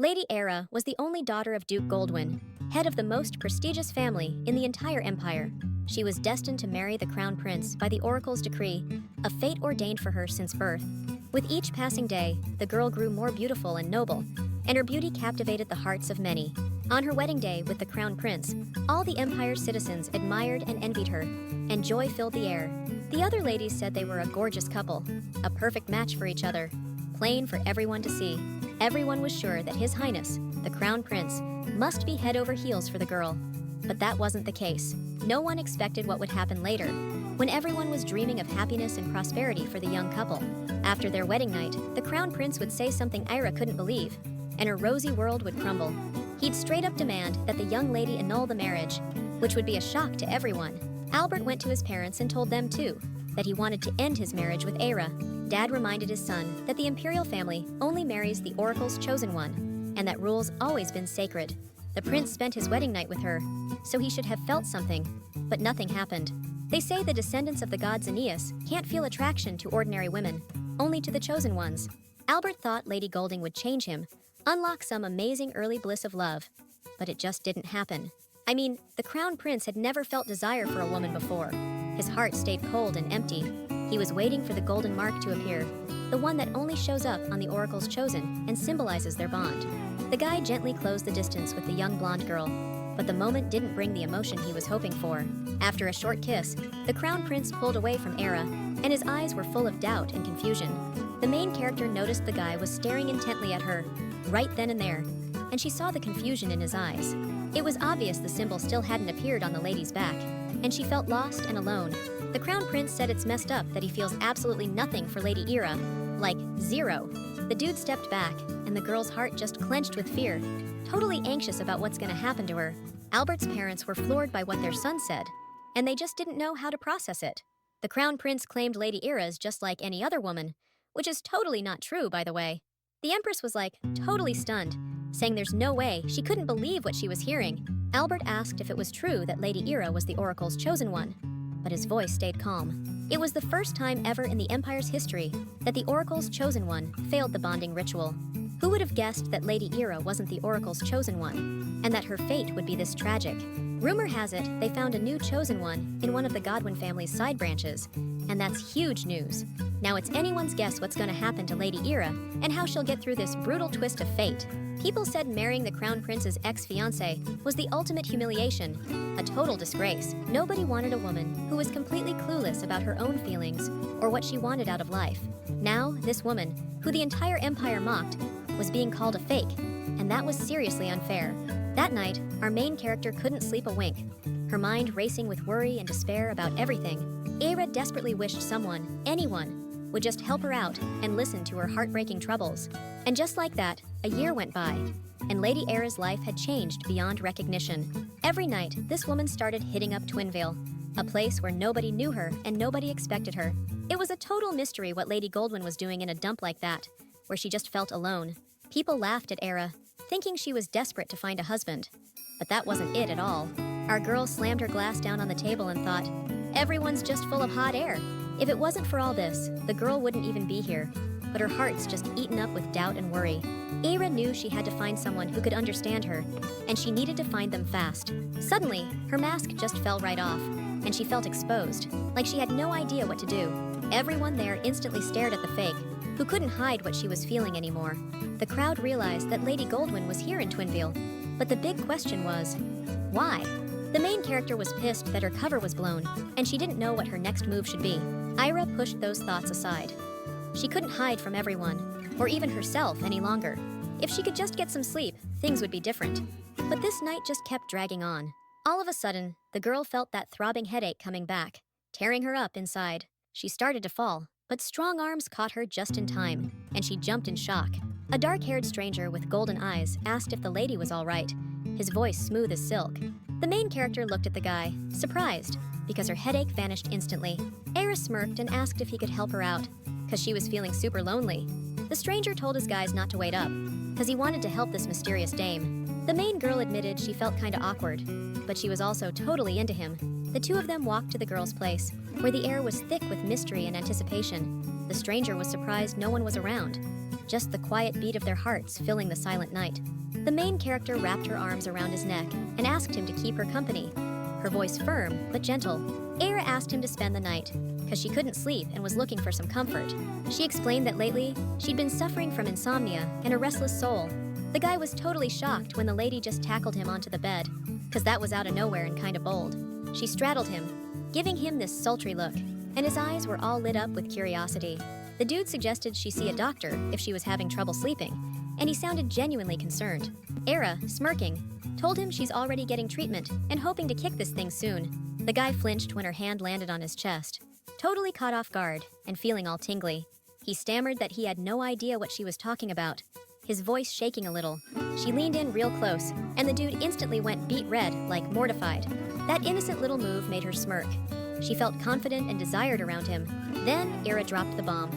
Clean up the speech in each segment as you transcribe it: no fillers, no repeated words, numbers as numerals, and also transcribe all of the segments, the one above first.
Lady Era was the only daughter of Duke Goldwyn, head of the most prestigious family in the entire empire. She was destined to marry the crown prince by the oracle's decree, a fate ordained for her since birth. With each passing day, the girl grew more beautiful and noble, and her beauty captivated the hearts of many. On her wedding day with the crown prince, all the empire's citizens admired and envied her, and joy filled the air. The other ladies said they were a gorgeous couple, a perfect match for each other, plain for everyone to see. Everyone was sure that His Highness, the Crown Prince, must be head over heels for the girl. But that wasn't the case. No one expected what would happen later, when everyone was dreaming of happiness and prosperity for the young couple. After their wedding night, the Crown Prince would say something Ira couldn't believe, and her rosy world would crumble. He'd straight up demand that the young lady annul the marriage, which would be a shock to everyone. Albert went to his parents and told them too, that he wanted to end his marriage with Ira. Dad reminded his son that the imperial family only marries the oracle's chosen one, and that rule's always been sacred. The prince spent his wedding night with her, so he should have felt something, but nothing happened. They say the descendants of the god Aeneas can't feel attraction to ordinary women, only to the chosen ones. Albert thought Lady Golding would change him, unlock some amazing early bliss of love, but it just didn't happen. I mean, the crown prince had never felt desire for a woman before. His heart stayed cold and empty. He was waiting for the golden mark to appear, the one that only shows up on the oracle's chosen and symbolizes their bond. The guy gently closed the distance with the young blonde girl, but the moment didn't bring the emotion he was hoping for. After a short kiss, the crown prince pulled away from Era, and his eyes were full of doubt and confusion. The main character noticed the guy was staring intently at her, right then and there, and she saw the confusion in his eyes. It was obvious the symbol still hadn't appeared on the lady's back, and she felt lost and alone. The crown prince said it's messed up that he feels absolutely nothing for Lady Era, like zero. The dude stepped back, and the girl's heart just clenched with fear, totally anxious about what's gonna happen to her. Albert's parents were floored by what their son said, and they just didn't know how to process it. The crown prince claimed Lady Era is just like any other woman, which is totally not true, by the way. The empress was like, totally stunned, saying there's no way, she couldn't believe what she was hearing. Albert asked if it was true that Lady Era was the oracle's chosen one, but his voice stayed calm. It was the first time ever in the Empire's history that the Oracle's chosen one failed the bonding ritual. Who would have guessed that Lady Era wasn't the Oracle's chosen one, and that her fate would be this tragic? Rumor has it they found a new chosen one in one of the Godwin family's side branches, and that's huge news. Now it's anyone's guess what's going to happen to Lady Era and how she'll get through this brutal twist of fate. People said marrying the crown prince's ex-fiancé was the ultimate humiliation, a total disgrace. Nobody wanted a woman who was completely clueless about her own feelings or what she wanted out of life. Now, this woman, who the entire empire mocked, was being called a fake, and that was seriously unfair. That night, our main character couldn't sleep a wink, her mind racing with worry and despair about everything. Era desperately wished someone, anyone, would just help her out and listen to her heartbreaking troubles. And just like that, a year went by, and Lady Era's life had changed beyond recognition. Every night, this woman started hitting up Twinville, a place where nobody knew her and nobody expected her. It was a total mystery what Lady Goldwyn was doing in a dump like that, where she just felt alone. People laughed at Era, thinking she was desperate to find a husband. But that wasn't it at all. Our girl slammed her glass down on the table and thought, everyone's just full of hot air. If it wasn't for all this, the girl wouldn't even be here. But her heart's just eaten up with doubt and worry. Era knew she had to find someone who could understand her, and she needed to find them fast. Suddenly, her mask just fell right off, and she felt exposed, like she had no idea what to do. Everyone there instantly stared at the fake, who couldn't hide what she was feeling anymore. The crowd realized that Lady Goldwyn was here in Twinville, but the big question was, why? The main character was pissed that her cover was blown, and she didn't know what her next move should be. Ira pushed those thoughts aside. She couldn't hide from everyone, or even herself any longer. If she could just get some sleep, things would be different. But this night just kept dragging on. All of a sudden, the girl felt that throbbing headache coming back, tearing her up inside. She started to fall, but strong arms caught her just in time, and she jumped in shock. A dark-haired stranger with golden eyes asked if the lady was all right, his voice smooth as silk. The main character looked at the guy, surprised, because her headache vanished instantly. Era smirked and asked if he could help her out, because she was feeling super lonely. The stranger told his guys not to wait up, because he wanted to help this mysterious dame. The main girl admitted she felt kinda awkward, but she was also totally into him. The two of them walked to the girl's place, where the air was thick with mystery and anticipation. The stranger was surprised no one was around, just the quiet beat of their hearts filling the silent night. The main character wrapped her arms around his neck and asked him to keep her company. Her voice firm but gentle, Era asked him to spend the night, because she couldn't sleep and was looking for some comfort. She explained that lately, she'd been suffering from insomnia and a restless soul. The guy was totally shocked when the lady just tackled him onto the bed, because that was out of nowhere and kinda bold. She straddled him, giving him this sultry look, and his eyes were all lit up with curiosity. The dude suggested she see a doctor if she was having trouble sleeping, and he sounded genuinely concerned. Era, smirking, told him she's already getting treatment and hoping to kick this thing soon. The guy flinched when her hand landed on his chest, totally caught off guard and feeling all tingly. He stammered that he had no idea what she was talking about, his voice shaking a little. She leaned in real close, and the dude instantly went beet red, like mortified. That innocent little move made her smirk. She felt confident and desired around him. Then Era dropped the bomb.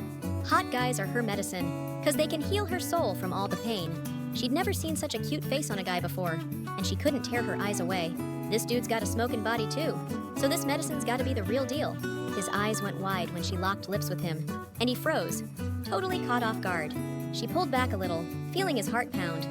Hot guys are her medicine, because they can heal her soul from all the pain. She'd never seen such a cute face on a guy before, and she couldn't tear her eyes away. This dude's got a smoking body too, so this medicine's gotta be the real deal. His eyes went wide when she locked lips with him, and he froze, totally caught off guard. She pulled back a little, feeling his heart pound.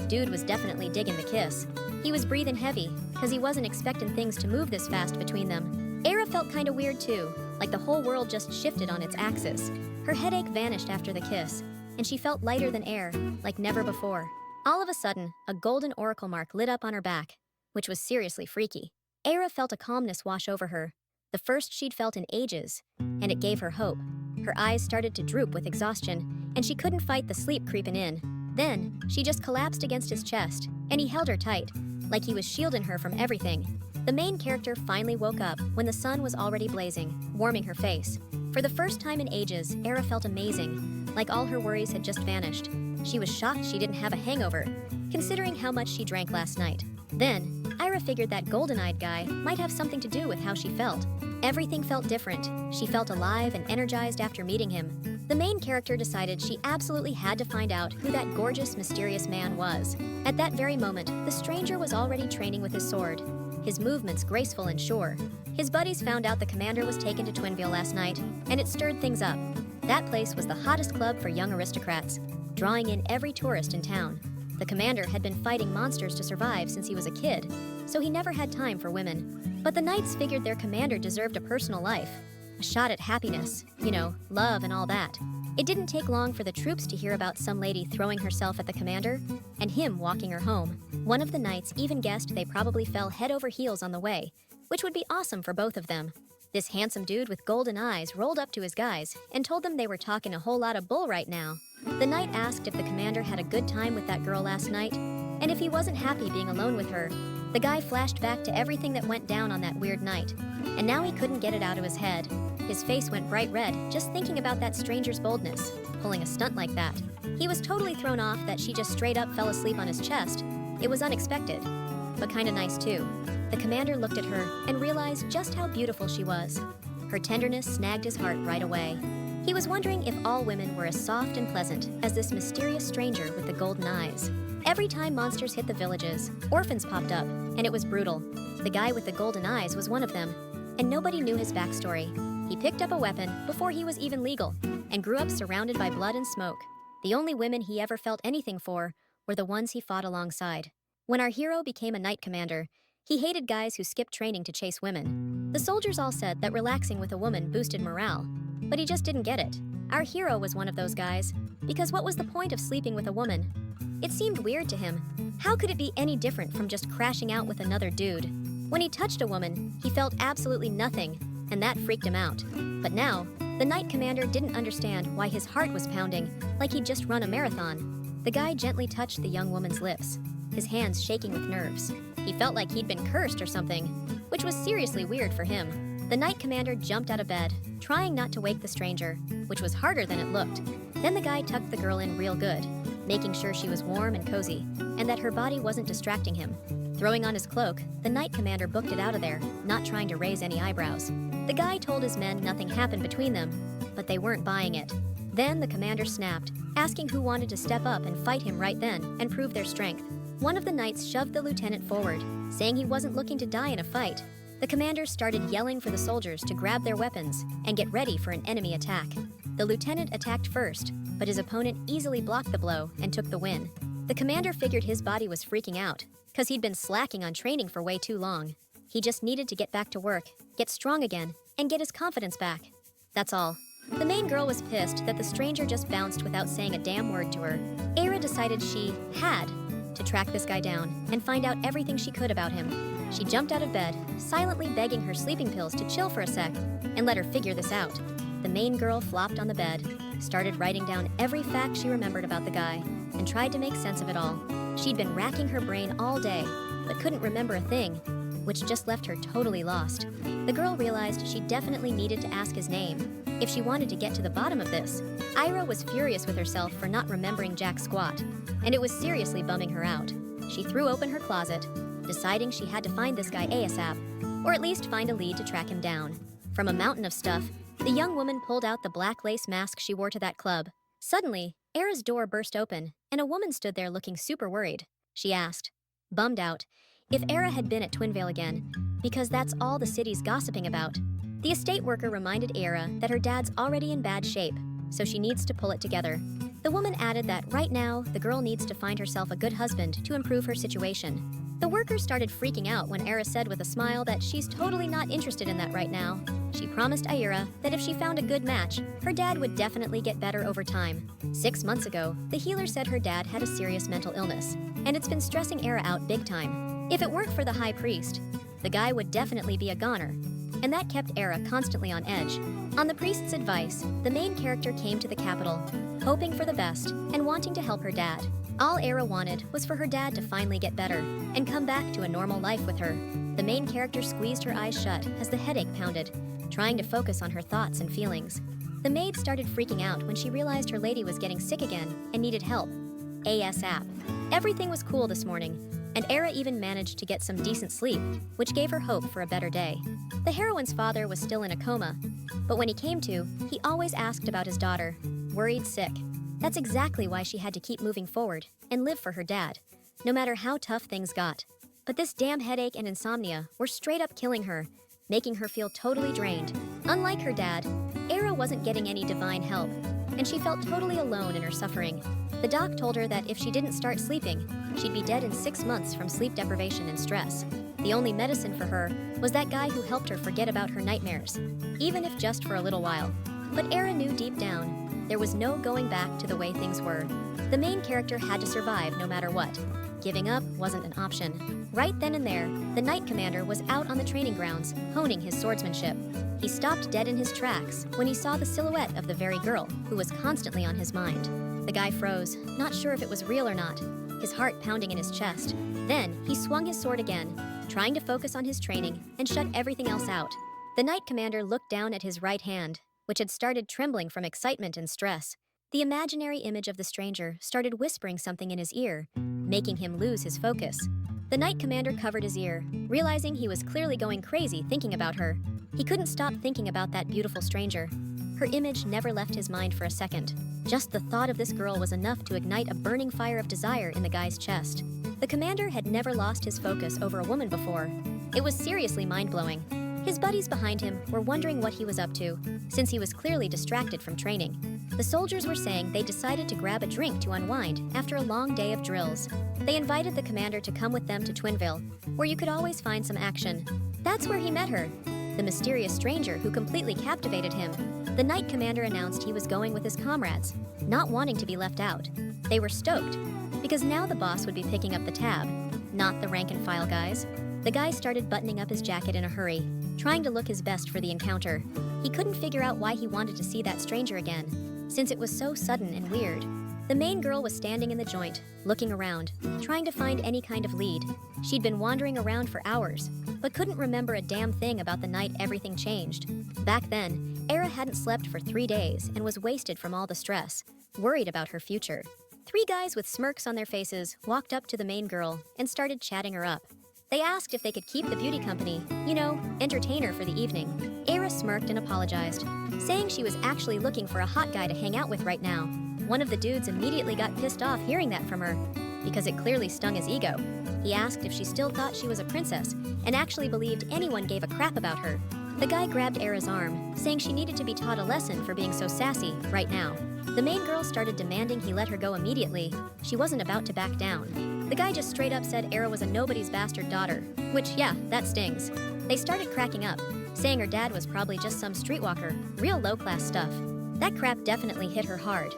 Dude was definitely digging the kiss. He was breathing heavy, because he wasn't expecting things to move this fast between them. Era felt kinda weird too, like the whole world just shifted on its axis. Her headache vanished after the kiss, and she felt lighter than air, like never before. All of a sudden, a golden oracle mark lit up on her back, which was seriously freaky. Era felt a calmness wash over her, the first she'd felt in ages, and it gave her hope. Her eyes started to droop with exhaustion, and she couldn't fight the sleep creeping in. Then, she just collapsed against his chest, and he held her tight, like he was shielding her from everything. The main character finally woke up when the sun was already blazing, warming her face. For the first time in ages, Era felt amazing, like all her worries had just vanished. She was shocked she didn't have a hangover, considering how much she drank last night. Then, Ira figured that golden-eyed guy might have something to do with how she felt. Everything felt different. She felt alive and energized after meeting him. The main character decided she absolutely had to find out who that gorgeous, mysterious man was. At that very moment, the stranger was already training with his sword, his movements graceful and sure. His buddies found out the commander was taken to Twinville last night, and it stirred things up. That place was the hottest club for young aristocrats, drawing in every tourist in town. The commander had been fighting monsters to survive since he was a kid, so he never had time for women. But the knights figured their commander deserved a personal life, a shot at happiness, love and all that. It didn't take long for the troops to hear about some lady throwing herself at the commander, and him walking her home. One of the knights even guessed they probably fell head over heels on the way, which would be awesome for both of them. This handsome dude with golden eyes rolled up to his guys and told them they were talking a whole lot of bull right now. The knight asked if the commander had a good time with that girl last night, and if he wasn't happy being alone with her. The guy flashed back to everything that went down on that weird night, and now he couldn't get it out of his head. His face went bright red just thinking about that stranger's boldness, pulling a stunt like that. He was totally thrown off that she just straight up fell asleep on his chest. It was unexpected, but kinda nice too. The commander looked at her and realized just how beautiful she was. Her tenderness snagged his heart right away. He was wondering if all women were as soft and pleasant as this mysterious stranger with the golden eyes. Every time monsters hit the villages, orphans popped up, and it was brutal. The guy with the golden eyes was one of them, and nobody knew his backstory. He picked up a weapon before he was even legal, and grew up surrounded by blood and smoke. The only women he ever felt anything for were the ones he fought alongside. When our hero became a knight commander, he hated guys who skipped training to chase women. The soldiers all said that relaxing with a woman boosted morale, but he just didn't get it. Our hero was one of those guys, because what was the point of sleeping with a woman? It seemed weird to him. How could it be any different from just crashing out with another dude? When he touched a woman, he felt absolutely nothing, and that freaked him out. But now, the knight commander didn't understand why his heart was pounding, like he'd just run a marathon. The guy gently touched the young woman's lips, his hands shaking with nerves. He felt like he'd been cursed or something, which was seriously weird for him. The knight commander jumped out of bed, trying not to wake the stranger, which was harder than it looked. Then the guy tucked the girl in real good, making sure she was warm and cozy, and that her body wasn't distracting him. Throwing on his cloak, the knight commander booked it out of there, not trying to raise any eyebrows. The guy told his men nothing happened between them, but they weren't buying it. Then the commander snapped, asking who wanted to step up and fight him right then and prove their strength. One of the knights shoved the lieutenant forward, saying he wasn't looking to die in a fight. The commander started yelling for the soldiers to grab their weapons and get ready for an enemy attack. The lieutenant attacked first, but his opponent easily blocked the blow and took the win. The commander figured his body was freaking out, because he'd been slacking on training for way too long. He just needed to get back to work, get strong again, and get his confidence back. That's all. The main girl was pissed that the stranger just bounced without saying a damn word to her. Era decided she had to track this guy down and find out everything she could about him. She jumped out of bed, silently begging her sleeping pills to chill for a sec and let her figure this out. The main girl flopped on the bed, started writing down every fact she remembered about the guy, and tried to make sense of it all. She'd been racking her brain all day, but couldn't remember a thing, which just left her totally lost. The girl realized she definitely needed to ask his name if she wanted to get to the bottom of this. Ira was furious with herself for not remembering jack squat, and it was seriously bumming her out. She threw open her closet, deciding she had to find this guy ASAP, or at least find a lead to track him down. From a mountain of stuff, the young woman pulled out the black lace mask she wore to that club. Suddenly, Era's door burst open, and a woman stood there looking super worried. She asked, bummed out, if Era had been at Twinvale again, because that's all the city's gossiping about. The estate worker reminded Era that her dad's already in bad shape, so she needs to pull it together. The woman added that right now, the girl needs to find herself a good husband to improve her situation. The worker started freaking out when Era said with a smile that she's totally not interested in that right now. She promised Ira that if she found a good match, her dad would definitely get better over time. 6 months ago, the healer said her dad had a serious mental illness, and it's been stressing Era out big time. If it weren't for the high priest, the guy would definitely be a goner, and that kept Era constantly on edge. On the priest's advice, the main character came to the capital, hoping for the best and wanting to help her dad. All Era wanted was for her dad to finally get better and come back to a normal life with her. The main character squeezed her eyes shut as the headache pounded, trying to focus on her thoughts and feelings. The maid started freaking out when she realized her lady was getting sick again and needed help. ASAP. Everything was cool this morning, and Era even managed to get some decent sleep, which gave her hope for a better day. The heroine's father was still in a coma, but when he came to, he always asked about his daughter, worried sick. That's exactly why she had to keep moving forward and live for her dad, no matter how tough things got. But this damn headache and insomnia were straight up killing her, making her feel totally drained. Unlike her dad, Era wasn't getting any divine help, and she felt totally alone in her suffering. The doc told her that if she didn't start sleeping, she'd be dead in 6 months from sleep deprivation and stress. The only medicine for her was that guy who helped her forget about her nightmares, even if just for a little while. But Era knew deep down, there was no going back to the way things were. The main character had to survive no matter what. Giving up wasn't an option. Right then and there, the Knight Commander was out on the training grounds, honing his swordsmanship. He stopped dead in his tracks when he saw the silhouette of the very girl who was constantly on his mind. The guy froze, not sure if it was real or not, his heart pounding in his chest. Then, he swung his sword again, trying to focus on his training and shut everything else out. The Knight Commander looked down at his right hand, which had started trembling from excitement and stress. The imaginary image of the stranger started whispering something in his ear, making him lose his focus. The Knight Commander covered his ear, realizing he was clearly going crazy thinking about her. He couldn't stop thinking about that beautiful stranger. Her image never left his mind for a second. Just the thought of this girl was enough to ignite a burning fire of desire in the guy's chest. The commander had never lost his focus over a woman before. It was seriously mind-blowing. His buddies behind him were wondering what he was up to, since he was clearly distracted from training. The soldiers were saying they decided to grab a drink to unwind after a long day of drills. They invited the commander to come with them to Twinville, where you could always find some action. That's where he met her, the mysterious stranger who completely captivated him. The Knight Commander announced he was going with his comrades, not wanting to be left out. They were stoked, because now the boss would be picking up the tab, not the rank-and-file guys. The guy started buttoning up his jacket in a hurry, trying to look his best for the encounter. He couldn't figure out why he wanted to see that stranger again, since it was so sudden and weird. The main girl was standing in the joint, looking around, trying to find any kind of lead. She'd been wandering around for hours, but couldn't remember a damn thing about the night everything changed. Back then, Era hadn't slept for 3 days and was wasted from all the stress, worried about her future. 3 guys with smirks on their faces walked up to the main girl and started chatting her up. They asked if they could keep the beauty company, entertain her for the evening. Era smirked and apologized, saying she was actually looking for a hot guy to hang out with right now. One of the dudes immediately got pissed off hearing that from her, because it clearly stung his ego. He asked if she still thought she was a princess and actually believed anyone gave a crap about her. The guy grabbed Era's arm, saying she needed to be taught a lesson for being so sassy right now. The main girl started demanding he let her go immediately. She wasn't about to back down. The guy just straight up said Era was a nobody's bastard daughter, which, yeah, that stings. They started cracking up, saying her dad was probably just some streetwalker, real low-class stuff. That crap definitely hit her hard.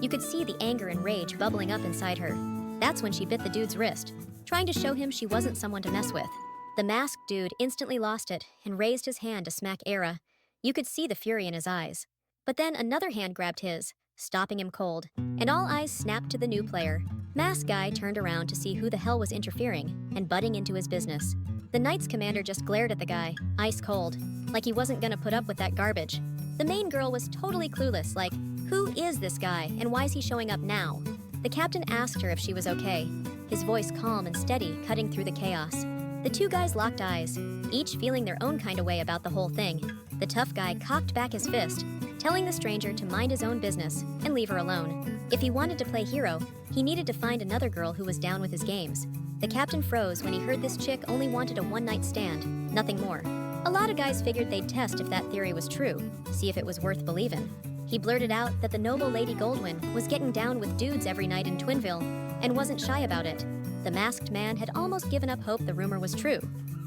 You could see the anger and rage bubbling up inside her. That's when she bit the dude's wrist, trying to show him she wasn't someone to mess with. The masked dude instantly lost it and raised his hand to smack Era. You could see the fury in his eyes. But then another hand grabbed his, stopping him cold, and all eyes snapped to the new player. Masked guy turned around to see who the hell was interfering and butting into his business. The Knight's commander just glared at the guy, ice cold, like he wasn't gonna put up with that garbage. The main girl was totally clueless, like, who is this guy and why is he showing up now? The captain asked her if she was okay, his voice calm and steady, cutting through the chaos. The two guys locked eyes, each feeling their own kind of way about the whole thing. The tough guy cocked back his fist, telling the stranger to mind his own business and leave her alone. If he wanted to play hero, he needed to find another girl who was down with his games. The captain froze when he heard this chick only wanted a one-night stand, nothing more. A lot of guys figured they'd test if that theory was true, see if it was worth believing. He blurted out that the noble Lady Goldwyn was getting down with dudes every night in Twinville and wasn't shy about it. The masked man had almost given up hope the rumor was true,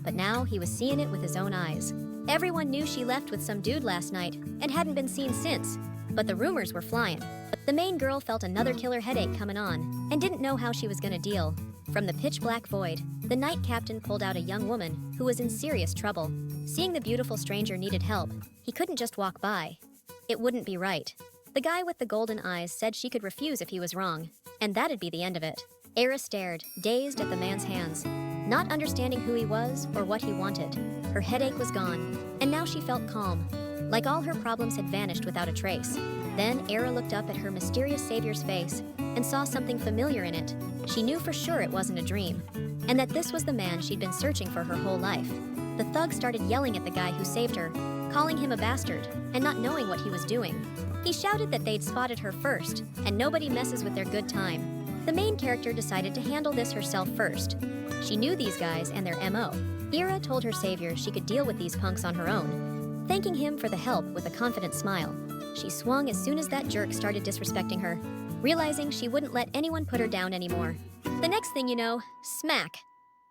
but now he was seeing it with his own eyes. Everyone knew she left with some dude last night and hadn't been seen since, but the rumors were flying. The main girl felt another killer headache coming on and didn't know how she was gonna deal. From the pitch-black void, the night captain pulled out a young woman who was in serious trouble. Seeing the beautiful stranger needed help, he couldn't just walk by. It wouldn't be right. The guy with the golden eyes said she could refuse if he was wrong, and that'd be the end of it. Era stared, dazed at the man's hands, not understanding who he was or what he wanted. Her headache was gone, and now she felt calm, like all her problems had vanished without a trace. Then Era looked up at her mysterious savior's face and saw something familiar in it. She knew for sure it wasn't a dream, and that this was the man she'd been searching for her whole life. The thug started yelling at the guy who saved her, calling him a bastard, and not knowing what he was doing. He shouted that they'd spotted her first, and nobody messes with their good time. The main character decided to handle this herself first. She knew these guys and their MO. Era told her savior she could deal with these punks on her own, thanking him for the help with a confident smile. She swung as soon as that jerk started disrespecting her, realizing she wouldn't let anyone put her down anymore. The next thing you know, smack!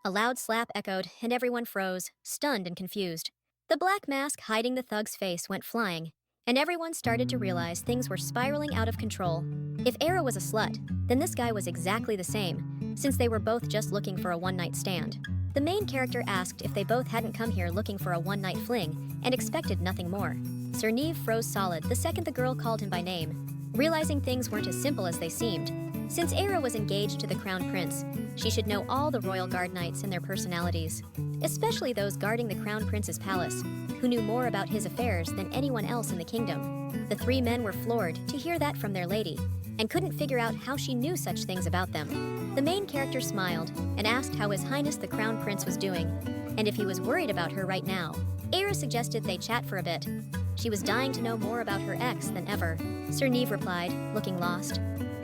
A loud slap echoed, and everyone froze, stunned and confused. The black mask hiding the thug's face went flying, and everyone started to realize things were spiraling out of control. If Era was a slut, then this guy was exactly the same, since they were both just looking for a one-night stand. The main character asked if they both hadn't come here looking for a one-night fling and expected nothing more. Sir Neve froze solid the second the girl called him by name, realizing things weren't as simple as they seemed. Since Era was engaged to the Crown Prince, she should know all the royal guard knights and their personalities, especially those guarding the Crown Prince's palace, who knew more about his affairs than anyone else in the kingdom. The three men were floored to hear that from their lady, and couldn't figure out how she knew such things about them. The main character smiled and asked how His Highness the Crown Prince was doing, and if he was worried about her right now. Era suggested they chat for a bit. She was dying to know more about her ex than ever. Sir Neve replied, looking lost,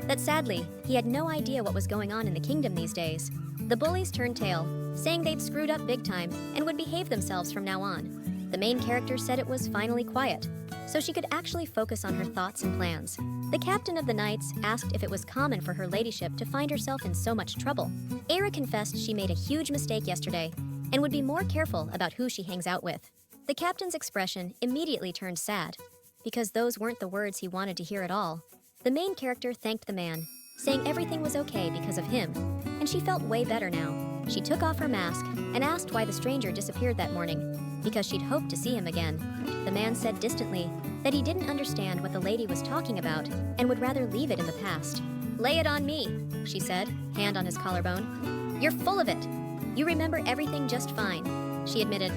that sadly, he had no idea what was going on in the kingdom these days. The bullies turned tail, saying they'd screwed up big time and would behave themselves from now on. The main character said it was finally quiet, so she could actually focus on her thoughts and plans. The captain of the knights asked if it was common for her ladyship to find herself in so much trouble. Era confessed she made a huge mistake yesterday and would be more careful about who she hangs out with. The captain's expression immediately turned sad, because those weren't the words he wanted to hear at all. The main character thanked the man, saying everything was okay because of him, and she felt way better now. She took off her mask and asked why the stranger disappeared that morning, because she'd hoped to see him again. The man said distantly that he didn't understand what the lady was talking about and would rather leave it in the past. Lay it on me, she said, hand on his collarbone. You're full of it. You remember everything just fine, she admitted.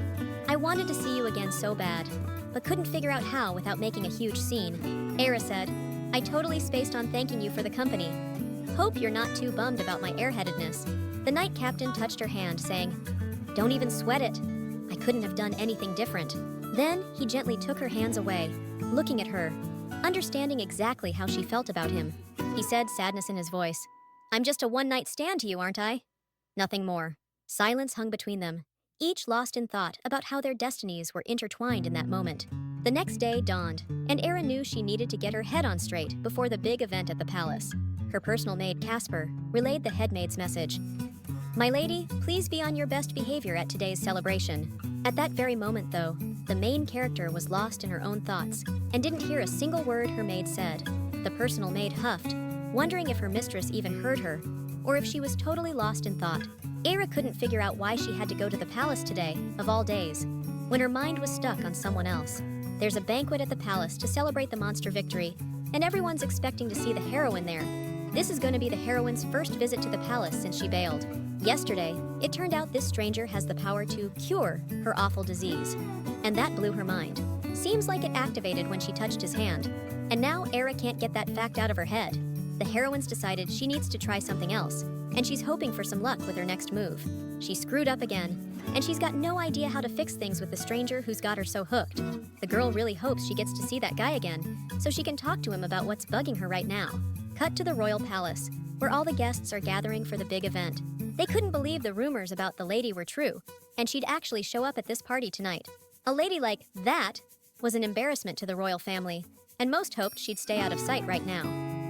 I wanted to see you again so bad, but couldn't figure out how without making a huge scene. Era said, I totally spaced on thanking you for the company. Hope you're not too bummed about my airheadedness. The knight captain touched her hand, saying, Don't even sweat it. I couldn't have done anything different. Then he gently took her hands away, looking at her, understanding exactly how she felt about him. He said, sadness in his voice, I'm just a one-night stand to you, aren't I? Nothing more. Silence hung between them, each lost in thought about how their destinies were intertwined in that moment. The next day dawned, and Era knew she needed to get her head on straight before the big event at the palace. Her personal maid, Casper, relayed the headmaid's message. "My lady, please be on your best behavior at today's celebration." At that very moment, though, the main character was lost in her own thoughts and didn't hear a single word her maid said. The personal maid huffed, wondering if her mistress even heard her, or if she was totally lost in thought. Era couldn't figure out why she had to go to the palace today, of all days, when her mind was stuck on someone else. There's a banquet at the palace to celebrate the monster victory, and everyone's expecting to see the heroine there. This is going to be the heroine's first visit to the palace since she bailed. Yesterday, it turned out this stranger has the power to cure her awful disease, and that blew her mind. Seems like it activated when she touched his hand, and now Era can't get that fact out of her head. The heroine's decided she needs to try something else, and she's hoping for some luck with her next move. She screwed up again, and she's got no idea how to fix things with the stranger who's got her so hooked. The girl really hopes she gets to see that guy again, so she can talk to him about what's bugging her right now. Cut to the royal palace, where all the guests are gathering for the big event. They couldn't believe the rumors about the lady were true, and she'd actually show up at this party tonight. A lady like that was an embarrassment to the royal family, and most hoped she'd stay out of sight right now.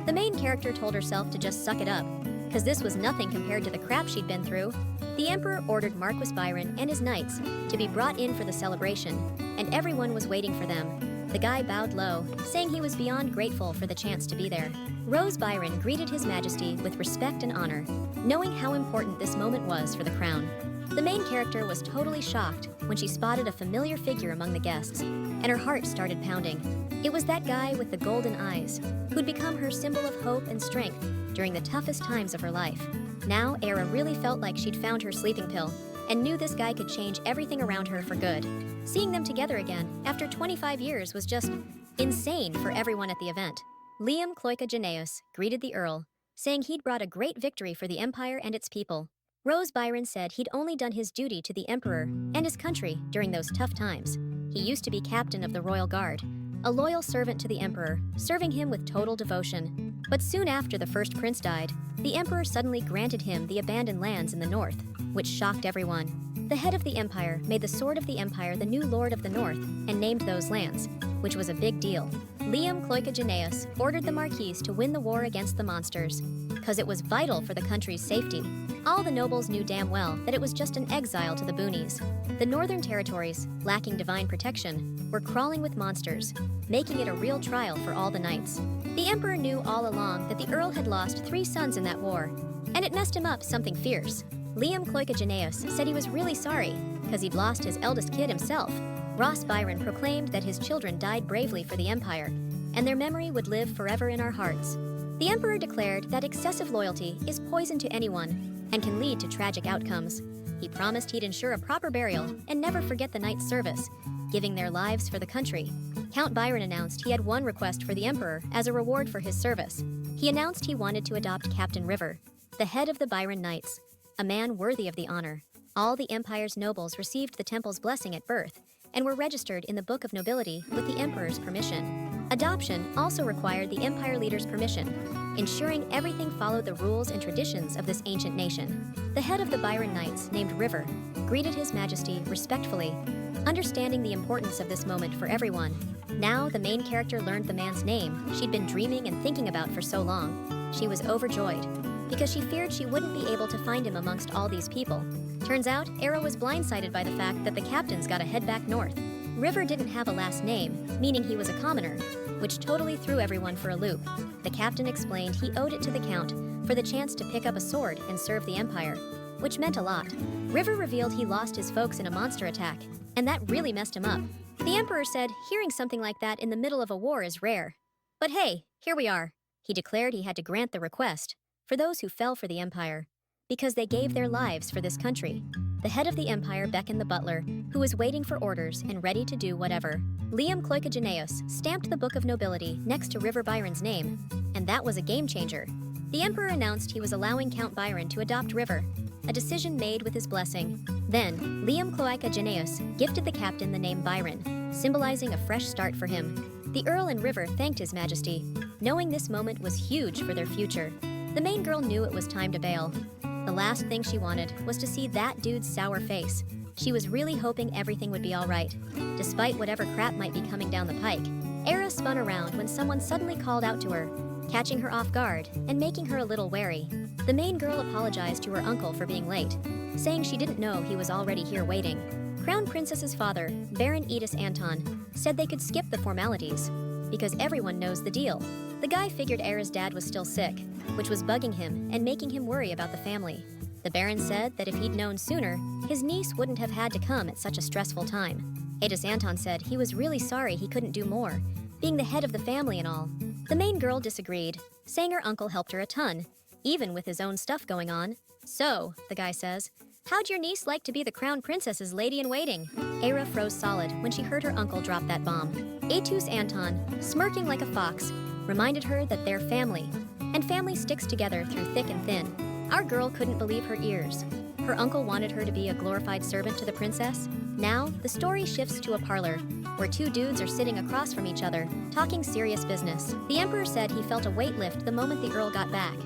The main character told herself to just suck it up, because this was nothing compared to the crap she'd been through. The emperor ordered Marquis Byron and his knights to be brought in for the celebration, and everyone was waiting for them. The guy bowed low, saying he was beyond grateful for the chance to be there. Rose Byron greeted His Majesty with respect and honor, knowing how important this moment was for the crown. The main character was totally shocked when she spotted a familiar figure among the guests, and her heart started pounding. It was that guy with the golden eyes, who'd become her symbol of hope and strength during the toughest times of her life. Now, Era really felt like she'd found her sleeping pill, and knew this guy could change everything around her for good. Seeing them together again after 25 years was just insane for everyone at the event. Liam Cloyka-Janaeus greeted the Earl, saying he'd brought a great victory for the Empire and its people. Rose Byron said he'd only done his duty to the Emperor and his country during those tough times. He used to be captain of the Royal Guard, a loyal servant to the Emperor, serving him with total devotion. But soon after the first prince died, the Emperor suddenly granted him the abandoned lands in the north, which shocked everyone. The head of the Empire made the Sword of the Empire the new Lord of the North and named those lands, which was a big deal. Liam Cloyka-Janaeus ordered the Marquis to win the war against the monsters, because it was vital for the country's safety. All the nobles knew damn well that it was just an exile to the boonies. The northern territories, lacking divine protection, were crawling with monsters, making it a real trial for all the knights. The Emperor knew all along that the Earl had lost 3 sons in that war, and it messed him up something fierce. Liam Cloyka-Janaeus said he was really sorry, because he'd lost his eldest kid himself. Ross Byron proclaimed that his children died bravely for the Empire, and their memory would live forever in our hearts. The Emperor declared that excessive loyalty is poison to anyone and can lead to tragic outcomes. He promised he'd ensure a proper burial and never forget the knights' service, giving their lives for the country. Count Byron announced he had one request for the Emperor as a reward for his service. He announced he wanted to adopt Captain River, the head of the Byron Knights, a man worthy of the honor. All the Empire's nobles received the temple's blessing at birth and were registered in the Book of Nobility with the Emperor's permission. Adoption also required the Empire leader's permission, ensuring everything followed the rules and traditions of this ancient nation. The head of the Byron Knights, named River, greeted His Majesty respectfully, understanding the importance of this moment for everyone. Now the main character learned the man's name she'd been dreaming and thinking about for so long. She was overjoyed, because she feared she wouldn't be able to find him amongst all these people. Turns out, Era was blindsided by the fact that the captain's got to head back north. River didn't have a last name, meaning he was a commoner, which totally threw everyone for a loop. The captain explained he owed it to the Count for the chance to pick up a sword and serve the Empire, which meant a lot. River revealed he lost his folks in a monster attack, and that really messed him up. The Emperor said hearing something like that in the middle of a war is rare. But hey, here we are. He declared he had to grant the request for those who fell for the Empire, because they gave their lives for this country. The head of the Empire beckoned the butler, who was waiting for orders and ready to do whatever. Liam Cloyka-Janaeus stamped the Book of Nobility next to River Byron's name, and that was a game changer. The Emperor announced he was allowing Count Byron to adopt River, a decision made with his blessing. Then, Liam Cloyka-Janaeus gifted the captain the name Byron, symbolizing a fresh start for him. The Earl and River thanked His Majesty, knowing this moment was huge for their future. The main girl knew it was time to bail. The last thing she wanted was to see that dude's sour face. She was really hoping everything would be all right, despite whatever crap might be coming down the pike. Era spun around when someone suddenly called out to her, catching her off guard and making her a little wary. The main girl apologized to her uncle for being late, saying she didn't know he was already here waiting. Crown Princess's father, Baron Edis Anton, said they could skip the formalities, because everyone knows the deal. The guy figured Era's dad was still sick, which was bugging him and making him worry about the family. The Baron said that if he'd known sooner, his niece wouldn't have had to come at such a stressful time. Edis Anton said he was really sorry he couldn't do more, being the head of the family and all. The main girl disagreed, saying her uncle helped her a ton, even with his own stuff going on. So, the guy says, how'd your niece like to be the Crown Princess's lady-in-waiting? Era froze solid when she heard her uncle drop that bomb. Etus Anton, smirking like a fox, reminded her that they're family, and family sticks together through thick and thin. Our girl couldn't believe her ears. Her uncle wanted her to be a glorified servant to the princess. Now, the story shifts to a parlor, where two dudes are sitting across from each other, talking serious business. The emperor said he felt a weight lift the moment the earl got back,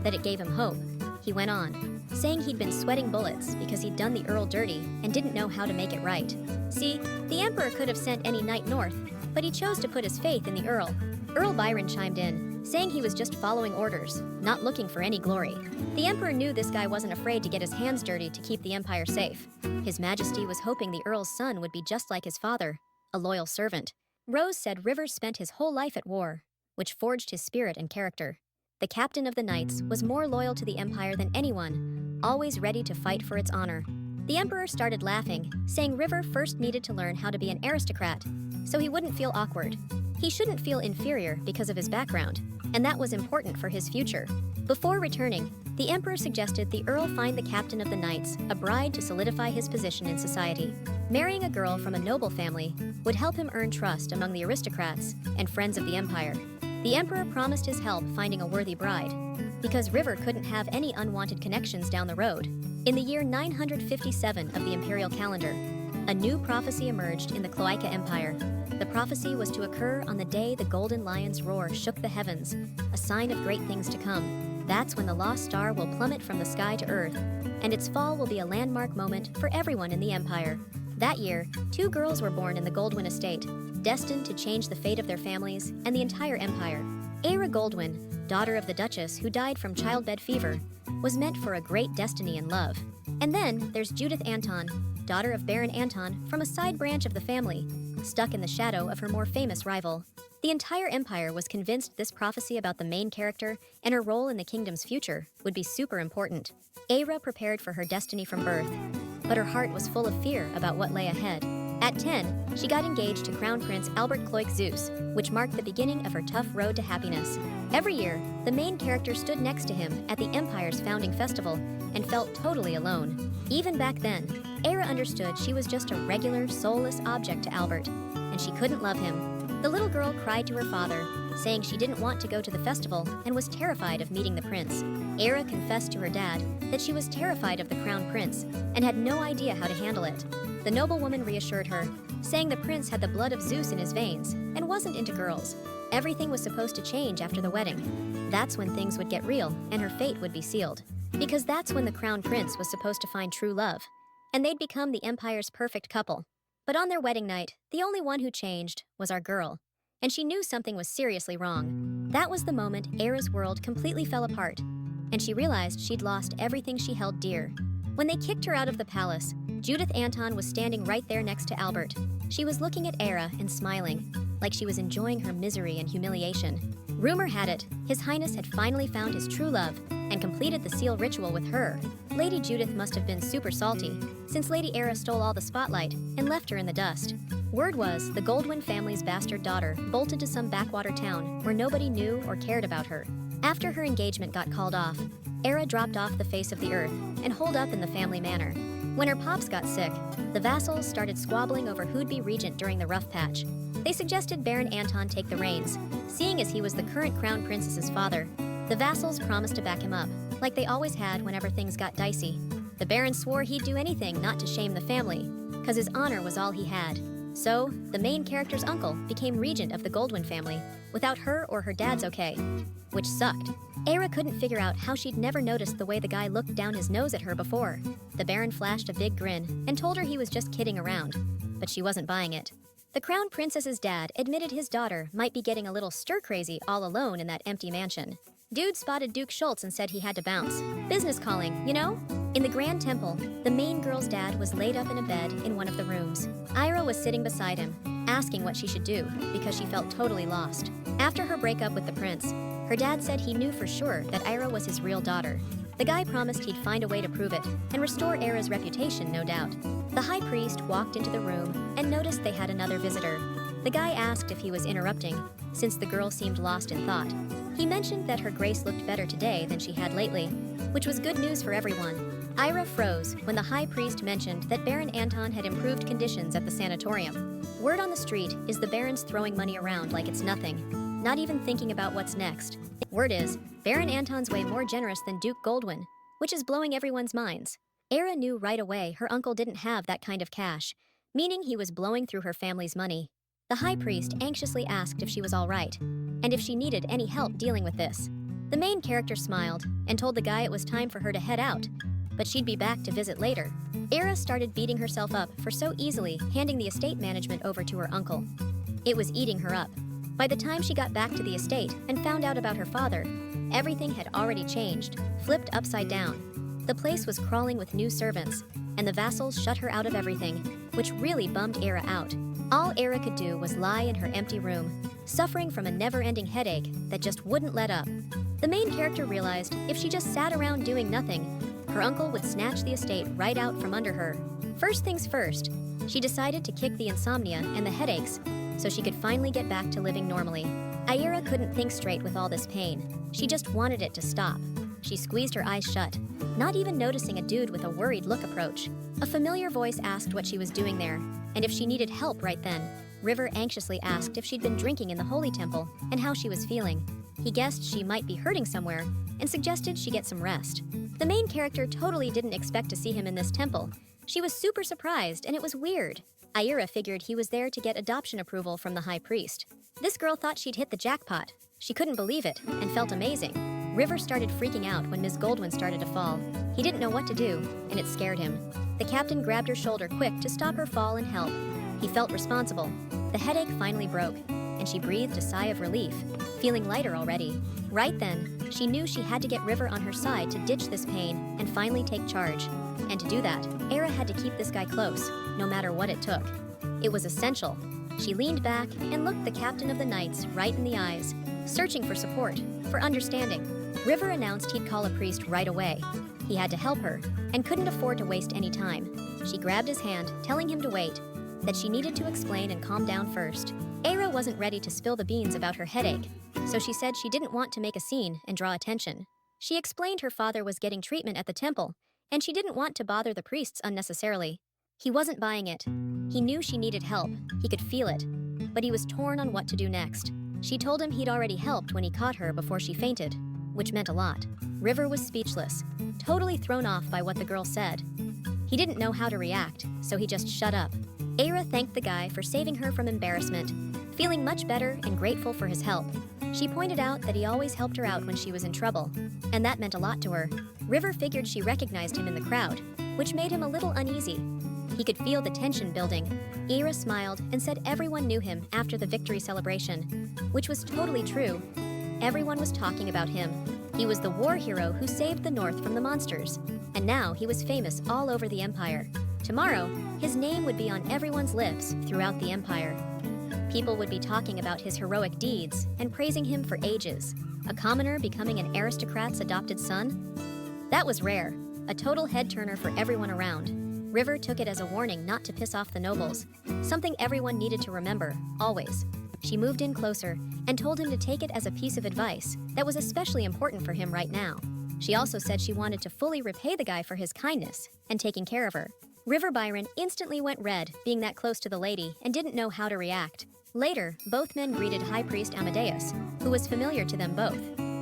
that it gave him hope. He went on, saying he'd been sweating bullets because he'd done the earl dirty and didn't know how to make it right. See, the emperor could have sent any knight north, but he chose to put his faith in the earl. Earl Byron chimed in, saying he was just following orders, not looking for any glory. The emperor knew this guy wasn't afraid to get his hands dirty to keep the empire safe. His Majesty was hoping the earl's son would be just like his father, a loyal servant. Rose said Rivers spent his whole life at war, which forged his spirit and character. The captain of the knights was more loyal to the empire than anyone, always ready to fight for its honor. The emperor started laughing, saying River first needed to learn how to be an aristocrat, so he wouldn't feel awkward. He shouldn't feel inferior because of his background, and that was important for his future. Before returning, the emperor suggested the earl find the captain of the knights a bride to solidify his position in society. Marrying a girl from a noble family would help him earn trust among the aristocrats and friends of the empire. The emperor promised his help finding a worthy bride, because River couldn't have any unwanted connections down the road. In the year 957 of the imperial calendar, a new prophecy emerged in the Cloaca Empire. The prophecy was to occur on the day the golden lion's roar shook the heavens, a sign of great things to come. That's when the lost star will plummet from the sky to earth, and its fall will be a landmark moment for everyone in the empire. That year, two girls were born in the Goldwyn estate, destined to change the fate of their families and the entire empire. Era Goldwyn, daughter of the Duchess who died from childbed fever, was meant for a great destiny and love. And then there's Judith Anton, daughter of Baron Anton from a side branch of the family, stuck in the shadow of her more famous rival. The entire empire was convinced this prophecy about the main character and her role in the kingdom's future would be super important. Era prepared for her destiny from birth, but her heart was full of fear about what lay ahead. At 10, she got engaged to Crown Prince Albert Cloik Zeus, which marked the beginning of her tough road to happiness. Every year, the main character stood next to him at the empire's founding festival and felt totally alone. Even back then, Era understood she was just a regular, soulless object to Albert, and she couldn't love him. The little girl cried to her father, saying she didn't want to go to the festival and was terrified of meeting the prince. Era confessed to her dad that she was terrified of the crown prince and had no idea how to handle it. The noblewoman reassured her, saying the prince had the blood of Zeus in his veins and wasn't into girls. Everything was supposed to change after the wedding. That's when things would get real and her fate would be sealed. Because that's when the crown prince was supposed to find true love, and they'd become the empire's perfect couple. But on their wedding night, the only one who changed was our girl, and she knew something was seriously wrong. That was the moment Era's world completely fell apart, and she realized she'd lost everything she held dear. When they kicked her out of the palace, Judith Anton was standing right there next to Albert. She was looking at Era and smiling, like she was enjoying her misery and humiliation. Rumor had it, His Highness had finally found his true love and completed the seal ritual with her. Lady Judith must have been super salty, since Lady Era stole all the spotlight and left her in the dust. Word was the Goldwyn family's bastard daughter bolted to some backwater town where nobody knew or cared about her. After her engagement got called off, Era dropped off the face of the earth and holed up in the family manor. When her pops got sick, the vassals started squabbling over who'd be regent during the rough patch. They suggested Baron Anton take the reins, seeing as he was the current crown princess's father. The vassals promised to back him up, like they always had whenever things got dicey. The Baron swore he'd do anything not to shame the family, because his honor was all he had. So, the main character's uncle became regent of the Goldwyn family, without her or her dad's okay, which sucked. Era couldn't figure out how she'd never noticed the way the guy looked down his nose at her before. The Baron flashed a big grin and told her he was just kidding around, but she wasn't buying it. The Crown Princess's dad admitted his daughter might be getting a little stir-crazy all alone in that empty mansion. Dude spotted Duke Schultz and said he had to bounce. Business calling, you know? In the Grand Temple, the main girl's dad was laid up in a bed in one of the rooms. Ira was sitting beside him, asking what she should do because she felt totally lost. After her breakup with the prince, her dad said he knew for sure that Ira was his real daughter. The guy promised he'd find a way to prove it and restore Ira's reputation, no doubt. The high priest walked into the room and noticed they had another visitor. The guy asked if he was interrupting, since the girl seemed lost in thought. He mentioned that her grace looked better today than she had lately, which was good news for everyone. Ira froze when the high priest mentioned that Baron Anton had improved conditions at the sanatorium. Word on the street is the Baron's throwing money around like it's nothing, not even thinking about what's next. Word is, Baron Anton's way more generous than Duke Goldwyn, which is blowing everyone's minds. Era knew right away her uncle didn't have that kind of cash, meaning he was blowing through her family's money. The high priest anxiously asked if she was all right, and if she needed any help dealing with this. The main character smiled and told the guy it was time for her to head out, but she'd be back to visit later. Era started beating herself up for so easily handing the estate management over to her uncle. It was eating her up. By the time she got back to the estate and found out about her father, everything had already changed, flipped upside down. The place was crawling with new servants, and the vassals shut her out of everything, which really bummed Era out. All Era could do was lie in her empty room, suffering from a never-ending headache that just wouldn't let up. The main character realized if she just sat around doing nothing, her uncle would snatch the estate right out from under her. First things first, she decided to kick the insomnia and the headaches so she could finally get back to living normally. Ira couldn't think straight with all this pain. She just wanted it to stop. She squeezed her eyes shut, not even noticing a dude with a worried look approach. A familiar voice asked what she was doing there, and if she needed help right then. River anxiously asked if she'd been drinking in the Holy Temple and how she was feeling. He guessed she might be hurting somewhere and suggested she get some rest. The main character totally didn't expect to see him in this temple. She was super surprised, and it was weird. Ira figured he was there to get adoption approval from the high priest. This girl thought she'd hit the jackpot. She couldn't believe it and felt amazing. River started freaking out when Ms. Goldwyn started to fall. He didn't know what to do, and it scared him. The captain grabbed her shoulder quick to stop her fall and help. He felt responsible. The headache finally broke, and she breathed a sigh of relief, feeling lighter already. Right then, she knew she had to get River on her side to ditch this pain and finally take charge. And to do that, Era had to keep this guy close, no matter what it took. It was essential. She leaned back and looked the captain of the knights right in the eyes, searching for support, for understanding. River announced he'd call a priest right away. He had to help her, and couldn't afford to waste any time. She grabbed his hand, telling him to wait, that she needed to explain and calm down first. Era wasn't ready to spill the beans about her headache, so she said she didn't want to make a scene and draw attention. She explained her father was getting treatment at the temple, and she didn't want to bother the priests unnecessarily. He wasn't buying it. He knew she needed help, he could feel it, but he was torn on what to do next. She told him he'd already helped when he caught her before she fainted, which meant a lot. River was speechless, totally thrown off by what the girl said. He didn't know how to react, so he just shut up. Era thanked the guy for saving her from embarrassment, feeling much better and grateful for his help. She pointed out that he always helped her out when she was in trouble, and that meant a lot to her. River figured she recognized him in the crowd, which made him a little uneasy. He could feel the tension building. Era smiled and said everyone knew him after the victory celebration, which was totally true. Everyone was talking about him. He was the war hero who saved the North from the monsters, and now he was famous all over the Empire. Tomorrow, his name would be on everyone's lips throughout the Empire. People would be talking about his heroic deeds and praising him for ages. A commoner becoming an aristocrat's adopted son? That was rare, a total head-turner for everyone around. River took it as a warning not to piss off the nobles, something everyone needed to remember, always. She moved in closer and told him to take it as a piece of advice that was especially important for him right now. She also said she wanted to fully repay the guy for his kindness and taking care of her. River Byron instantly went red, being that close to the lady, and didn't know how to react. Later, both men greeted High Priest Amadeus, who was familiar to them both.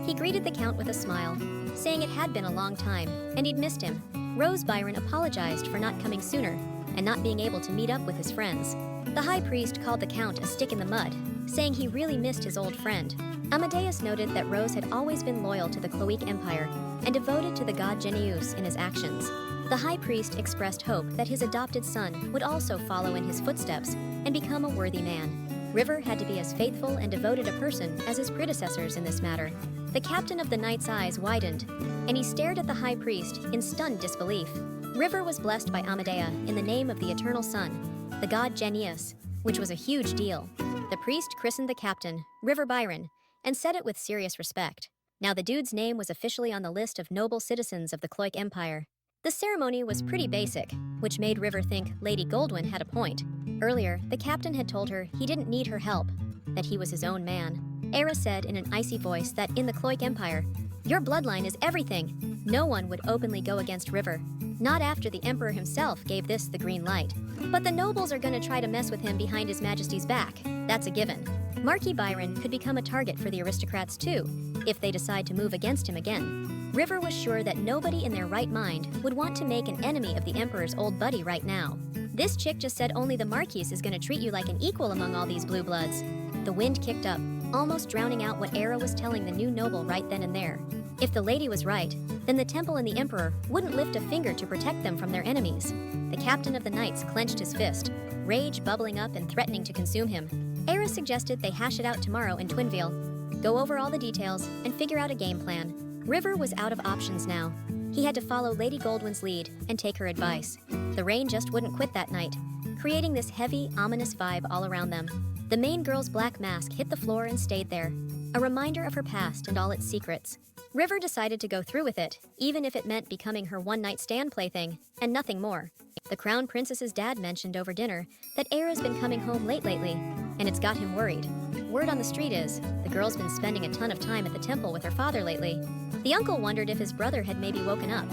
He greeted the Count with a smile, saying it had been a long time, and he'd missed him. Rose Byron apologized for not coming sooner and not being able to meet up with his friends. The high priest called the count a stick in the mud, saying he really missed his old friend. Amadeus noted that Rose had always been loyal to the Cloic Empire and devoted to the god Genius in his actions. The high priest expressed hope that his adopted son would also follow in his footsteps and become a worthy man. River had to be as faithful and devoted a person as his predecessors in this matter. The captain of the knight's eyes widened, and he stared at the high priest in stunned disbelief. River was blessed by Amadea in the name of the eternal sun, the god Genius, which was a huge deal. The priest christened the captain River Byron and said it with serious respect. Now the dude's name was officially on the list of noble citizens of the Cloic Empire. The ceremony was pretty basic, which made River think Lady Goldwyn had a point. Earlier, the captain had told her he didn't need her help, that he was his own man. Era said in an icy voice that in the Cloic Empire, your bloodline is everything. No one would openly go against River, not after the Emperor himself gave this the green light. But the nobles are gonna try to mess with him behind His Majesty's back. That's a given. Marquis Byron could become a target for the aristocrats too, if they decide to move against him again. River was sure that nobody in their right mind would want to make an enemy of the Emperor's old buddy right now. This chick just said only the Marquis is gonna treat you like an equal among all these blue bloods. The wind kicked up, almost drowning out what Era was telling the new noble right then and there. If the lady was right, then the temple and the Emperor wouldn't lift a finger to protect them from their enemies. The captain of the knights clenched his fist, rage bubbling up and threatening to consume him. Era suggested they hash it out tomorrow in Twinville, go over all the details, and figure out a game plan. River was out of options now. He had to follow Lady Goldwyn's lead and take her advice. The rain just wouldn't quit that night, creating this heavy, ominous vibe all around them. The main girl's black mask hit the floor and stayed there, a reminder of her past and all its secrets. River decided to go through with it, even if it meant becoming her one-night stand plaything, and nothing more. The Crown Princess's dad mentioned over dinner that Era's been coming home late lately, and it's got him worried. Word on the street is, the girl's been spending a ton of time at the temple with her father lately. The uncle wondered if his brother had maybe woken up,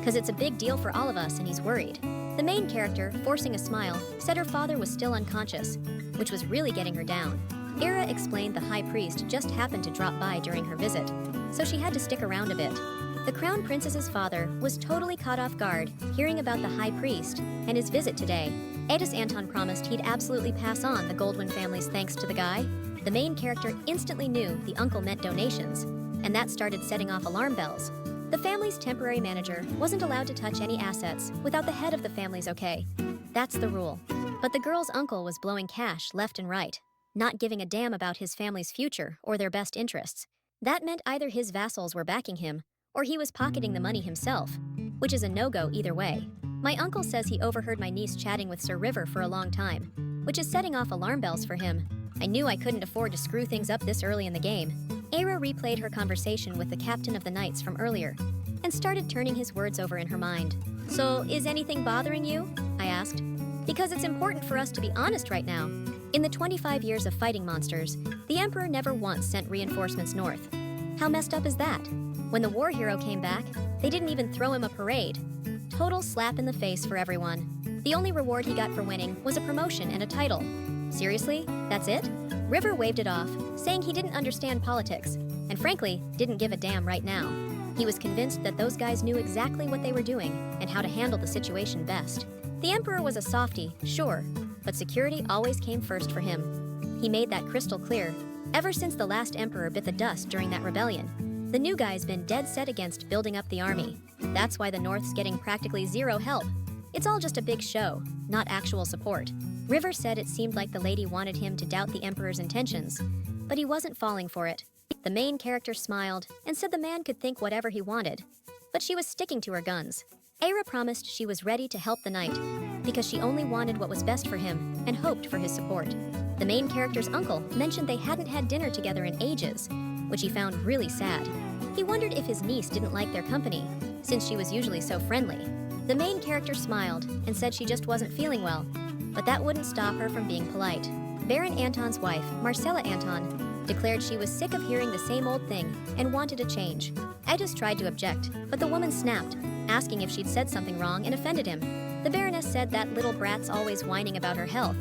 cause it's a big deal for all of us and he's worried. The main character, forcing a smile, said her father was still unconscious, which was really getting her down. Era explained the high priest just happened to drop by during her visit, so she had to stick around a bit. The Crown Princess's father was totally caught off guard hearing about the high priest and his visit today. Edis Anton promised he'd absolutely pass on the Goldwyn family's thanks to the guy. The main character instantly knew the uncle meant donations, and that started setting off alarm bells. The family's temporary manager wasn't allowed to touch any assets without the head of the family's okay. That's the rule. But the girl's uncle was blowing cash left and right, not giving a damn about his family's future or their best interests. That meant either his vassals were backing him, or he was pocketing the money himself, which is a no-go either way. My uncle says he overheard my niece chatting with Sir River for a long time, which is setting off alarm bells for him. I knew I couldn't afford to screw things up this early in the game. Era replayed her conversation with the captain of the knights from earlier, and started turning his words over in her mind. So, is anything bothering you? I asked. Because it's important for us to be honest right now. In the 25 years of fighting monsters, the Emperor never once sent reinforcements north. How messed up is that? When the war hero came back, they didn't even throw him a parade. Total slap in the face for everyone. The only reward he got for winning was a promotion and a title. Seriously? That's it? River waved it off, saying he didn't understand politics, and frankly, didn't give a damn right now. He was convinced that those guys knew exactly what they were doing and how to handle the situation best. The Emperor was a softie, sure, but security always came first for him. He made that crystal clear. Ever since the last Emperor bit the dust during that rebellion, the new guy's been dead set against building up the army. That's why the North's getting practically zero help. It's all just a big show, not actual support. River said it seemed like the lady wanted him to doubt the Emperor's intentions, but he wasn't falling for it. The main character smiled and said the man could think whatever he wanted, but she was sticking to her guns. Era promised she was ready to help the knight, because she only wanted what was best for him and hoped for his support. The main character's uncle mentioned they hadn't had dinner together in ages, which he found really sad. He wondered if his niece didn't like their company, since she was usually so friendly. The main character smiled and said she just wasn't feeling well, but that wouldn't stop her from being polite. Baron Anton's wife, Marcella Anton, declared she was sick of hearing the same old thing and wanted a change. Edis tried to object, but the woman snapped, asking if she'd said something wrong and offended him. The Baroness said that little brat's always whining about her health,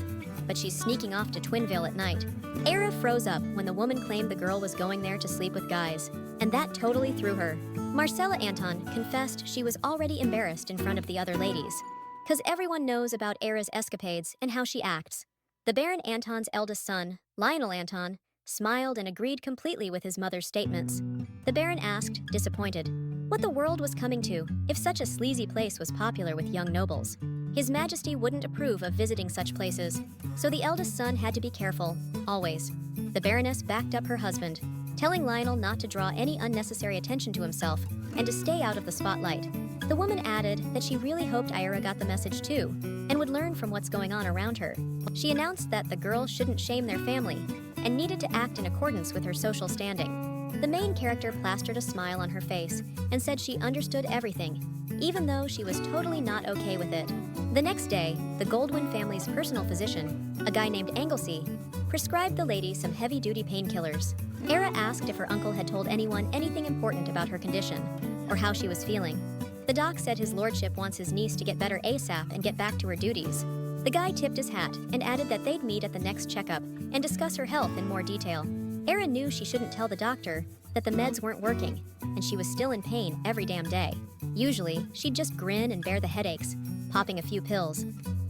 but she's sneaking off to Twinville at night. Era froze up when the woman claimed the girl was going there to sleep with guys, and that totally threw her. Marcella Anton confessed she was already embarrassed in front of the other ladies, 'cause everyone knows about Era's escapades and how she acts. The Baron Anton's eldest son, Lionel Anton, smiled and agreed completely with his mother's statements. The Baron asked, disappointed, what the world was coming to if such a sleazy place was popular with young nobles. His Majesty wouldn't approve of visiting such places, so the eldest son had to be careful, always. The Baroness backed up her husband, telling Lionel not to draw any unnecessary attention to himself and to stay out of the spotlight. The woman added that she really hoped Ira got the message too, and would learn from what's going on around her. She announced that the girl shouldn't shame their family and needed to act in accordance with her social standing. The main character plastered a smile on her face and said she understood everything, even though she was totally not okay with it. The next day, the Goldwyn family's personal physician, a guy named Anglesey, prescribed the lady some heavy-duty painkillers. Era asked if her uncle had told anyone anything important about her condition, or how she was feeling. The doc said his lordship wants his niece to get better ASAP and get back to her duties. The guy tipped his hat and added that they'd meet at the next checkup and discuss her health in more detail. Era knew she shouldn't tell the doctor that the meds weren't working, and she was still in pain every damn day. Usually, she'd just grin and bear the headaches, popping a few pills.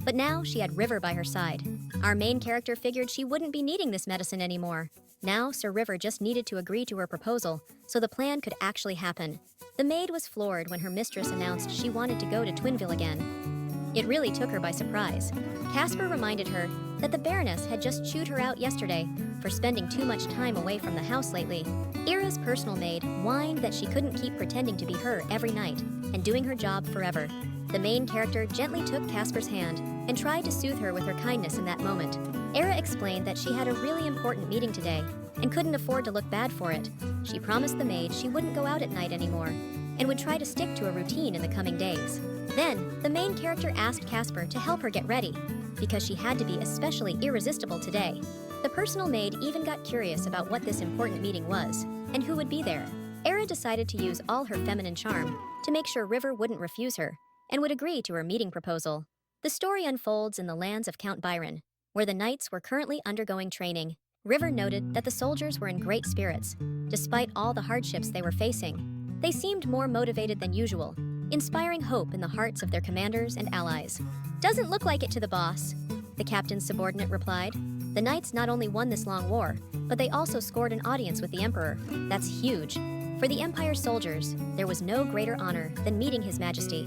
But now she had River by her side. Our main character figured she wouldn't be needing this medicine anymore. Now, Sir River just needed to agree to her proposal so the plan could actually happen. The maid was floored when her mistress announced she wanted to go to Twinville again. It really took her by surprise. Casper reminded her that the Baroness had just chewed her out yesterday for spending too much time away from the house lately. Ira's personal maid whined that she couldn't keep pretending to be her every night and doing her job forever. The main character gently took Casper's hand and tried to soothe her with her kindness in that moment. Era explained that she had a really important meeting today and couldn't afford to look bad for it. She promised the maid she wouldn't go out at night anymore and would try to stick to a routine in the coming days. Then, the main character asked Casper to help her get ready, because she had to be especially irresistible today. The personal maid even got curious about what this important meeting was, and who would be there. Era decided to use all her feminine charm to make sure River wouldn't refuse her, and would agree to her meeting proposal. The story unfolds in the lands of Count Byron, where the knights were currently undergoing training. River noted that the soldiers were in great spirits, despite all the hardships they were facing. They seemed more motivated than usual, inspiring hope in the hearts of their commanders and allies. Doesn't look like it to the boss, the captain's subordinate replied. The knights not only won this long war, but they also scored an audience with the emperor. That's huge. For the Empire's soldiers, there was no greater honor than meeting His Majesty.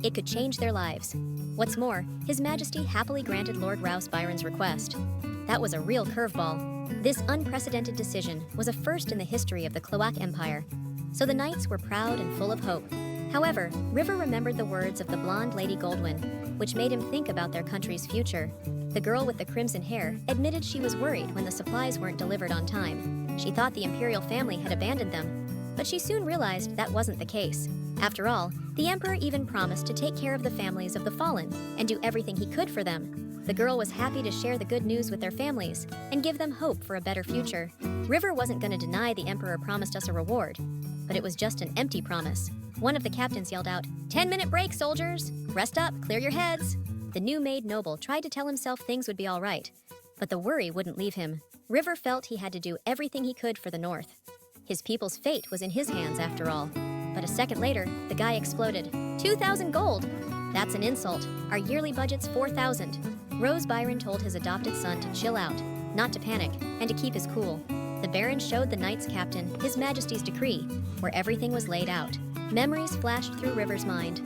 It could change their lives. What's more, His Majesty happily granted Lord Rouse Byron's request. That was a real curveball. This unprecedented decision was a first in the history of the Cloac Empire, so the knights were proud and full of hope. However, River remembered the words of the blonde Lady Goldwyn, which made him think about their country's future. The girl with the crimson hair admitted she was worried when the supplies weren't delivered on time. She thought the imperial family had abandoned them, but she soon realized that wasn't the case. After all, the emperor even promised to take care of the families of the fallen and do everything he could for them. The girl was happy to share the good news with their families and give them hope for a better future. River wasn't going to deny the emperor promised us a reward, but it was just an empty promise. One of the captains yelled out, 10-minute break, soldiers! Rest up, clear your heads! The new-made noble tried to tell himself things would be all right, but the worry wouldn't leave him. River felt he had to do everything he could for the North. His people's fate was in his hands, after all. But a second later, the guy exploded. 2,000 gold! That's an insult. Our yearly budget's 4,000. Rose Byron told his adopted son to chill out, not to panic, and to keep his cool. The Baron showed the Knights Captain His Majesty's decree, where everything was laid out. Memories flashed through River's mind.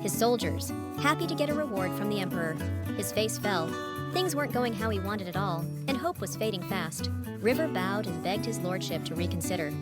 His soldiers, happy to get a reward from the Emperor. His face fell. Things weren't going how he wanted at all, and hope was fading fast. River bowed and begged his lordship to reconsider.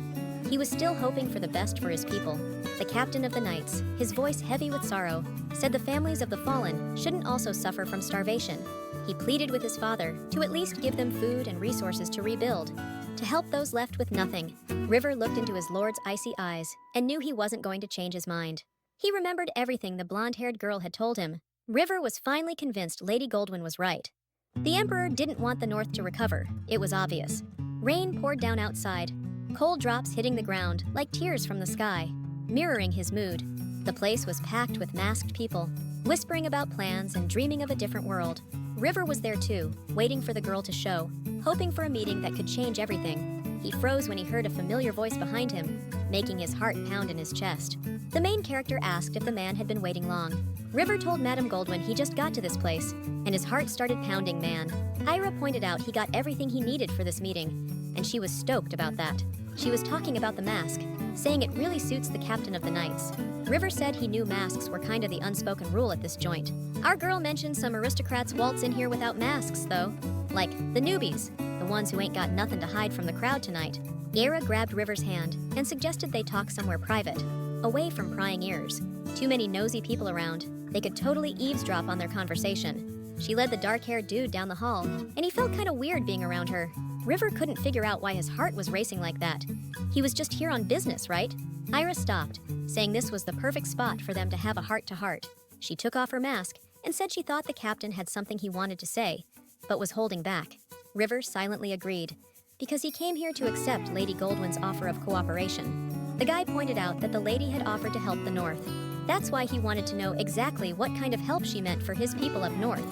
He was still hoping for the best for his people. The captain of the knights, his voice heavy with sorrow, said the families of the fallen shouldn't also suffer from starvation. He pleaded with his father to at least give them food and resources to rebuild, to help those left with nothing. River looked into his lord's icy eyes and knew he wasn't going to change his mind. He remembered everything the blonde-haired girl had told him. River was finally convinced Lady Goldwyn was right. The Emperor didn't want the North to recover, it was obvious. Rain poured down outside, cold drops hitting the ground like tears from the sky, mirroring his mood. The place was packed with masked people, whispering about plans and dreaming of a different world. River was there too, waiting for the girl to show, hoping for a meeting that could change everything. He froze when he heard a familiar voice behind him, making his heart pound in his chest. The main character asked if the man had been waiting long. River told Madame Goldwyn he just got to this place, and his heart started pounding, man. Ira pointed out he got everything he needed for this meeting, and she was stoked about that. She was talking about the mask, saying it really suits the captain of the Knights. River said he knew masks were kind of the unspoken rule at this joint. Our girl mentioned some aristocrats waltz in here without masks, though. Like the newbies, the ones who ain't got nothing to hide from the crowd tonight. Ira grabbed River's hand and suggested they talk somewhere private, away from prying ears. Too many nosy people around, they could totally eavesdrop on their conversation. She led the dark-haired dude down the hall, and he felt kind of weird being around her. River couldn't figure out why his heart was racing like that. He was just here on business, right? Ira stopped, saying this was the perfect spot for them to have a heart-to-heart. She took off her mask and said she thought the captain had something he wanted to say, but was holding back. River silently agreed, because he came here to accept Lady Goldwyn's offer of cooperation. The guy pointed out that the lady had offered to help the North. That's why he wanted to know exactly what kind of help she meant for his people up north.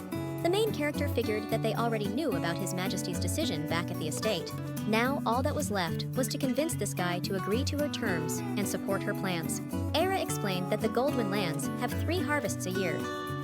The main character figured that they already knew about His Majesty's decision back at the estate. Now, all that was left was to convince this guy to agree to her terms and support her plans. Era explained that the Goldwyn lands have 3 harvests a year,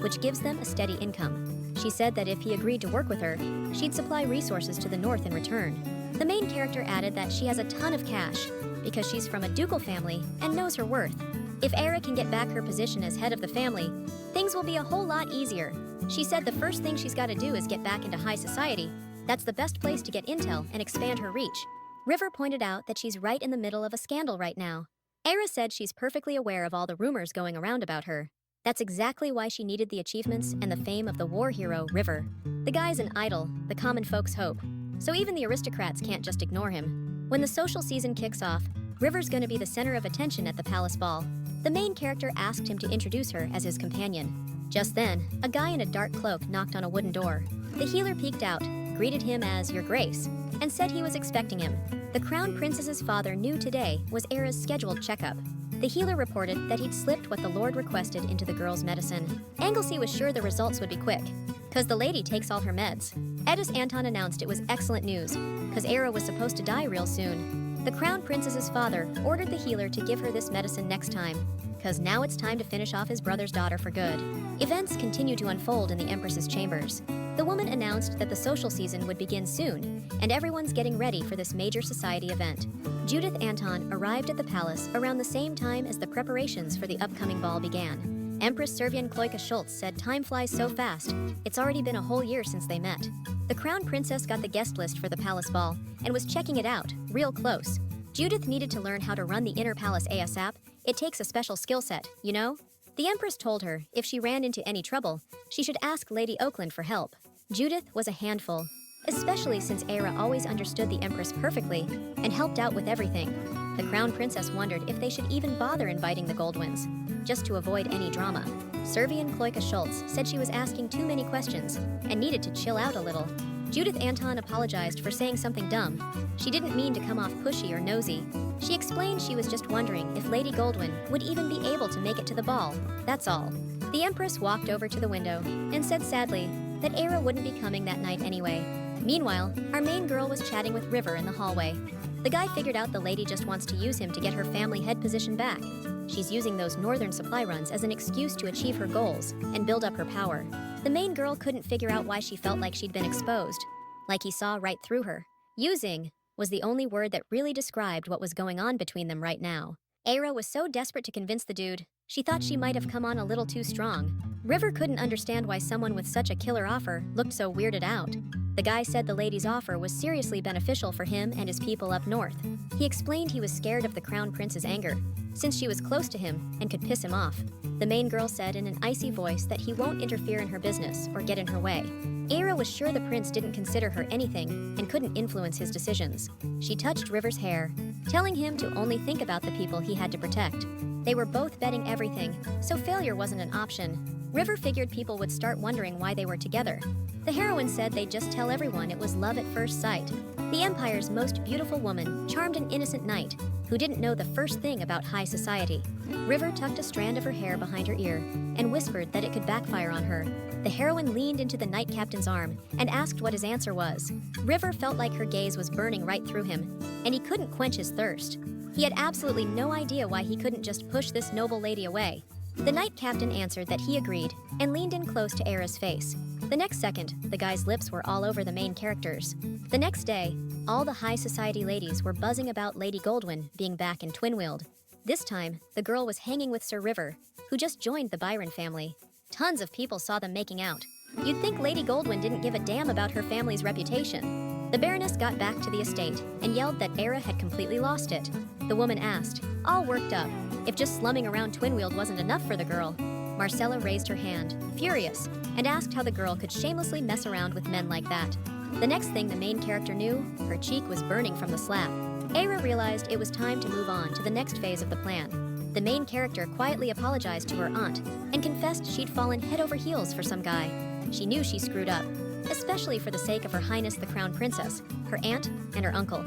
which gives them a steady income. She said that if he agreed to work with her, she'd supply resources to the north in return. The main character added that she has a ton of cash, because she's from a ducal family and knows her worth. If Era can get back her position as head of the family, things will be a whole lot easier. She said the first thing she's got to do is get back into high society. That's the best place to get intel and expand her reach. River pointed out that she's right in the middle of a scandal right now. Era said she's perfectly aware of all the rumors going around about her. That's exactly why she needed the achievements and the fame of the war hero, River. The guy's an idol, the common folks' hope. So even the aristocrats can't just ignore him. When the social season kicks off, River's gonna be the center of attention at the palace ball. The main character asked him to introduce her as his companion. Just then, a guy in a dark cloak knocked on a wooden door. The healer peeked out, greeted him as Your Grace, and said he was expecting him. The Crown Princess's father knew today was Era's scheduled checkup. The healer reported that he'd slipped what the Lord requested into the girl's medicine. Anglesey was sure the results would be quick, cause the lady takes all her meds. Edis Anton announced it was excellent news, cause Era was supposed to die real soon. The Crown Princess's father ordered the healer to give her this medicine next time, cause now it's time to finish off his brother's daughter for good. Events continue to unfold in the Empress's chambers. The woman announced that the social season would begin soon, and everyone's getting ready for this major society event. Judith Anton arrived at the palace around the same time as the preparations for the upcoming ball began. Empress Servian Kloika Schultz said time flies so fast, it's already been a whole year since they met. The Crown Princess got the guest list for the palace ball and was checking it out, real close. Judith needed to learn how to run the inner palace ASAP. It takes a special skill set, you know? The Empress told her if she ran into any trouble, she should ask Lady Oakland for help. Judith was a handful, especially since Era always understood the Empress perfectly and helped out with everything. The Crown Princess wondered if they should even bother inviting the Goldwyns, just to avoid any drama. Servian Kloika Schultz said she was asking too many questions and needed to chill out a little. Judith Anton apologized for saying something dumb. She didn't mean to come off pushy or nosy. She explained she was just wondering if Lady Goldwyn would even be able to make it to the ball, that's all. The Empress walked over to the window and said sadly that Era wouldn't be coming that night anyway. Meanwhile, our main girl was chatting with River in the hallway. The guy figured out the lady just wants to use him to get her family head position back. She's using those northern supply runs as an excuse to achieve her goals and build up her power. The main girl couldn't figure out why she felt like she'd been exposed, like he saw right through her. Using was the only word that really described what was going on between them right now. Era was so desperate to convince the dude, she thought she might have come on a little too strong. River couldn't understand why someone with such a killer offer looked so weirded out. The guy said the lady's offer was seriously beneficial for him and his people up north. He explained he was scared of the Crown Prince's anger, since she was close to him and could piss him off. The main girl said in an icy voice that he won't interfere in her business or get in her way. Era was sure the prince didn't consider her anything and couldn't influence his decisions. She touched River's hair, telling him to only think about the people he had to protect. They were both betting everything, so failure wasn't an option. River figured people would start wondering why they were together. The heroine said they'd just tell everyone it was love at first sight. The Empire's most beautiful woman charmed an innocent knight who didn't know the first thing about high society. River tucked a strand of her hair behind her ear and whispered that it could backfire on her. The heroine leaned into the knight captain's arm and asked what his answer was. River felt like her gaze was burning right through him, and he couldn't quench his thirst. He had absolutely no idea why he couldn't just push this noble lady away. The knight captain answered that he agreed and leaned in close to Era's face. The next second, the guy's lips were all over the main characters. The next day, all the high society ladies were buzzing about Lady Goldwyn being back in Twinweald. This time, the girl was hanging with Sir River, who just joined the Byron family. Tons of people saw them making out. You'd think Lady Goldwyn didn't give a damn about her family's reputation. The Baroness got back to the estate and yelled that Era had completely lost it. The woman asked, all worked up, if just slumming around Twinweald wasn't enough for the girl. Marcella raised her hand, furious, and asked how the girl could shamelessly mess around with men like that. The next thing the main character knew, her cheek was burning from the slap. Era realized it was time to move on to the next phase of the plan. The main character quietly apologized to her aunt and confessed she'd fallen head over heels for some guy. She knew she screwed up, especially for the sake of Her Highness the Crown Princess, her aunt, and her uncle.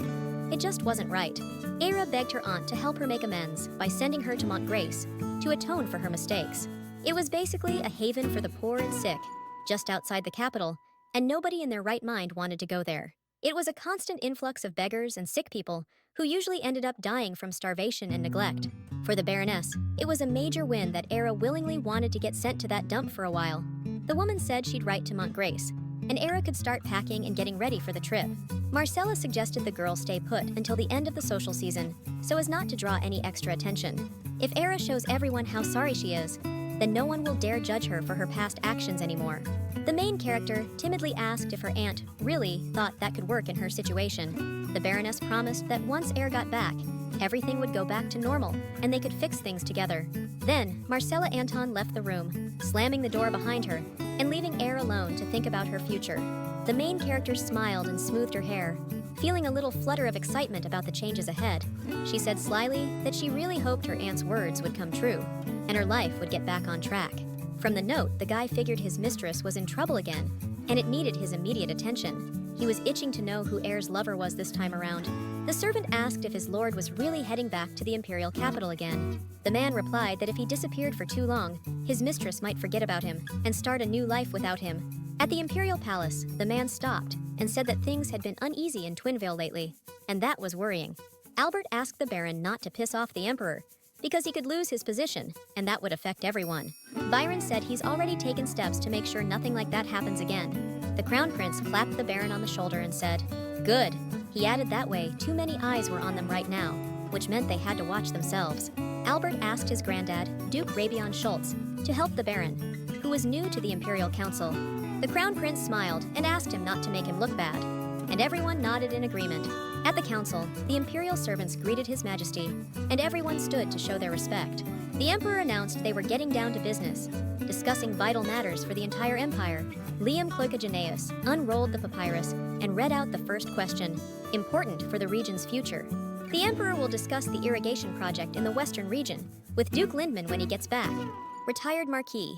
It just wasn't right. Era begged her aunt to help her make amends by sending her to Montgraph to atone for her mistakes. It was basically a haven for the poor and sick, just outside the capital, and nobody in their right mind wanted to go there. It was a constant influx of beggars and sick people who usually ended up dying from starvation and neglect. For the Baroness, it was a major win that Era willingly wanted to get sent to that dump for a while. The woman said she'd write to Montgraph, and Era could start packing and getting ready for the trip. Marcella suggested the girl stay put until the end of the social season, so as not to draw any extra attention. If Era shows everyone how sorry she is, then no one will dare judge her for her past actions anymore. The main character timidly asked if her aunt really thought that could work in her situation. The Baroness promised that once Era got back, everything would go back to normal and they could fix things together. Then, Marcella Anton left the room, slamming the door behind her and leaving Era alone to think about her future. The main character smiled and smoothed her hair, feeling a little flutter of excitement about the changes ahead. She said slyly that she really hoped her aunt's words would come true and her life would get back on track. From the note, the guy figured his mistress was in trouble again, and it needed his immediate attention. He was itching to know who Era's lover was this time around. The servant asked if his lord was really heading back to the imperial capital again. The man replied that if he disappeared for too long, his mistress might forget about him and start a new life without him. At the imperial palace, the man stopped and said that things had been uneasy in Twinvale lately, and that was worrying. Albert asked the Baron not to piss off the emperor, because he could lose his position, and that would affect everyone. Byron said he's already taken steps to make sure nothing like that happens again. The Crown Prince clapped the Baron on the shoulder and said, "Good." He added that way too many eyes were on them right now, which meant they had to watch themselves. Albert asked his granddad, Duke Rabion Schultz, to help the Baron, who was new to the Imperial Council. The Crown Prince smiled and asked him not to make him look bad, and everyone nodded in agreement. At the council, the imperial servants greeted His Majesty, and everyone stood to show their respect. The emperor announced they were getting down to business, discussing vital matters for the entire empire. Liam Cloicogeneus unrolled the papyrus and read out the first question, important for the region's future. The emperor will discuss the irrigation project in the western region with Duke Lindman when he gets back. Retired Marquis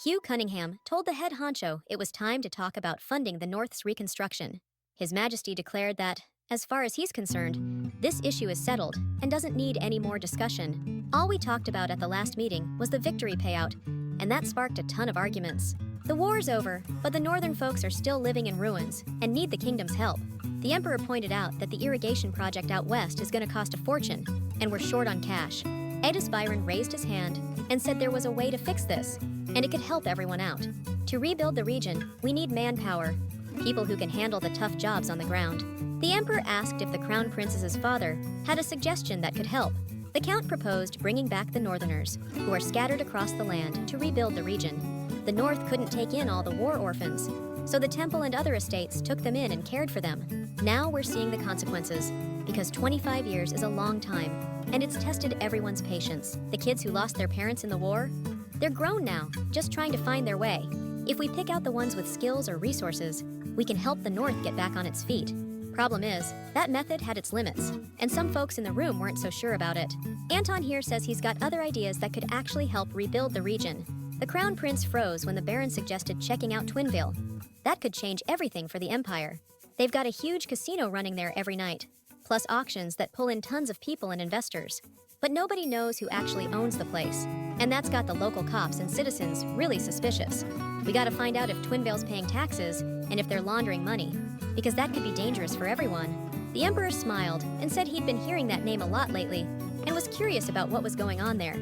Hugh Cunningham told the head honcho it was time to talk about funding the North's reconstruction. His Majesty declared that, as far as he's concerned, this issue is settled and doesn't need any more discussion. All we talked about at the last meeting was the victory payout, and that sparked a ton of arguments. The war's over, but the northern folks are still living in ruins and need the kingdom's help. The emperor pointed out that the irrigation project out west is going to cost a fortune, and we're short on cash. Edis Byron raised his hand and said there was a way to fix this, and it could help everyone out. To rebuild the region, we need manpower, people who can handle the tough jobs on the ground. The emperor asked if the crown princess's father had a suggestion that could help. The count proposed bringing back the northerners, who are scattered across the land, to rebuild the region. The north couldn't take in all the war orphans, so the temple and other estates took them in and cared for them. Now we're seeing the consequences, because 25 years is a long time, and it's tested everyone's patience. The kids who lost their parents in the war, they're grown now, just trying to find their way. If we pick out the ones with skills or resources, we can help the north get back on its feet. Problem is, that method had its limits, and some folks in the room weren't so sure about it. Anton here says he's got other ideas that could actually help rebuild the region. The Crown Prince froze when the Baron suggested checking out Twinvale. That could change everything for the Empire. They've got a huge casino running there every night, plus auctions that pull in tons of people and investors. But nobody knows who actually owns the place, and that's got the local cops and citizens really suspicious. We gotta find out if Twinvale's paying taxes and if they're laundering money, because that could be dangerous for everyone. The Emperor smiled and said he'd been hearing that name a lot lately and was curious about what was going on there.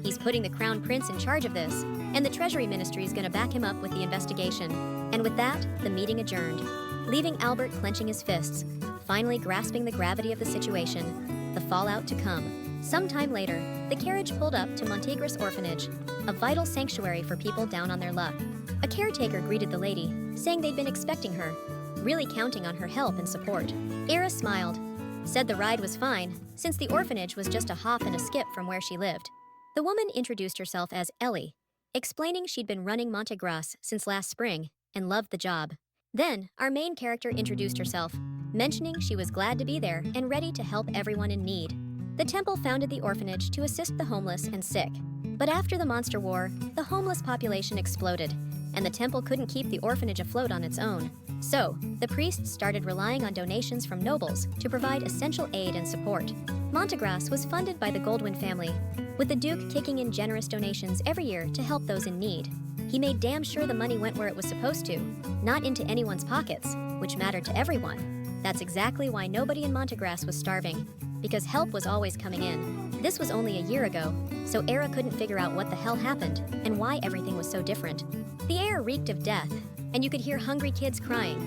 He's putting the Crown Prince in charge of this, and the Treasury Ministry is gonna back him up with the investigation. And with that, the meeting adjourned, leaving Albert clenching his fists, finally grasping the gravity of the situation, the fallout to come. Sometime later, the carriage pulled up to Montgraph orphanage, a vital sanctuary for people down on their luck. A caretaker greeted the lady, saying they'd been expecting her, really counting on her help and support. Ira smiled, said the ride was fine, since the orphanage was just a hop and a skip from where she lived. The woman introduced herself as Ellie, explaining she'd been running Montgraph since last spring and loved the job. Then, our main character introduced herself, mentioning she was glad to be there and ready to help everyone in need. The temple founded the orphanage to assist the homeless and sick. But after the monster war, the homeless population exploded, and the temple couldn't keep the orphanage afloat on its own. So, the priests started relying on donations from nobles to provide essential aid and support. Montgraph was funded by the Goldwyn family, with the Duke kicking in generous donations every year to help those in need. He made damn sure the money went where it was supposed to, not into anyone's pockets, which mattered to everyone. That's exactly why nobody in Montgraph was starving, because help was always coming in. This was only a year ago, so Era couldn't figure out what the hell happened and why everything was so different. The air reeked of death, and you could hear hungry kids crying.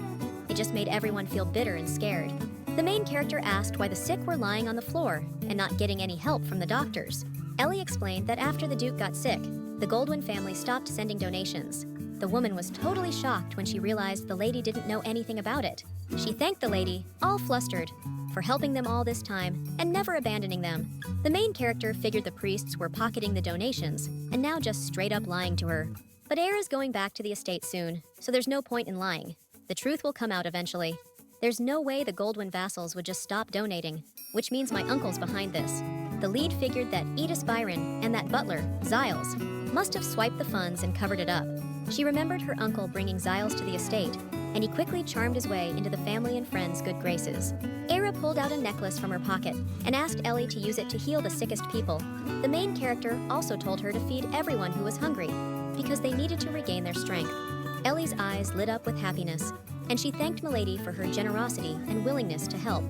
It just made everyone feel bitter and scared. The main character asked why the sick were lying on the floor and not getting any help from the doctors. Ellie explained that after the Duke got sick, the Goldwyn family stopped sending donations. The woman was totally shocked when she realized the lady didn't know anything about it. She thanked the lady, all flustered, for helping them all this time and never abandoning them. The main character figured the priests were pocketing the donations and now just straight up lying to her. But Era's going back to the estate soon, so there's no point in lying. The truth will come out eventually. There's no way the Goldwyn vassals would just stop donating, which means my uncle's behind this. The lead figured that Edith Byron and that butler, Giles, must have swiped the funds and covered it up. She remembered her uncle bringing Giles to the estate, and he quickly charmed his way into the family and friends' good graces. Era pulled out a necklace from her pocket and asked Ellie to use it to heal the sickest people. The main character also told her to feed everyone who was hungry, because they needed to regain their strength. Ellie's eyes lit up with happiness, and she thanked Milady for her generosity and willingness to help.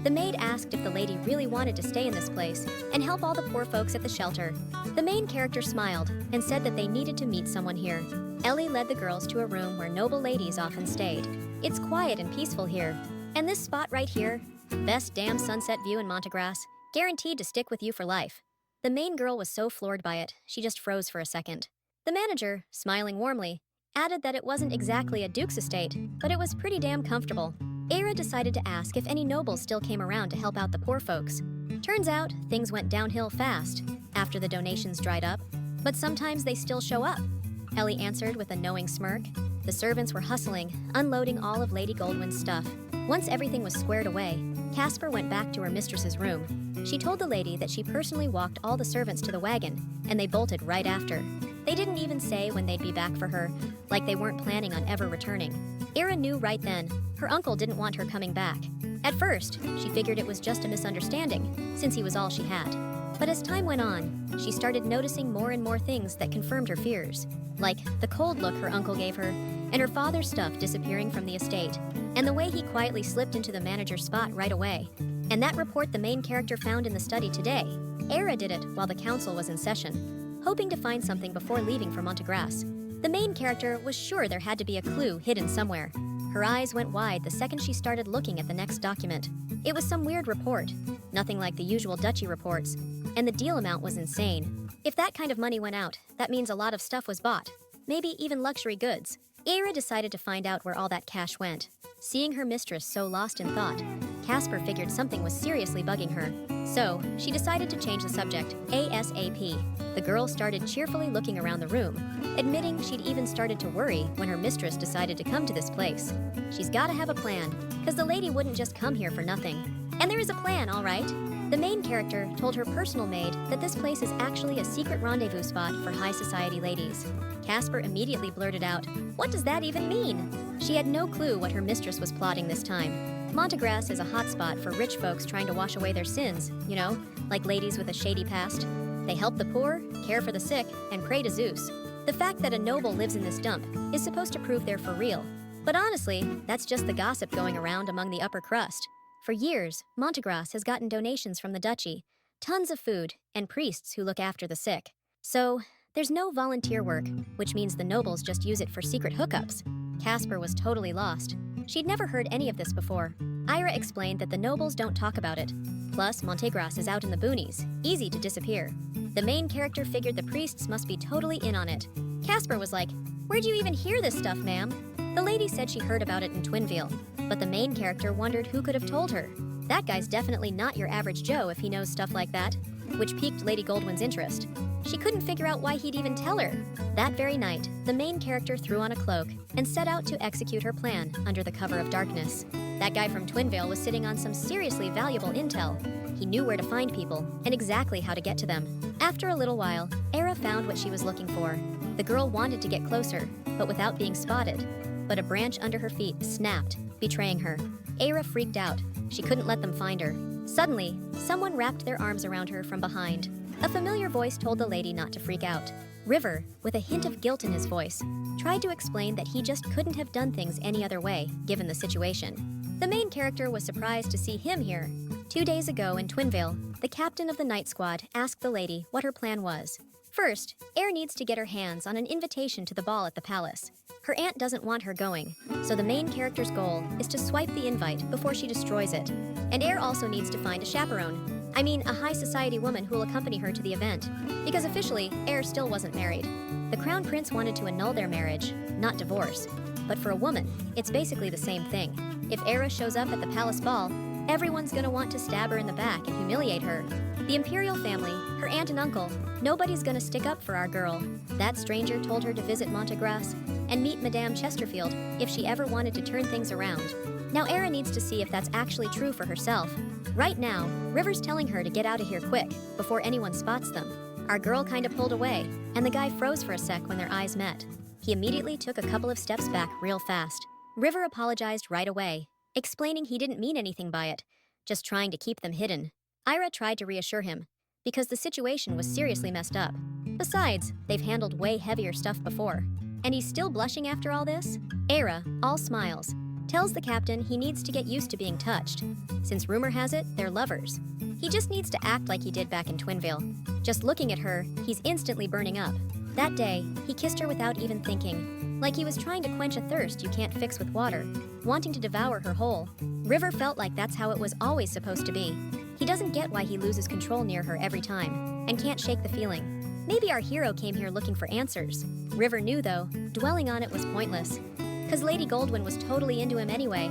The maid asked if the lady really wanted to stay in this place and help all the poor folks at the shelter. The main character smiled and said that they needed to meet someone here. Ellie led the girls to a room where noble ladies often stayed. It's quiet and peaceful here. And this spot right here, best damn sunset view in Montgraph, guaranteed to stick with you for life. The main girl was so floored by it, she just froze for a second. The manager, smiling warmly, added that it wasn't exactly a duke's estate, but it was pretty damn comfortable. Era decided to ask if any nobles still came around to help out the poor folks. Turns out, things went downhill fast after the donations dried up, but sometimes they still show up. Ellie answered with a knowing smirk. The servants were hustling, unloading all of Lady Goldwyn's stuff. Once everything was squared away, Casper went back to her mistress's room. She told the lady that she personally walked all the servants to the wagon, and they bolted right after. They didn't even say when they'd be back for her, like they weren't planning on ever returning. Era knew right then, her uncle didn't want her coming back. At first, she figured it was just a misunderstanding, since he was all she had. But as time went on, she started noticing more and more things that confirmed her fears, like the cold look her uncle gave her, and her father's stuff disappearing from the estate, and the way he quietly slipped into the manager's spot right away. And that report the main character found in the study today, Era did it while the council was in session, hoping to find something before leaving for Montgraph. The main character was sure there had to be a clue hidden somewhere. Her eyes went wide the second she started looking at the next document. It was some weird report, nothing like the usual duchy reports, and the deal amount was insane. If that kind of money went out, that means a lot of stuff was bought, maybe even luxury goods. Era decided to find out where all that cash went. Seeing her mistress so lost in thought, Casper figured something was seriously bugging her. So, she decided to change the subject ASAP. The girl started cheerfully looking around the room, admitting she'd even started to worry when her mistress decided to come to this place. She's gotta have a plan, because the lady wouldn't just come here for nothing. And there is a plan, all right. The main character told her personal maid that this place is actually a secret rendezvous spot for high society ladies. Casper immediately blurted out, "What does that even mean?" She had no clue what her mistress was plotting this time. Montgraph is a hotspot for rich folks trying to wash away their sins, you know, like ladies with a shady past. They help the poor, care for the sick, and pray to Zeus. The fact that a noble lives in this dump is supposed to prove they're for real. But honestly, that's just the gossip going around among the upper crust. For years, Montgraph has gotten donations from the duchy, tons of food, and priests who look after the sick. So, there's no volunteer work, which means the nobles just use it for secret hookups. Casper was totally lost. She'd never heard any of this before. Ira explained that the nobles don't talk about it. Plus, Montgraph is out in the boonies, easy to disappear. The main character figured the priests must be totally in on it. Casper was like, "Where'd you even hear this stuff, ma'am?" The lady said she heard about it in Twinville, but the main character wondered who could have told her. That guy's definitely not your average Joe if he knows stuff like that, which piqued Lady Goldwyn's interest. She couldn't figure out why he'd even tell her. That very night, the main character threw on a cloak and set out to execute her plan under the cover of darkness. That guy from Twinville was sitting on some seriously valuable intel. He knew where to find people and exactly how to get to them. After a little while, Era found what she was looking for. The girl wanted to get closer, but without being spotted. But a branch under her feet snapped, betraying her. Era freaked out. She couldn't let them find her. Suddenly, someone wrapped their arms around her from behind. A familiar voice told the lady not to freak out. River, with a hint of guilt in his voice, tried to explain that he just couldn't have done things any other way, given the situation. The main character was surprised to see him here. 2 days ago in Twinville, the captain of the night squad asked the lady what her plan was. First, Air needs to get her hands on an invitation to the ball at the palace. Her aunt doesn't want her going, so the main character's goal is to swipe the invite before she destroys it. And Air also needs to find a chaperone. I mean, a high society woman who'll accompany her to the event. Because officially, Air still wasn't married. The crown prince wanted to annul their marriage, not divorce. But for a woman, it's basically the same thing. If Era shows up at the palace ball, everyone's gonna want to stab her in the back and humiliate her. The imperial family, her aunt and uncle, nobody's gonna stick up for our girl. That stranger told her to visit Montgraph and meet Madame Chesterfield if she ever wanted to turn things around. Now Era needs to see if that's actually true for herself. Right now, River's telling her to get out of here quick, before anyone spots them. Our girl kinda pulled away, and the guy froze for a sec when their eyes met. He immediately took a couple of steps back real fast. River apologized right away, explaining he didn't mean anything by it, just trying to keep them hidden. Ira tried to reassure him, because the situation was seriously messed up. Besides, they've handled way heavier stuff before. And he's still blushing after all this? Era, all smiles, tells the captain he needs to get used to being touched. Since rumor has it, they're lovers. He just needs to act like he did back in Twinville. Just looking at her, he's instantly burning up. That day, he kissed her without even thinking, like he was trying to quench a thirst you can't fix with water, wanting to devour her whole. River felt like that's how it was always supposed to be. He doesn't get why he loses control near her every time, and can't shake the feeling. Maybe our hero came here looking for answers. River knew, though, dwelling on it was pointless. 'Cause Lady Goldwyn was totally into him anyway.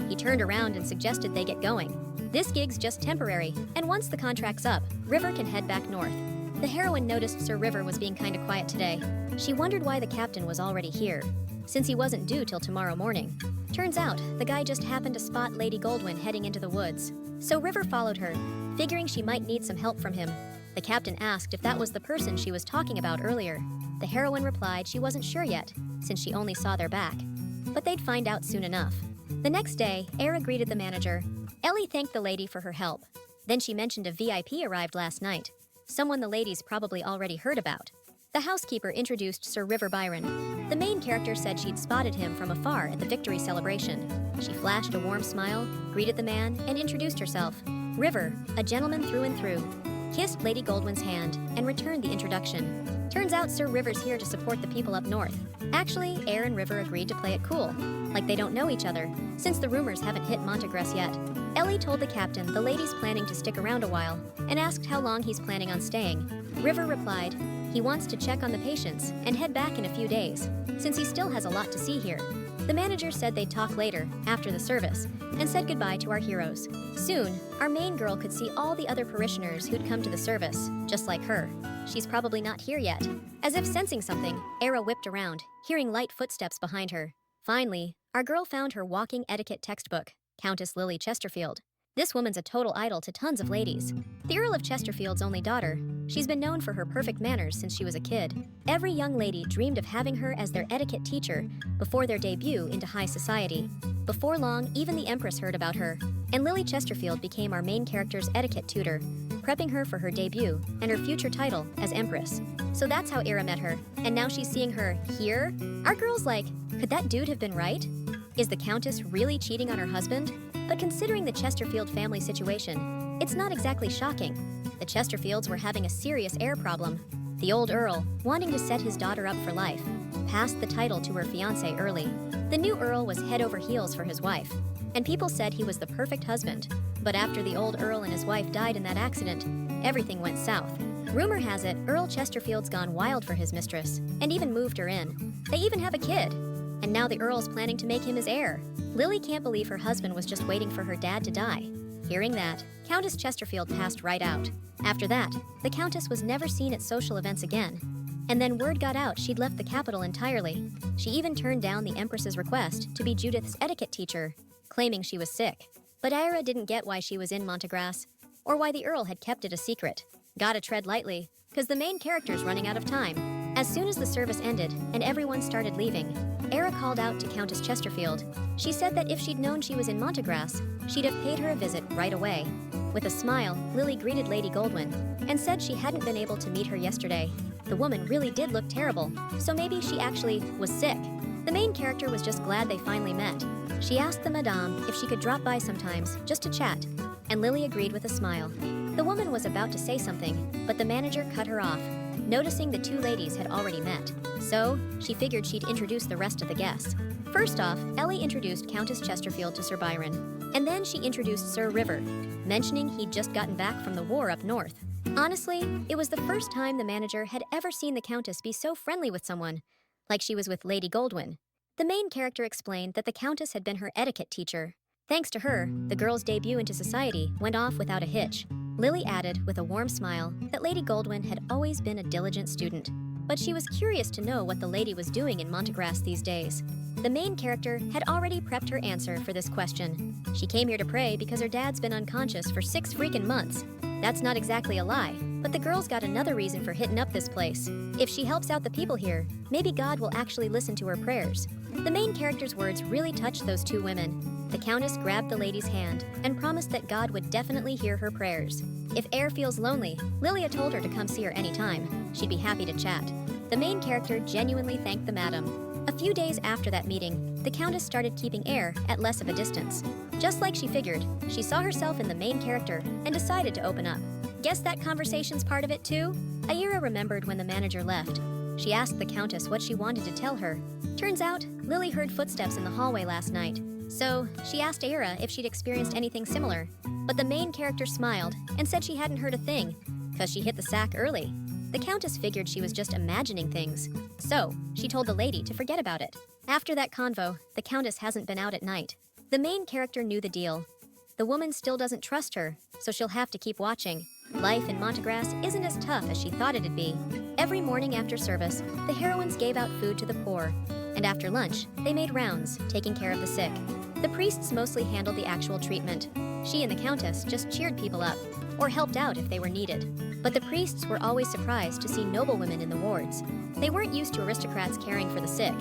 He turned around and suggested they get going. This gig's just temporary, and once the contract's up, River can head back north. The heroine noticed Sir River was being kinda quiet today. She wondered why the captain was already here, since he wasn't due till tomorrow morning. Turns out, the guy just happened to spot Lady Goldwyn heading into the woods. So River followed her, figuring she might need some help from him. The captain asked if that was the person she was talking about earlier. The heroine replied she wasn't sure yet, since she only saw their back. But they'd find out soon enough. The next day, Era greeted the manager. Ellie thanked the lady for her help. Then she mentioned a VIP arrived last night, someone the ladies probably already heard about. The housekeeper introduced Sir River Byron. The main character said she'd spotted him from afar at the victory celebration. She flashed a warm smile, greeted the man, and introduced herself. River, a gentleman through and through, kissed Lady Goldwyn's hand and returned the introduction. Turns out Sir River's here to support the people up north. Actually, Air and River agreed to play it cool, like they don't know each other, since the rumors haven't hit Montgraph yet. Ellie told the captain the lady's planning to stick around a while, and asked how long he's planning on staying. River replied, he wants to check on the patients and head back in a few days, since he still has a lot to see here. The manager said they'd talk later, after the service, and said goodbye to our heroes. Soon, our main girl could see all the other parishioners who'd come to the service, just like her. She's probably not here yet. As if sensing something, Era whipped around, hearing light footsteps behind her. Finally, our girl found her walking etiquette textbook, Countess Lily Chesterfield. This woman's a total idol to tons of ladies. The Earl of Chesterfield's only daughter, she's been known for her perfect manners since she was a kid. Every young lady dreamed of having her as their etiquette teacher before their debut into high society. Before long, even the Empress heard about her, and Lily Chesterfield became our main character's etiquette tutor, prepping her for her debut and her future title as Empress. So that's how Era met her, and now she's seeing her here? Our girl's like, could that dude have been right? Is the Countess really cheating on her husband? But considering the Chesterfield family situation, it's not exactly shocking. The Chesterfields were having a serious heir problem. The old Earl, wanting to set his daughter up for life, passed the title to her fiancé early. The new Earl was head over heels for his wife, and people said he was the perfect husband. But after the old Earl and his wife died in that accident, everything went south. Rumor has it Earl Chesterfield's gone wild for his mistress, and even moved her in. They even have a kid. And now the Earl's planning to make him his heir. Lily can't believe her husband was just waiting for her dad to die. Hearing that, Countess Chesterfield passed right out. After that, the Countess was never seen at social events again. And then word got out she'd left the capital entirely. She even turned down the Empress's request to be Judith's etiquette teacher, claiming she was sick. But Ira didn't get why she was in Montgraph, or why the Earl had kept it a secret. Gotta tread lightly, cause the main character's running out of time. As soon as the service ended and everyone started leaving, Ira called out to Countess Chesterfield. She said that if she'd known she was in Montgraph, she'd have paid her a visit right away. With a smile, Lily greeted Lady Goldwyn and said she hadn't been able to meet her yesterday. The woman really did look terrible, so maybe she actually was sick. The main character was just glad they finally met. She asked the madame if she could drop by sometimes just to chat, and Lily agreed with a smile. The woman was about to say something, but the manager cut her off, noticing the two ladies had already met. So, she figured she'd introduce the rest of the guests. First off, Ellie introduced Countess Chesterfield to Sir Byron, and then she introduced Sir River, mentioning he'd just gotten back from the war up north. Honestly, it was the first time the manager had ever seen the Countess be so friendly with someone, like she was with Lady Goldwyn. The main character explained that the Countess had been her etiquette teacher. Thanks to her, the girl's debut into society went off without a hitch. Lily added, with a warm smile, that Lady Goldwyn had always been a diligent student, but she was curious to know what the lady was doing in Montgraph these days. The main character had already prepped her answer for this question. She came here to pray because her dad's been unconscious for 6 freaking months. That's not exactly a lie, but the girl's got another reason for hitting up this place. If she helps out the people here, maybe God will actually listen to her prayers. The main character's words really touched those two women. The Countess grabbed the lady's hand and promised that God would definitely hear her prayers. If Eyre feels lonely, Lilia told her to come see her anytime. She'd be happy to chat. The main character genuinely thanked the madam. A few days after that meeting, the Countess started keeping Eyre at less of a distance. Just like she figured, she saw herself in the main character and decided to open up. Guess that conversation's part of it too? Ira remembered when the manager left. She asked the Countess what she wanted to tell her. Turns out, Lily heard footsteps in the hallway last night. So, she asked Ira if she'd experienced anything similar. But the main character smiled and said she hadn't heard a thing, cause she hit the sack early. The Countess figured she was just imagining things. So, she told the lady to forget about it. After that convo, the Countess hasn't been out at night. The main character knew the deal. The woman still doesn't trust her, so she'll have to keep watching. Life in Montgraph isn't as tough as she thought it'd be. Every morning after service, the heroines gave out food to the poor, and after lunch, they made rounds, taking care of the sick. The priests mostly handled the actual treatment. She and the Countess just cheered people up, or helped out if they were needed. But the priests were always surprised to see noblewomen in the wards. They weren't used to aristocrats caring for the sick.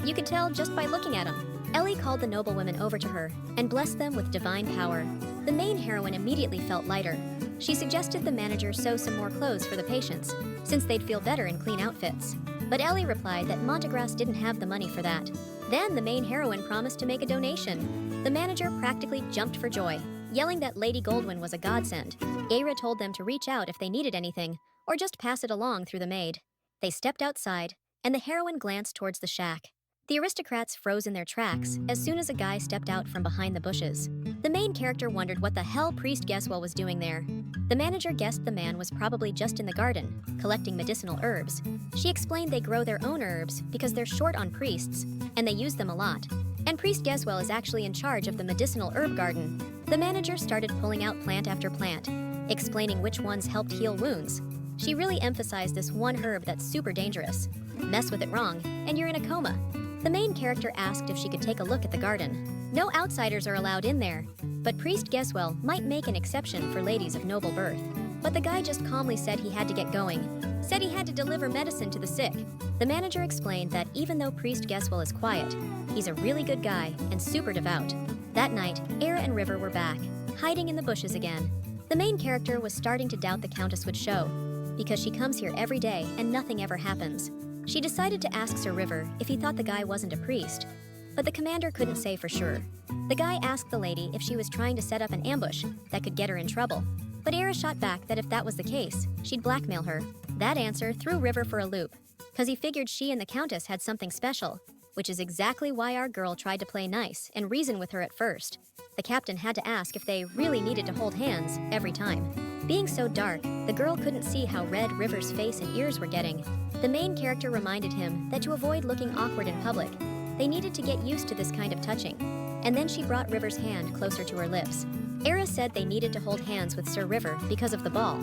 You could tell just by looking at them. Ellie called the noblewomen over to her and blessed them with divine power. The main heroine immediately felt lighter. She suggested the manager sew some more clothes for the patients, since they'd feel better in clean outfits. But Ellie replied that Montgraph didn't have the money for that. Then the main heroine promised to make a donation. The manager practically jumped for joy, yelling that Lady Goldwyn was a godsend. Ira told them to reach out if they needed anything, or just pass it along through the maid. They stepped outside, and the heroine glanced towards the shack. The aristocrats froze in their tracks as soon as a guy stepped out from behind the bushes. The main character wondered what the hell Priest Guesswell was doing there. The manager guessed the man was probably just in the garden, collecting medicinal herbs. She explained they grow their own herbs because they're short on priests, and they use them a lot. And Priest Guesswell is actually in charge of the medicinal herb garden. The manager started pulling out plant after plant, explaining which ones helped heal wounds. She really emphasized this one herb that's super dangerous. Mess with it wrong, and you're in a coma. The main character asked if she could take a look at the garden. No outsiders are allowed in there, but Priest Guesswell might make an exception for ladies of noble birth. But the guy just calmly said he had to get going, said he had to deliver medicine to the sick. The manager explained that even though Priest Guesswell is quiet, he's a really good guy and super devout. That night, Era and River were back, hiding in the bushes again. The main character was starting to doubt the Countess would show, because she comes here every day and nothing ever happens. She decided to ask Sir River if he thought the guy wasn't a priest, but the commander couldn't say for sure. The guy asked the lady if she was trying to set up an ambush that could get her in trouble, but Era shot back that if that was the case, she'd blackmail her. That answer threw River for a loop, because he figured she and the Countess had something special, which is exactly why our girl tried to play nice and reason with her at first. The captain had to ask if they really needed to hold hands every time. Being so dark, the girl couldn't see how red River's face and ears were getting. The main character reminded him that to avoid looking awkward in public, they needed to get used to this kind of touching. And then she brought River's hand closer to her lips. Era said they needed to hold hands with Sir River because of the ball,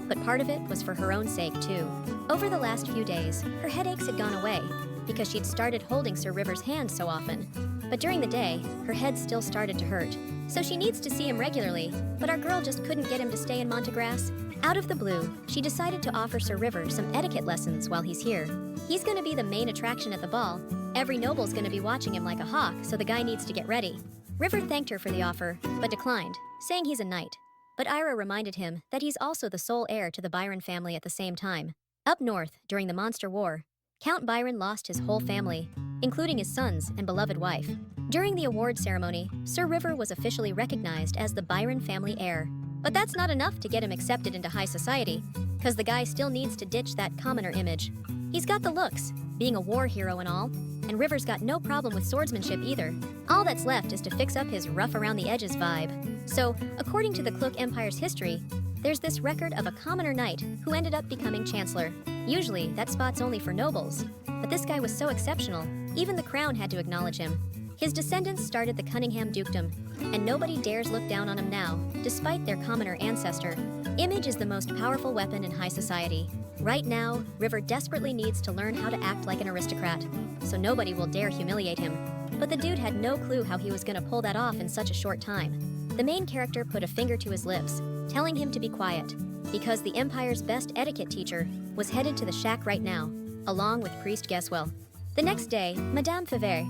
but part of it was for her own sake too. Over the last few days, her headaches had gone away because she'd started holding Sir River's hand so often. But during the day, her head still started to hurt. So she needs to see him regularly, but our girl just couldn't get him to stay in Montgraph. Out of the blue, she decided to offer Sir River some etiquette lessons while he's here. He's gonna be the main attraction at the ball. Every noble's gonna be watching him like a hawk, so the guy needs to get ready. River thanked her for the offer, but declined, saying he's a knight. But Ira reminded him that he's also the sole heir to the Byron family at the same time. Up north, during the Monster War, Count Byron lost his whole family, including his sons and beloved wife. During the award ceremony, Sir River was officially recognized as the Byron family heir. But that's not enough to get him accepted into high society, because the guy still needs to ditch that commoner image. He's got the looks, being a war hero and all, and River's got no problem with swordsmanship either. All that's left is to fix up his rough around the edges vibe. So, according to the Klook Empire's history, there's this record of a commoner knight who ended up becoming chancellor. Usually, that spot's only for nobles, but this guy was so exceptional, even the crown had to acknowledge him. His descendants started the Cunningham dukedom, and nobody dares look down on him now, despite their commoner ancestor. Image is the most powerful weapon in high society. Right now, River desperately needs to learn how to act like an aristocrat, so nobody will dare humiliate him. But the dude had no clue how he was gonna pull that off in such a short time. The main character put a finger to his lips, telling him to be quiet, because the Empire's best etiquette teacher was headed to the shack right now, along with Priest Guesswell. The next day, Madame Favre,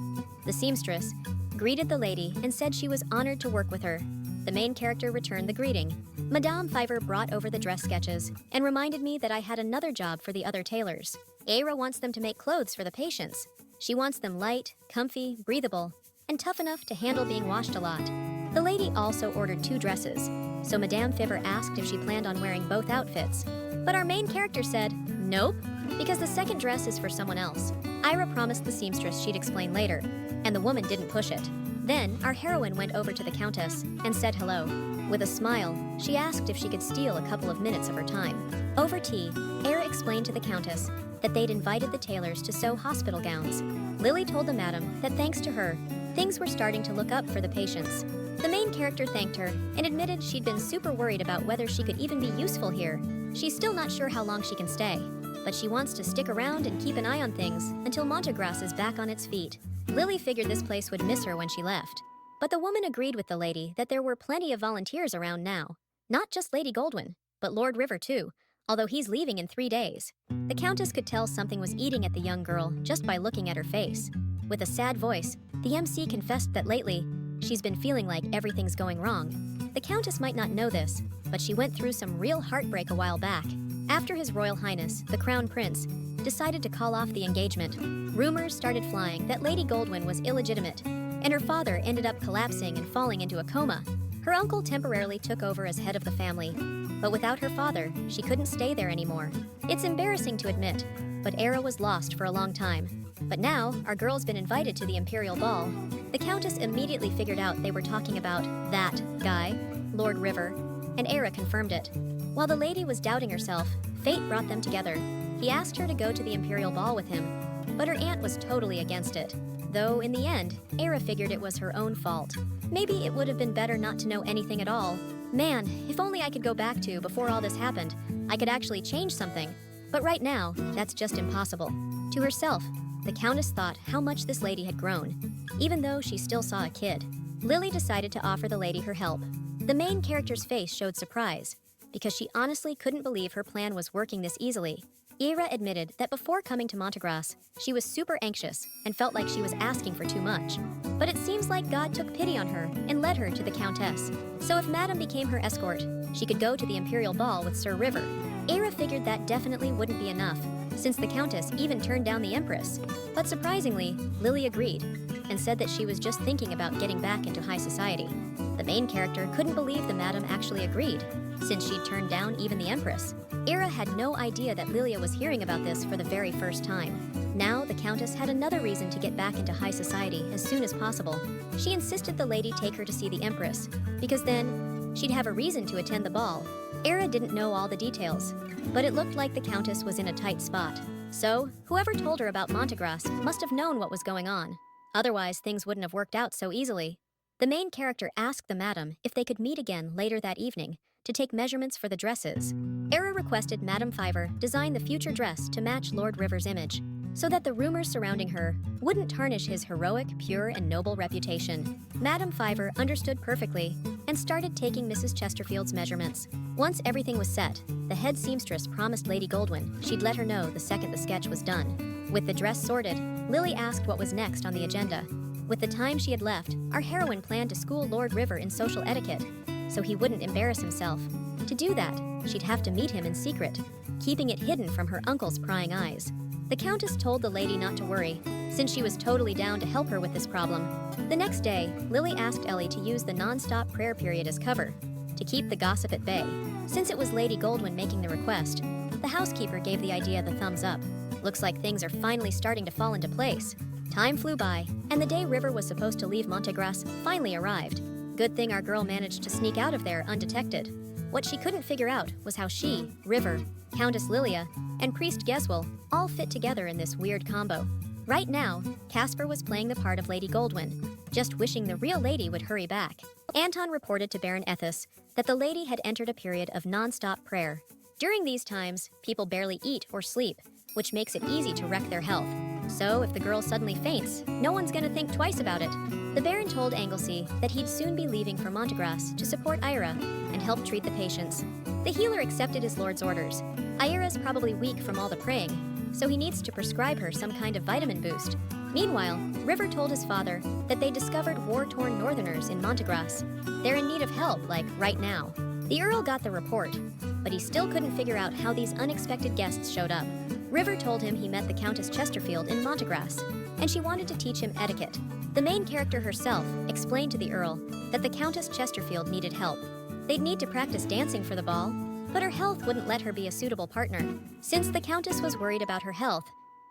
the seamstress, greeted the lady and said she was honored to work with her. The main character returned the greeting. Madame Fiver brought over the dress sketches and reminded me that I had another job for the other tailors. Aira wants them to make clothes for the patients. She wants them light, comfy, breathable, and tough enough to handle being washed a lot. The lady also ordered 2 dresses, so Madame Fiver asked if she planned on wearing both outfits. But our main character said, nope, because the second dress is for someone else. Ira promised the seamstress she'd explain later, and the woman didn't push it. Then, our heroine went over to the Countess and said hello. With a smile, she asked if she could steal a couple of minutes of her time. Over tea, Era explained to the Countess that they'd invited the tailors to sew hospital gowns. Lily told the madam that thanks to her, things were starting to look up for the patients. The main character thanked her and admitted she'd been super worried about whether she could even be useful here. She's still not sure how long she can stay, but she wants to stick around and keep an eye on things until Montgraph is back on its feet. Lily figured this place would miss her when she left. But the woman agreed with the lady that there were plenty of volunteers around now. Not just Lady Goldwyn, but Lord River too, although he's leaving in 3 days. The Countess could tell something was eating at the young girl just by looking at her face. With a sad voice, the MC confessed that lately, she's been feeling like everything's going wrong. The Countess might not know this, but she went through some real heartbreak a while back. After His Royal Highness, the Crown Prince, decided to call off the engagement, rumors started flying that Lady Goldwyn was illegitimate, and her father ended up collapsing and falling into a coma. Her uncle temporarily took over as head of the family, but without her father, she couldn't stay there anymore. It's embarrassing to admit, but Era was lost for a long time. But now, our girl's been invited to the Imperial Ball. The Countess immediately figured out they were talking about that guy, Lord River, and Era confirmed it. While the lady was doubting herself, fate brought them together. He asked her to go to the Imperial Ball with him, but her aunt was totally against it. Though, in the end, Era figured it was her own fault. Maybe it would have been better not to know anything at all. Man, if only I could go back to before all this happened, I could actually change something. But right now, that's just impossible. To herself, the Countess thought how much this lady had grown, even though she still saw a kid. Lily decided to offer the lady her help. The main character's face showed surprise, because she honestly couldn't believe her plan was working this easily. Ira admitted that before coming to Montgraph, she was super anxious and felt like she was asking for too much. But it seems like God took pity on her and led her to the Countess. So if Madame became her escort, she could go to the Imperial Ball with Sir River. Ira figured that definitely wouldn't be enough, since the Countess even turned down the Empress. But surprisingly, Lily agreed, and said that she was just thinking about getting back into high society. The main character couldn't believe the Madame actually agreed. since she'd turned down even the Empress. Era had no idea that Lilia was hearing about this for the very first time. Now, the Countess had another reason to get back into high society as soon as possible. She insisted the lady take her to see the Empress, because then she'd have a reason to attend the ball. Era didn't know all the details, but it looked like the Countess was in a tight spot. So, whoever told her about Montgraph must have known what was going on. Otherwise, things wouldn't have worked out so easily. The main character asked the madam if they could meet again later that evening to take measurements for the dresses. Era requested Madame Fiver design the future dress to match Lord River's image, so that the rumors surrounding her wouldn't tarnish his heroic, pure, and noble reputation. Madame Fiver understood perfectly and started taking Mrs. Chesterfield's measurements. Once everything was set, the head seamstress promised Lady Goldwyn she'd let her know the second the sketch was done. With the dress sorted, Lily asked what was next on the agenda. With the time she had left, our heroine planned to school Lord River in social etiquette, so he wouldn't embarrass himself. To do that, she'd have to meet him in secret, keeping it hidden from her uncle's prying eyes. The Countess told the lady not to worry, since she was totally down to help her with this problem. The next day, Lily asked Ellie to use the non-stop prayer period as cover, to keep the gossip at bay. Since it was Lady Goldwyn making the request, the housekeeper gave the idea the thumbs up. Looks like things are finally starting to fall into place. Time flew by, and the day River was supposed to leave Montgraph finally arrived. Good thing our girl managed to sneak out of there undetected. What she couldn't figure out was how she, River, Countess Lilia, and Priest Geswell all fit together in this weird combo. Right now, Casper was playing the part of Lady Goldwyn, just wishing the real lady would hurry back. Anton reported to Baron Ethis that the lady had entered a period of non-stop prayer. During these times, people barely eat or sleep, which makes it easy to wreck their health. So if the girl suddenly faints, no one's gonna think twice about it. The Baron told Anglesey that he'd soon be leaving for Montgraph to support Ira and help treat the patients. The healer accepted his lord's orders. Ira's probably weak from all the praying, so he needs to prescribe her some kind of vitamin boost. Meanwhile, River told his father that they discovered war-torn northerners in Montgraph. They're in need of help, like right now. The Earl got the report, but he still couldn't figure out how these unexpected guests showed up. River told him he met the Countess Chesterfield in Montgraph, and she wanted to teach him etiquette. The main character herself explained to the Earl that the Countess Chesterfield needed help. They'd need to practice dancing for the ball, but her health wouldn't let her be a suitable partner. Since the Countess was worried about her health,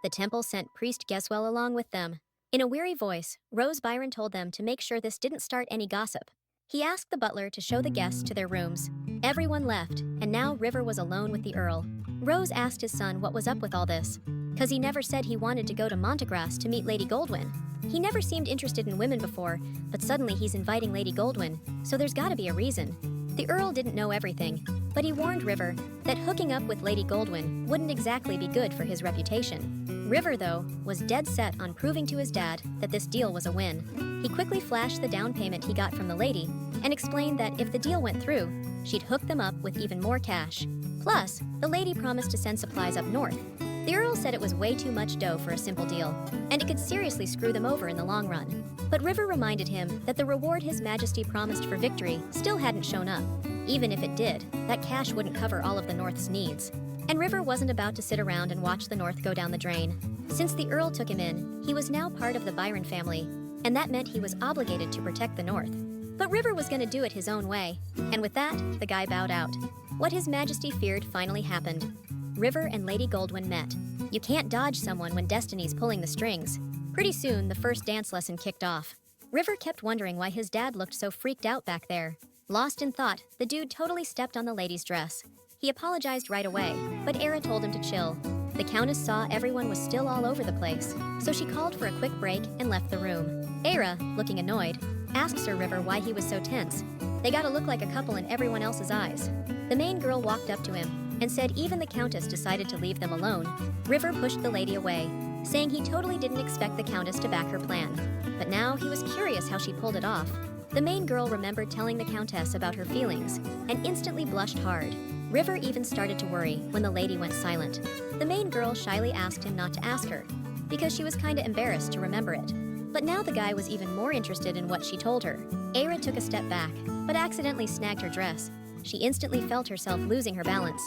the temple sent Priest Geswell along with them. In a weary voice, Rose Byron told them to make sure this didn't start any gossip. He asked the butler to show the guests to their rooms. Everyone left, and now River was alone with the Earl. Rose asked his son what was up with all this, because he never said he wanted to go to Montgraph to meet Lady Goldwyn. He never seemed interested in women before, but suddenly he's inviting Lady Goldwyn, so there's gotta be a reason. The Earl didn't know everything, but he warned River that hooking up with Lady Goldwyn wouldn't exactly be good for his reputation. River, though, was dead set on proving to his dad that this deal was a win. He quickly flashed the down payment he got from the lady and explained that if the deal went through, she'd hook them up with even more cash. Plus, the lady promised to send supplies up north. The Earl said it was way too much dough for a simple deal, and it could seriously screw them over in the long run. But River reminded him that the reward His Majesty promised for victory still hadn't shown up. Even if it did, that cash wouldn't cover all of the North's needs. And River wasn't about to sit around and watch the North go down the drain. Since the Earl took him in, he was now part of the Byron family, and that meant he was obligated to protect the North. But River was going to do it his own way, and with that, the guy bowed out. What His Majesty feared finally happened. River and Lady Goldwyn met. You can't dodge someone when destiny's pulling the strings. Pretty soon, the first dance lesson kicked off. River kept wondering why his dad looked so freaked out back there. Lost in thought, the dude totally stepped on the lady's dress. He apologized right away, but Era told him to chill. The Countess saw everyone was still all over the place, so she called for a quick break and left the room. Era, looking annoyed, asked Sir River why he was so tense. They gotta look like a couple in everyone else's eyes. The main girl walked up to him and said even the Countess decided to leave them alone. River pushed the lady away, saying he totally didn't expect the Countess to back her plan. But now he was curious how she pulled it off. The main girl remembered telling the Countess about her feelings and instantly blushed hard. River even started to worry when the lady went silent. The main girl shyly asked him not to ask her, because she was kinda embarrassed to remember it. But now the guy was even more interested in what she told her. Era took a step back, but accidentally snagged her dress. She instantly felt herself losing her balance,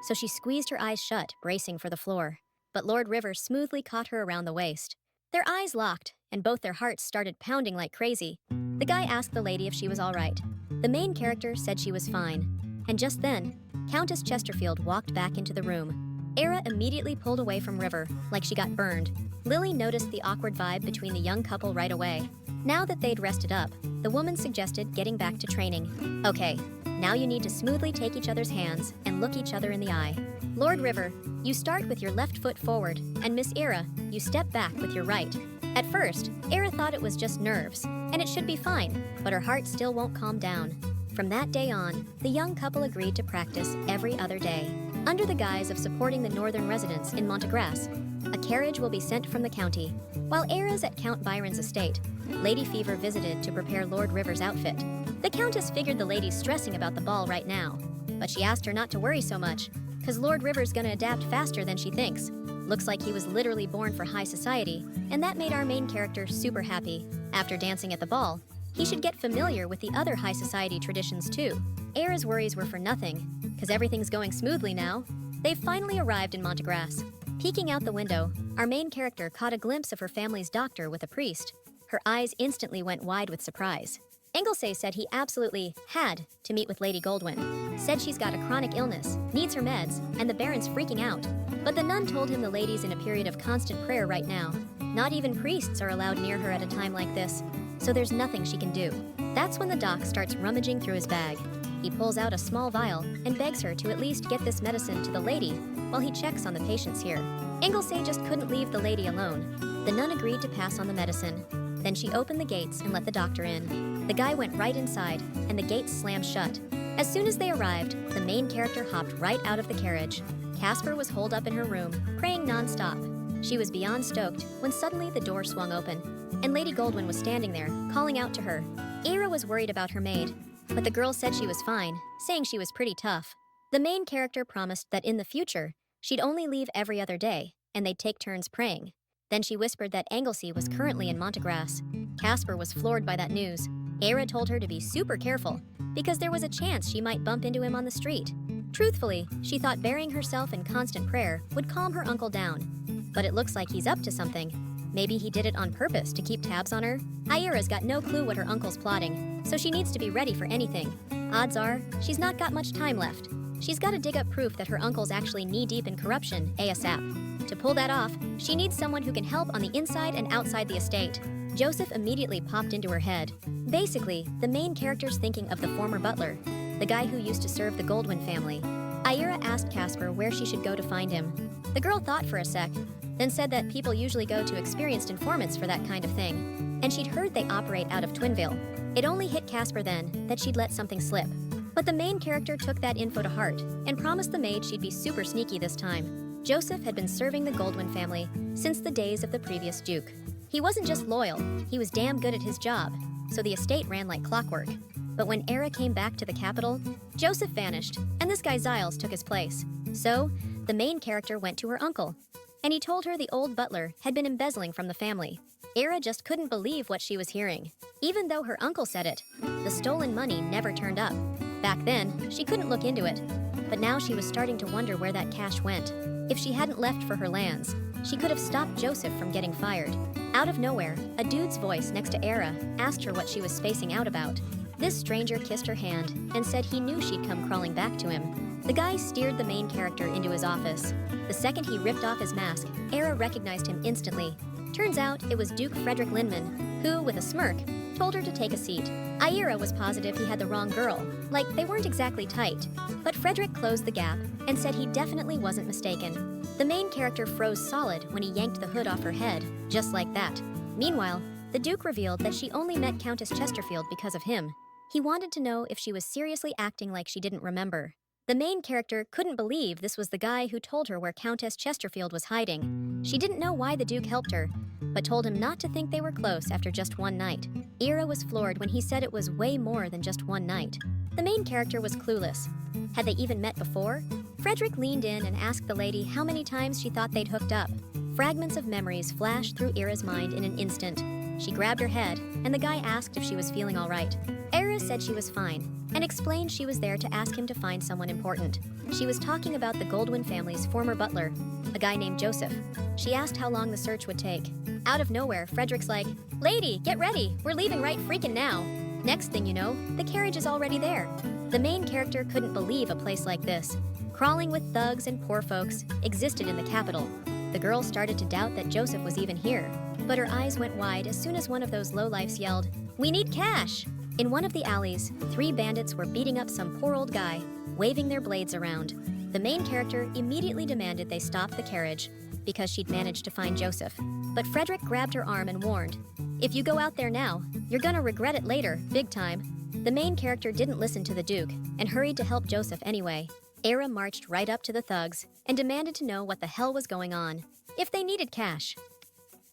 so she squeezed her eyes shut, bracing for the floor. But Lord River smoothly caught her around the waist. Their eyes locked, and both their hearts started pounding like crazy. The guy asked the lady if she was all right. The main character said she was fine, And just then, Countess Chesterfield walked back into the room. Era immediately pulled away from River, like she got burned. Lily noticed the awkward vibe between the young couple right away. Now that they'd rested up, the woman suggested getting back to training. Okay, now you need to smoothly take each other's hands and look each other in the eye. Lord River, you start with your left foot forward, and Miss Era, you step back with your right. At first, Era thought it was just nerves, and it should be fine, but her heart still won't calm down. From that day on, the young couple agreed to practice every other day. Under the guise of supporting the northern residents in Montgraph, a carriage will be sent from the county. While Era's at Count Byron's estate, Lady Fever visited to prepare Lord River's outfit. The Countess figured the lady's stressing about the ball right now, but she asked her not to worry so much, cause Lord River's gonna adapt faster than she thinks. Looks like he was literally born for high society, and that made our main character super happy. After dancing at the ball, he should get familiar with the other high society traditions too. Era's worries were for nothing, cause everything's going smoothly now. They've finally arrived in Montgraph. Peeking out the window, our main character caught a glimpse of her family's doctor with a priest. Her eyes instantly went wide with surprise. Inglesay said he absolutely had to meet with Lady Goldwyn. Said she's got a chronic illness, needs her meds, and the Baron's freaking out. But the nun told him the lady's in a period of constant prayer right now. Not even priests are allowed near her at a time like this, so there's nothing she can do. That's when the doc starts rummaging through his bag. He pulls out a small vial and begs her to at least get this medicine to the lady while he checks on the patients here. Inglesay just couldn't leave the lady alone. The nun agreed to pass on the medicine. Then she opened the gates and let the doctor in. The guy went right inside, and the gates slammed shut. As soon as they arrived, the main character hopped right out of the carriage. Casper was holed up in her room, praying non-stop. She was beyond stoked when suddenly the door swung open, and Lady Goldwyn was standing there, calling out to her. Era was worried about her maid, but the girl said she was fine, saying she was pretty tough. The main character promised that in the future, she'd only leave every other day, and they'd take turns praying. Then she whispered that Anglesey was currently in Montgraph. Casper was floored by that news. Era told her to be super careful, because there was a chance she might bump into him on the street. Truthfully, she thought burying herself in constant prayer would calm her uncle down. But it looks like he's up to something. Maybe he did it on purpose to keep tabs on her? Ira's got no clue what her uncle's plotting, so she needs to be ready for anything. Odds are, she's not got much time left. She's got to dig up proof that her uncle's actually knee-deep in corruption, ASAP. To pull that off, she needs someone who can help on the inside and outside the estate. Joseph immediately popped into her head. Basically, the main character's thinking of the former butler, the guy who used to serve the Goldwyn family. Ira asked Casper where she should go to find him. The girl thought for a sec, then said that people usually go to experienced informants for that kind of thing, and she'd heard they operate out of Twinville. It only hit Casper then that she'd let something slip. But the main character took that info to heart and promised the maid she'd be super sneaky this time. Joseph had been serving the Goldwyn family since the days of the previous Duke. He wasn't just loyal, he was damn good at his job, so the estate ran like clockwork. But when Era came back to the capital, Joseph vanished, and this guy Giles took his place. So, the main character went to her uncle, and he told her the old butler had been embezzling from the family. Era just couldn't believe what she was hearing. Even though her uncle said it, the stolen money never turned up. Back then, she couldn't look into it, but now she was starting to wonder where that cash went. If she hadn't left for her lands, she could have stopped Joseph from getting fired. Out of nowhere, a dude's voice next to Era asked her what she was spacing out about. This stranger kissed her hand and said he knew she'd come crawling back to him. The guy steered the main character into his office. The second he ripped off his mask, Era recognized him instantly. Turns out it was Duke Frederick Linman, who, with a smirk, told her to take a seat. Ira was positive he had the wrong girl, like they weren't exactly tight. But Frederick closed the gap and said he definitely wasn't mistaken. The main character froze solid when he yanked the hood off her head, just like that. Meanwhile, the Duke revealed that she only met Countess Chesterfield because of him. He wanted to know if she was seriously acting like she didn't remember. The main character couldn't believe this was the guy who told her where Countess Chesterfield was hiding. She didn't know why the Duke helped her, but told him not to think they were close after just one night. Ira was floored when he said it was way more than just one night. The main character was clueless. Had they even met before? Frederick leaned in and asked the lady how many times she thought they'd hooked up. Fragments of memories flashed through Ira's mind in an instant. She grabbed her head, and the guy asked if she was feeling all right. Ira said she was fine, and explained she was there to ask him to find someone important. She was talking about the Goldwyn family's former butler, a guy named Joseph. She asked how long the search would take. Out of nowhere, Frederick's like, "Lady, get ready, we're leaving right freaking now." Next thing you know, the carriage is already there. The main character couldn't believe a place like this, crawling with thugs and poor folks, existed in the capital. The girl started to doubt that Joseph was even here, but her eyes went wide as soon as one of those lowlifes yelled, "We need cash!" In one of the alleys, 3 bandits were beating up some poor old guy, waving their blades around. The main character immediately demanded they stop the carriage because she'd managed to find Joseph. But Frederick grabbed her arm and warned, "If you go out there now, you're gonna regret it later, big time." The main character didn't listen to the Duke and hurried to help Joseph anyway. Era marched right up to the thugs and demanded to know what the hell was going on, if they needed cash.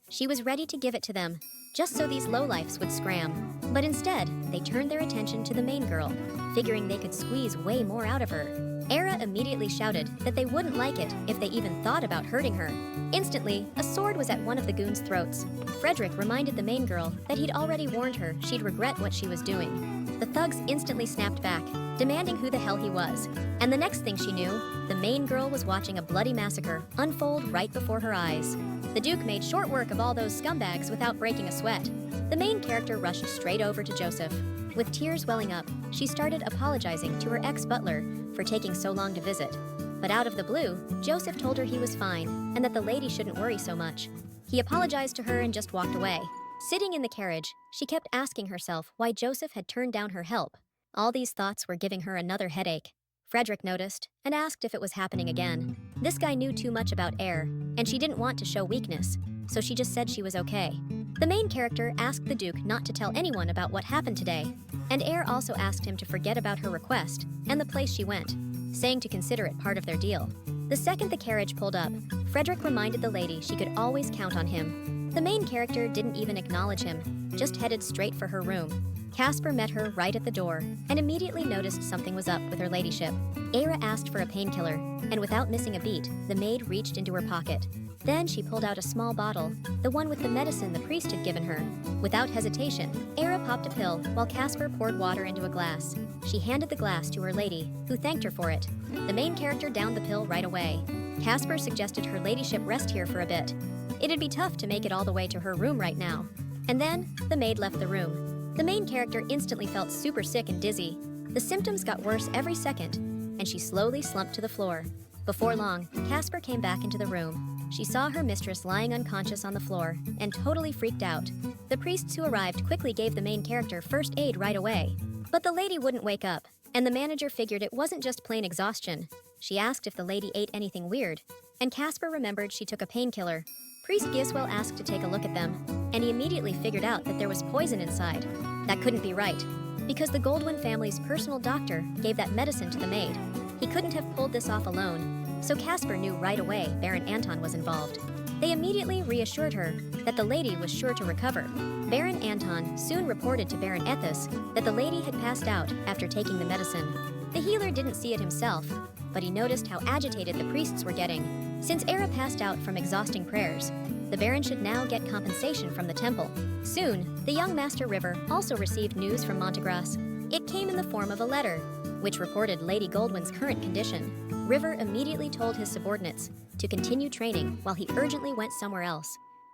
She was ready to give it to them, just so these lowlifes would scram. But instead, they turned their attention to the main girl, figuring they could squeeze way more out of her. Era immediately shouted that they wouldn't like it if they even thought about hurting her. Instantly, a sword was at one of the goons' throats. Frederick reminded the main girl that he'd already warned her she'd regret what she was doing. The thugs instantly snapped back, demanding who the hell he was. And the next thing she knew, the main girl was watching a bloody massacre unfold right before her eyes. The Duke made short work of all those scumbags without breaking a sweat. The main character rushed straight over to Joseph. With tears welling up, she started apologizing to her ex-butler for taking so long to visit. But out of the blue, Joseph told her he was fine and that the lady shouldn't worry so much. He apologized to her and just walked away. Sitting in the carriage, she kept asking herself why Joseph had turned down her help. All these thoughts were giving her another headache. Frederick noticed and asked if it was happening again. This guy knew too much about Air, and she didn't want to show weakness, so she just said she was okay. The main character asked the Duke not to tell anyone about what happened today, and Air also asked him to forget about her request and the place she went, saying to consider it part of their deal. The second the carriage pulled up, Frederick reminded the lady she could always count on him. The main character didn't even acknowledge him, just headed straight for her room. Casper met her right at the door and immediately noticed something was up with her ladyship. Aira asked for a painkiller, and without missing a beat, the maid reached into her pocket. Then she pulled out a small bottle, the one with the medicine the priest had given her. Without hesitation, Aira popped a pill while Casper poured water into a glass. She handed the glass to her lady, who thanked her for it. The main character downed the pill right away. Casper suggested her ladyship rest here for a bit. It'd be tough to make it all the way to her room right now. And then, the maid left the room. The main character instantly felt super sick and dizzy. The symptoms got worse every second, and she slowly slumped to the floor. Before long, Casper came back into the room. She saw her mistress lying unconscious on the floor and totally freaked out. The priests who arrived quickly gave the main character first aid right away. But the lady wouldn't wake up, and the manager figured it wasn't just plain exhaustion. She asked if the lady ate anything weird, and Casper remembered she took a painkiller. Priest Giswell asked to take a look at them, and he immediately figured out that there was poison inside. That couldn't be right, because the Goldwyn family's personal doctor gave that medicine to the maid. He couldn't have pulled this off alone, so Casper knew right away Baron Anton was involved. They immediately reassured her that the lady was sure to recover. Baron Anton soon reported to Baron Ethis that the lady had passed out after taking the medicine. The healer didn't see it himself, but he noticed how agitated the priests were getting. Since Era passed out from exhausting prayers, the Baron should now get compensation from the temple. Soon, the young Master River also received news from Montgraph. It came in the form of a letter, which reported Lady Goldwyn's current condition. River immediately told his subordinates to continue training while he urgently went somewhere else.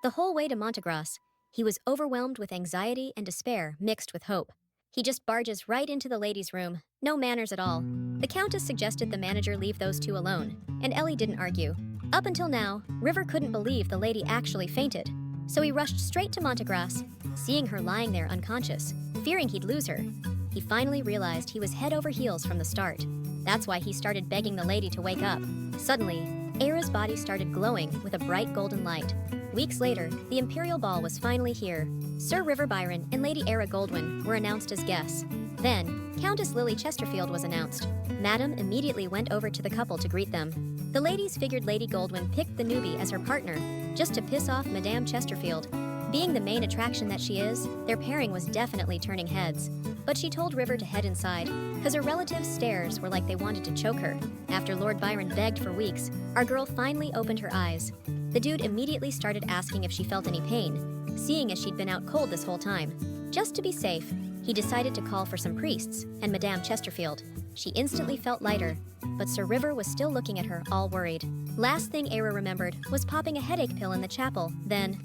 The whole way to Montgraph, he was overwhelmed with anxiety and despair mixed with hope. He just barges right into the ladies' room, no manners at all. The Countess suggested the manager leave those two alone, and Ellie didn't argue. Up until now, River couldn't believe the lady actually fainted, so he rushed straight to Montgraph, seeing her lying there unconscious, fearing he'd lose her. He finally realized he was head over heels from the start. That's why he started begging the lady to wake up. Suddenly, Era's body started glowing with a bright golden light. Weeks later, the Imperial Ball was finally here. Sir River Byron and Lady Era Goldwyn were announced as guests. Then, Countess Lily Chesterfield was announced. Madame immediately went over to the couple to greet them. The ladies figured Lady Goldwyn picked the newbie as her partner, just to piss off Madame Chesterfield. Being the main attraction that she is, their pairing was definitely turning heads. But she told River to head inside, because her relatives' stares were like they wanted to choke her. After Lord Byron begged for weeks, our girl finally opened her eyes. The dude immediately started asking if she felt any pain, seeing as she'd been out cold this whole time. Just to be safe, he decided to call for some priests and Madame Chesterfield. She instantly felt lighter, but Sir River was still looking at her all worried. Last thing Era remembered was popping a headache pill in the chapel, then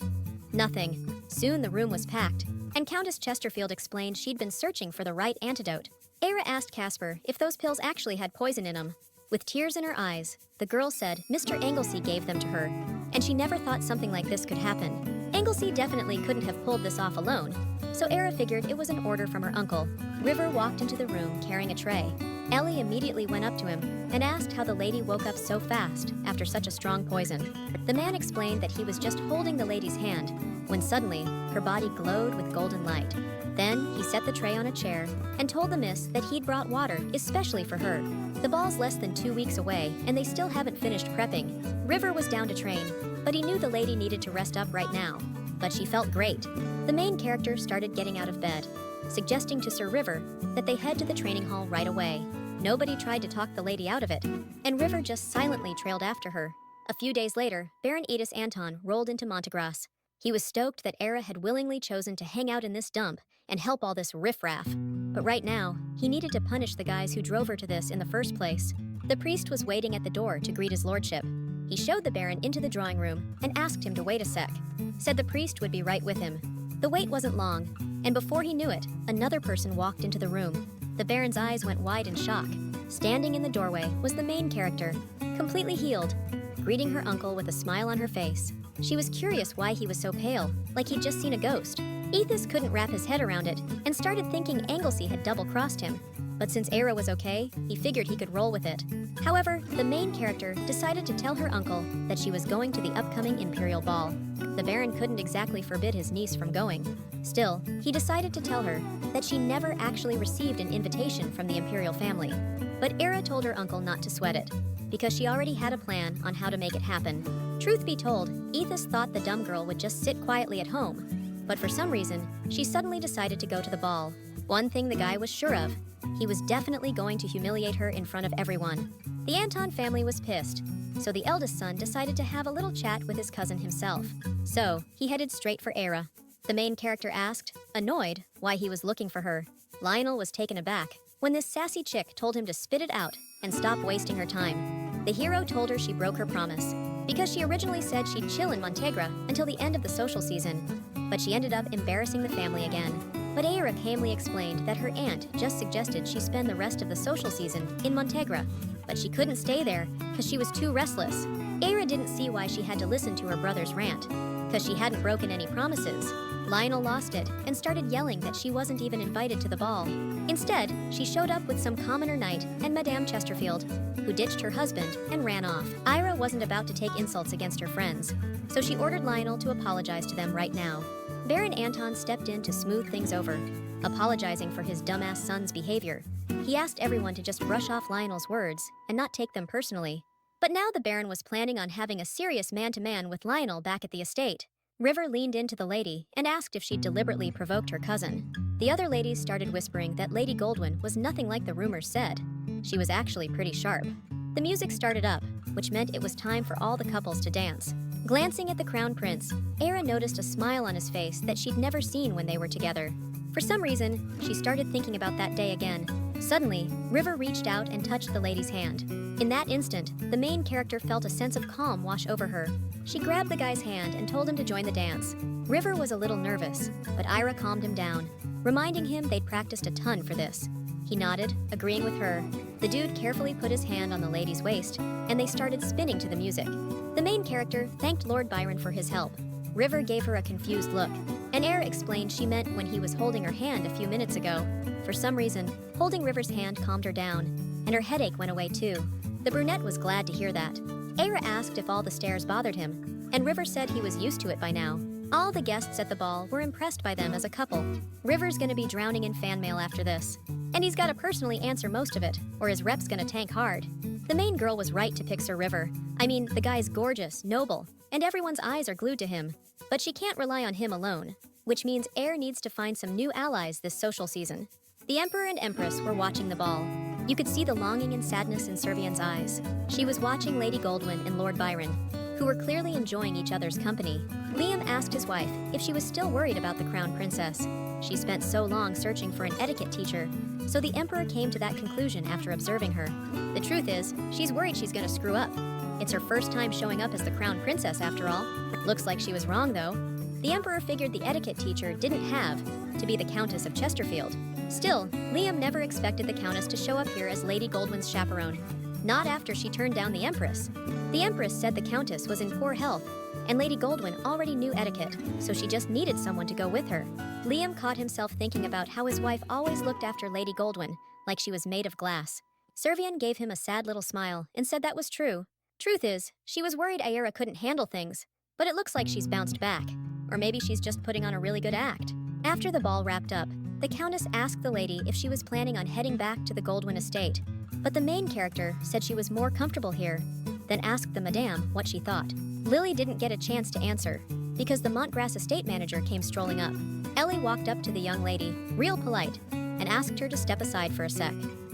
nothing. Soon the room was packed, and and Countess Chesterfield explained she'd been searching for the right antidote. Era asked Casper if those pills actually had poison in them. With tears in her eyes, the girl said Mr. Anglesey gave them to her, and she never thought something like this could happen. Anglesey definitely couldn't have pulled this off alone, so Era figured it was an order from her uncle. River walked into the room carrying a tray. Ellie immediately went up to him and asked how the lady woke up so fast after such a strong poison. The man explained that he was just holding the lady's hand when suddenly her body glowed with golden light. Then he set the tray on a chair and told the miss that he'd brought water especially for her. The ball's less than 2 weeks away and they still haven't finished prepping. River was down to train, but he knew the lady needed to rest up right now. But she felt great. The main character started getting out of bed, suggesting to Sir River that they head to the training hall right away. Nobody tried to talk the lady out of it, and River just silently trailed after her. A few days later, Baron Edis Anton rolled into Montgraph. He was stoked that Era had willingly chosen to hang out in this dump and help all this riffraff. But right now, he needed to punish the guys who drove her to this in the first place. The priest was waiting at the door to greet his lordship. He showed the Baron into the drawing room and asked him to wait a sec. Said the priest would be right with him. The wait wasn't long, and before he knew it, another person walked into the room. The Baron's eyes went wide in shock. Standing in the doorway was the main character, completely healed, greeting her uncle with a smile on her face. She was curious why he was so pale, like he'd just seen a ghost. Ethis couldn't wrap his head around it and started thinking Anglesey had double-crossed him. But since Era was okay, he figured he could roll with it. However, the main character decided to tell her uncle that she was going to the upcoming Imperial Ball. The Baron couldn't exactly forbid his niece from going. Still, he decided to tell her that she never actually received an invitation from the Imperial family. But Era told her uncle not to sweat it, because she already had a plan on how to make it happen. Truth be told, Ethis thought the dumb girl would just sit quietly at home. But for some reason, she suddenly decided to go to the ball. One thing the guy was sure of, he was definitely going to humiliate her in front of everyone. The Anton family was pissed, so the eldest son decided to have a little chat with his cousin himself. So, he headed straight for Era. The main character asked, annoyed, why he was looking for her. Lionel was taken aback when this sassy chick told him to spit it out and stop wasting her time. The hero told her she broke her promise, because she originally said she'd chill in Montgraph until the end of the social season, but she ended up embarrassing the family again. But Era calmly explained that her aunt just suggested she spend the rest of the social season in Montgraph, but she couldn't stay there because she was too restless. Era didn't see why she had to listen to her brother's rant, because she hadn't broken any promises. Lionel lost it and started yelling that she wasn't even invited to the ball. Instead, she showed up with some commoner knight and Madame Chesterfield, who ditched her husband and ran off. Ira wasn't about to take insults against her friends, so she ordered Lionel to apologize to them right now. Baron Anton stepped in to smooth things over, apologizing for his dumbass son's behavior. He asked everyone to just brush off Lionel's words and not take them personally. But now the Baron was planning on having a serious man-to-man with Lionel back at the estate. River leaned into the lady and asked if she'd deliberately provoked her cousin. The other ladies started whispering that Lady Goldwyn was nothing like the rumors said. She was actually pretty sharp. The music started up, which meant it was time for all the couples to dance. Glancing at the Crown Prince, Era noticed a smile on his face that she'd never seen when they were together. For some reason, she started thinking about that day again. Suddenly, River reached out and touched the lady's hand. In that instant, the main character felt a sense of calm wash over her. She grabbed the guy's hand and told him to join the dance. River was a little nervous, but Ira calmed him down, reminding him they'd practiced a ton for this. He nodded, agreeing with her. The dude carefully put his hand on the lady's waist, and they started spinning to the music. The main character thanked Lord Byron for his help. River gave her a confused look, and Era explained she meant when he was holding her hand a few minutes ago. For some reason, holding River's hand calmed her down, and her headache went away too. The brunette was glad to hear that. Era asked if all the stares bothered him, and River said he was used to it by now. All the guests at the ball were impressed by them as a couple. River's gonna be drowning in fan mail after this, and he's gotta personally answer most of it, or his rep's gonna tank hard. The main girl was right to pick Sir River. I mean, the guy's gorgeous, noble, and everyone's eyes are glued to him. But she can't rely on him alone, which means Air needs to find some new allies this social season. The Emperor and Empress were watching the ball. You could see the longing and sadness in Servian's eyes. She was watching Lady Goldwyn and Lord Byron, who were clearly enjoying each other's company. Liam asked his wife if she was still worried about the Crown Princess. She spent so long searching for an etiquette teacher, so the Emperor came to that conclusion after observing her. The truth is, she's worried she's gonna screw up. It's her first time showing up as the Crown Princess after all. Looks like she was wrong though. The Emperor figured the etiquette teacher didn't have to be the Countess of Chesterfield. Still, Liam never expected the Countess to show up here as Lady Goldwyn's chaperone. Not after she turned down the Empress. The Empress said the Countess was in poor health, and Lady Goldwyn already knew etiquette, so she just needed someone to go with her. Liam caught himself thinking about how his wife always looked after Lady Goldwyn, like she was made of glass. Servian gave him a sad little smile and said that was true. Truth is, she was worried Aira couldn't handle things, but it looks like she's bounced back. Or maybe she's just putting on a really good act. After the ball wrapped up, the Countess asked the lady if she was planning on heading back to the Goldwyn estate, but the main character said she was more comfortable here, then asked the Madame what she thought. Lily didn't get a chance to answer, because the Montgraph estate manager came strolling up. Ellie walked up to the young lady, real polite, and asked her to step aside for a sec.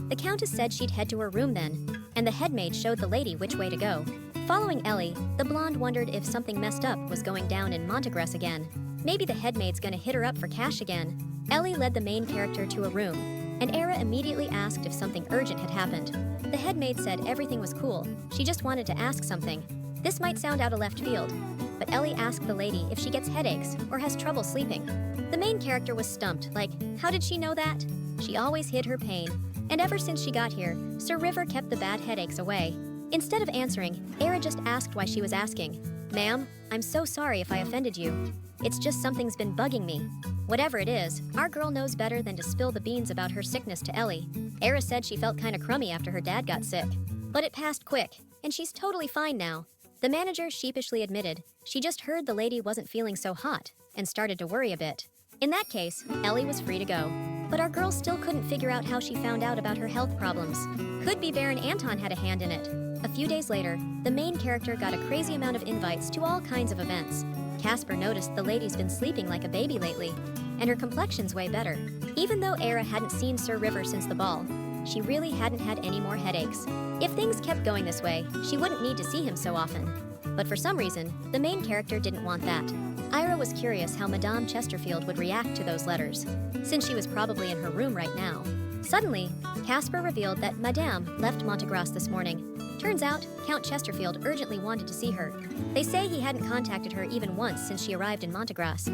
The Countess said she'd head to her room then, and the headmaid showed the lady which way to go. Following Ellie, the blonde wondered if something messed up was going down in Montgraph again. Maybe the headmaid's gonna hit her up for cash again. Ellie led the main character to a room, and Aira immediately asked if something urgent had happened. The headmaid said everything was cool, she just wanted to ask something. This might sound out of left field, but Ellie asked the lady if she gets headaches or has trouble sleeping. The main character was stumped, like, how did she know that? She always hid her pain, and ever since she got here, Sir River kept the bad headaches away. Instead of answering, Aira just asked why she was asking. Ma'am, I'm so sorry if I offended you. It's just something's been bugging me. Whatever it is, our girl knows better than to spill the beans about her sickness to Ellie. Aira said she felt kinda crummy after her dad got sick. But it passed quick, and she's totally fine now. The manager sheepishly admitted she just heard the lady wasn't feeling so hot and started to worry a bit. In that case, Ellie was free to go. But our girl still couldn't figure out how she found out about her health problems. Could be Baron Anton had a hand in it. A few days later, the main character got a crazy amount of invites to all kinds of events. Casper noticed the lady's been sleeping like a baby lately, and her complexion's way better. Even though Aira hadn't seen Sir River since the ball, she really hadn't had any more headaches. If things kept going this way, she wouldn't need to see him so often. But for some reason, the main character didn't want that. Ira was curious how Madame Chesterfield would react to those letters, since she was probably in her room right now. Suddenly, Casper revealed that Madame left Montgraph this morning. Turns out, Count Chesterfield urgently wanted to see her. They say he hadn't contacted her even once since she arrived in Montgraph.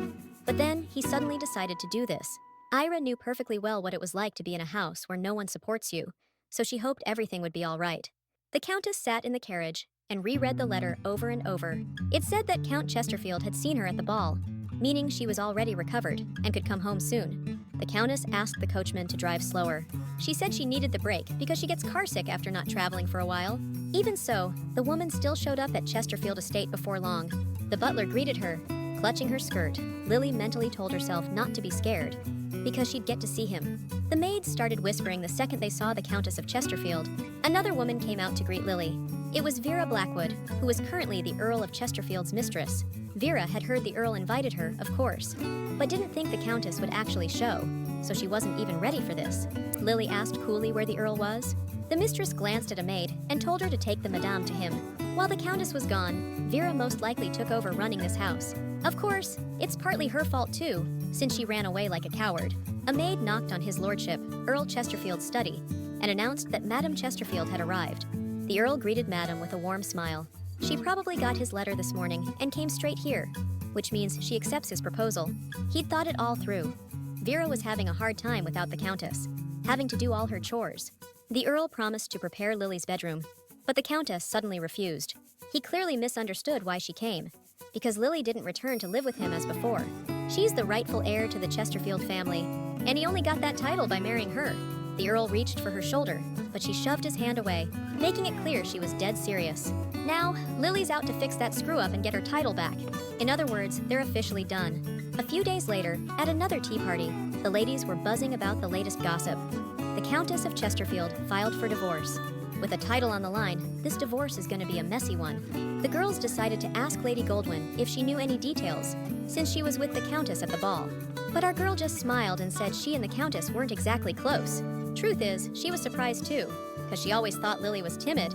But then, he suddenly decided to do this. Ira knew perfectly well what it was like to be in a house where no one supports you, so she hoped everything would be all right. The Countess sat in the carriage and reread the letter over and over. It said that Count Chesterfield had seen her at the ball, meaning she was already recovered and could come home soon. The Countess asked the coachman to drive slower. She said she needed the break because she gets carsick after not traveling for a while. Even so, the woman still showed up at Chesterfield Estate before long. The butler greeted her, clutching her skirt. Lily mentally told herself not to be scared, because she'd get to see him. The maids started whispering the second they saw the Countess of Chesterfield. Another woman came out to greet Lily. It was Vera Blackwood, who was currently the Earl of Chesterfield's mistress. Vera had heard the Earl invited her, of course, but didn't think the Countess would actually show, so she wasn't even ready for this. Lily asked coolly where the Earl was. The mistress glanced at a maid and told her to take the Madame to him. While the Countess was gone, Vera most likely took over running this house. Of course, it's partly her fault too, since she ran away like a coward. A maid knocked on his lordship, Earl Chesterfield's study, and announced that Madame Chesterfield had arrived. The Earl greeted Madame with a warm smile. She probably got his letter this morning and came straight here, which means she accepts his proposal. He'd thought it all through. Vera was having a hard time without the Countess, having to do all her chores. The Earl promised to prepare Lily's bedroom, but the Countess suddenly refused. He clearly misunderstood why she came, because Lily didn't return to live with him as before. She's the rightful heir to the Chesterfield family, and he only got that title by marrying her. The Earl reached for her shoulder, but she shoved his hand away, making it clear she was dead serious. Now, Lily's out to fix that screw-up and get her title back. In other words, they're officially done. A few days later, at another tea party, the ladies were buzzing about the latest gossip. The Countess of Chesterfield filed for divorce. With a title on the line, this divorce is going to be a messy one. The girls decided to ask Lady Goldwyn if she knew any details, since she was with the Countess at the ball. But our girl just smiled and said she and the Countess weren't exactly close. Truth is, she was surprised too, because she always thought Lily was timid.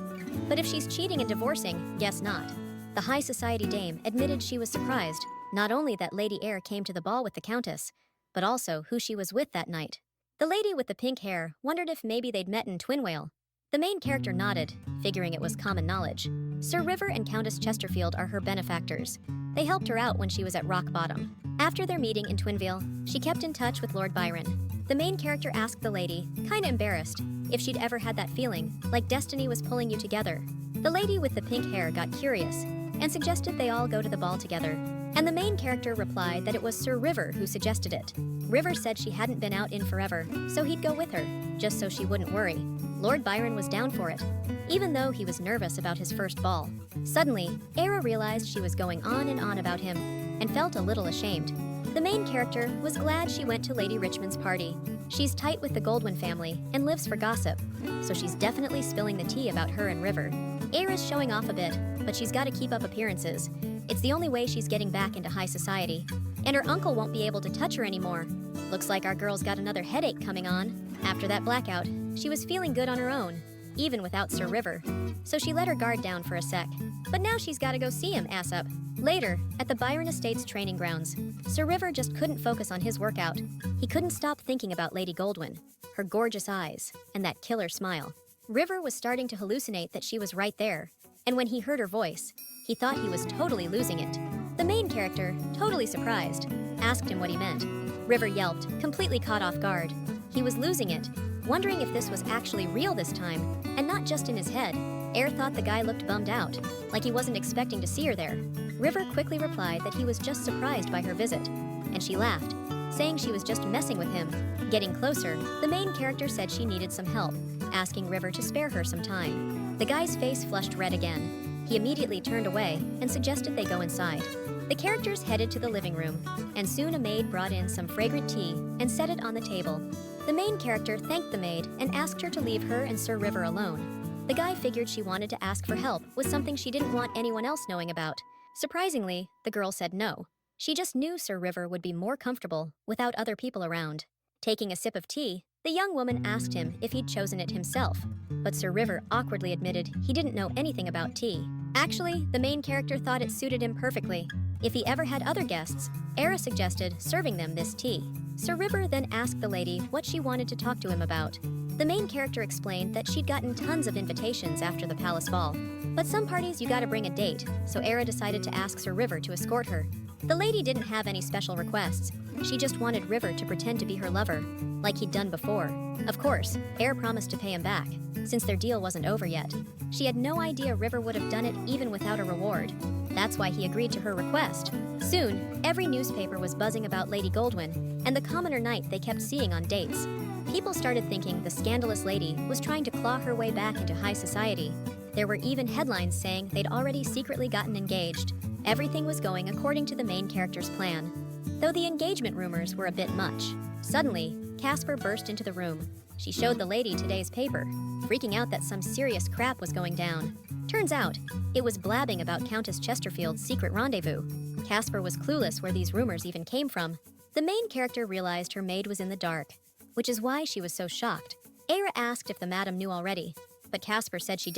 But if she's cheating and divorcing, guess not. The high society dame admitted she was surprised, not only that Lady Eyre came to the ball with the Countess, but also who she was with that night. The lady with the pink hair wondered if maybe they'd met in Twinwale. The main character nodded, figuring it was common knowledge. Sir River and Countess Chesterfield are her benefactors. They helped her out when she was at rock bottom. After their meeting in Twinville, she kept in touch with Lord Byron. The main character asked the lady, kinda embarrassed, if she'd ever had that feeling, like destiny was pulling you together. The lady with the pink hair got curious and suggested they all go to the ball together. And the main character replied that it was Sir River who suggested it. River said she hadn't been out in forever, so he'd go with her, just so she wouldn't worry. Lord Byron was down for it, even though he was nervous about his first ball. Suddenly, Era realized she was going on and on about him, and felt a little ashamed. The main character was glad she went to Lady Richmond's party. She's tight with the Goldwyn family and lives for gossip, so she's definitely spilling the tea about her and River. Era's showing off a bit, but she's got to keep up appearances. It's the only way she's getting back into high society. And her uncle won't be able to touch her anymore. Looks like our girl's got another headache coming on. After that blackout, she was feeling good on her own, even without Sir River. So she let her guard down for a sec. But now she's got to go see him, ass up. Later, at the Byron Estates training grounds, Sir River just couldn't focus on his workout. He couldn't stop thinking about Lady Goldwyn, her gorgeous eyes, and that killer smile. River was starting to hallucinate that she was right there, and when he heard her voice, he thought he was totally losing it. The main character, totally surprised, asked him what he meant. River yelped, completely caught off guard. He was losing it, wondering if this was actually real this time, and not just in his head. Air thought the guy looked bummed out, like he wasn't expecting to see her there. River quickly replied that he was just surprised by her visit, and she laughed, saying she was just messing with him. Getting closer, the main character said she needed some help, asking River to spare her some time. The guy's face flushed red again. He immediately turned away and suggested they go inside. The characters headed to the living room, and soon a maid brought in some fragrant tea and set it on the table. The main character thanked the maid and asked her to leave her and Sir River alone. The guy figured she wanted to ask for help with something she didn't want anyone else knowing about. Surprisingly, the girl said no. She just knew Sir River would be more comfortable without other people around. Taking a sip of tea, the young woman asked him if he'd chosen it himself, but Sir River awkwardly admitted he didn't know anything about tea. Actually, the main character thought it suited him perfectly. If he ever had other guests, Era suggested serving them this tea. Sir River then asked the lady what she wanted to talk to him about. The main character explained that she'd gotten tons of invitations after the palace ball. But some parties you gotta bring a date, so Era decided to ask Sir River to escort her. The lady didn't have any special requests. She just wanted River to pretend to be her lover, like he'd done before. Of course, Era promised to pay him back, since their deal wasn't over yet. She had no idea River would have done it even without a reward. That's why he agreed to her request. Soon, every newspaper was buzzing about Lady Goldwyn and the commoner knight they kept seeing on dates. People started thinking the scandalous lady was trying to claw her way back into high society. There were even headlines saying they'd already secretly gotten engaged. Everything was going according to the main character's plan, though the engagement rumors were a bit much. Suddenly, Casper burst into the room. She showed the lady today's paper, freaking out that some serious crap was going down. Turns out, it was blabbing about Countess Chesterfield's secret rendezvous. Casper was clueless where these rumors even came from. The main character realized her maid was in the dark, which is why she was so shocked. Era asked if the madam knew already, but Casper said she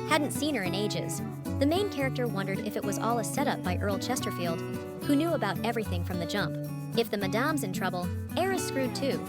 hadn't seen her in ages. The main character wondered if it was all a setup by Earl Chesterfield, who knew about everything from the jump. If the madame's in trouble, Era's screwed too,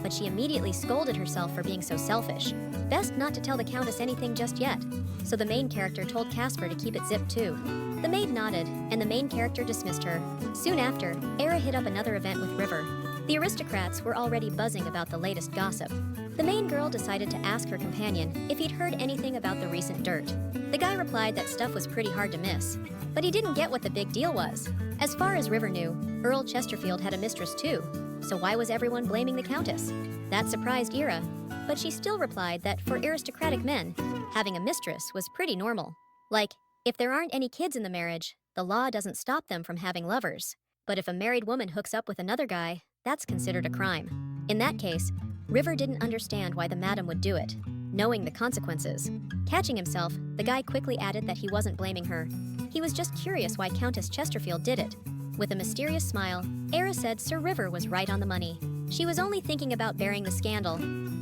but she immediately scolded herself for being so selfish. Best not to tell the Countess anything just yet, so the main character told Casper to keep it zipped too. The maid nodded, and the main character dismissed her. Soon after, Era hit up another event with River. The aristocrats were already buzzing about the latest gossip. The main girl decided to ask her companion if he'd heard anything about the recent dirt. The guy replied that stuff was pretty hard to miss, but he didn't get what the big deal was. As far as River knew, Earl Chesterfield had a mistress too, so why was everyone blaming the Countess? That surprised Era, but she still replied that for aristocratic men, having a mistress was pretty normal. Like, if there aren't any kids in the marriage, the law doesn't stop them from having lovers. But if a married woman hooks up with another guy, that's considered a crime. In that case, River didn't understand why the madam would do it, knowing the consequences. Catching himself, the guy quickly added that he wasn't blaming her. He was just curious why Countess Chesterfield did it. With a mysterious smile, Era said Sir River was right on the money. She was only thinking about bearing the scandal,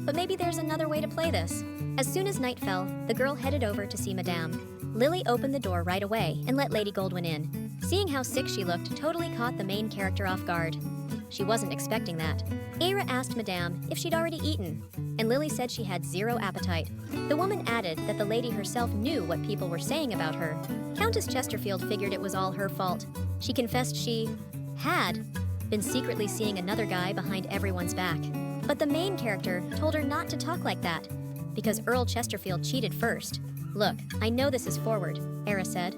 but maybe there's another way to play this. As soon as night fell, the girl headed over to see Madame. Lily opened the door right away and let Lady Goldwyn in. Seeing how sick she looked totally caught the main character off guard. She wasn't expecting that. Era asked Madame if she'd already eaten, and Lily said she had zero appetite. The woman added that the lady herself knew what people were saying about her. Countess Chesterfield figured it was all her fault. She confessed she had been secretly seeing another guy behind everyone's back. But the main character told her not to talk like that, because Earl Chesterfield cheated first. Look, I know this is forward, Era said,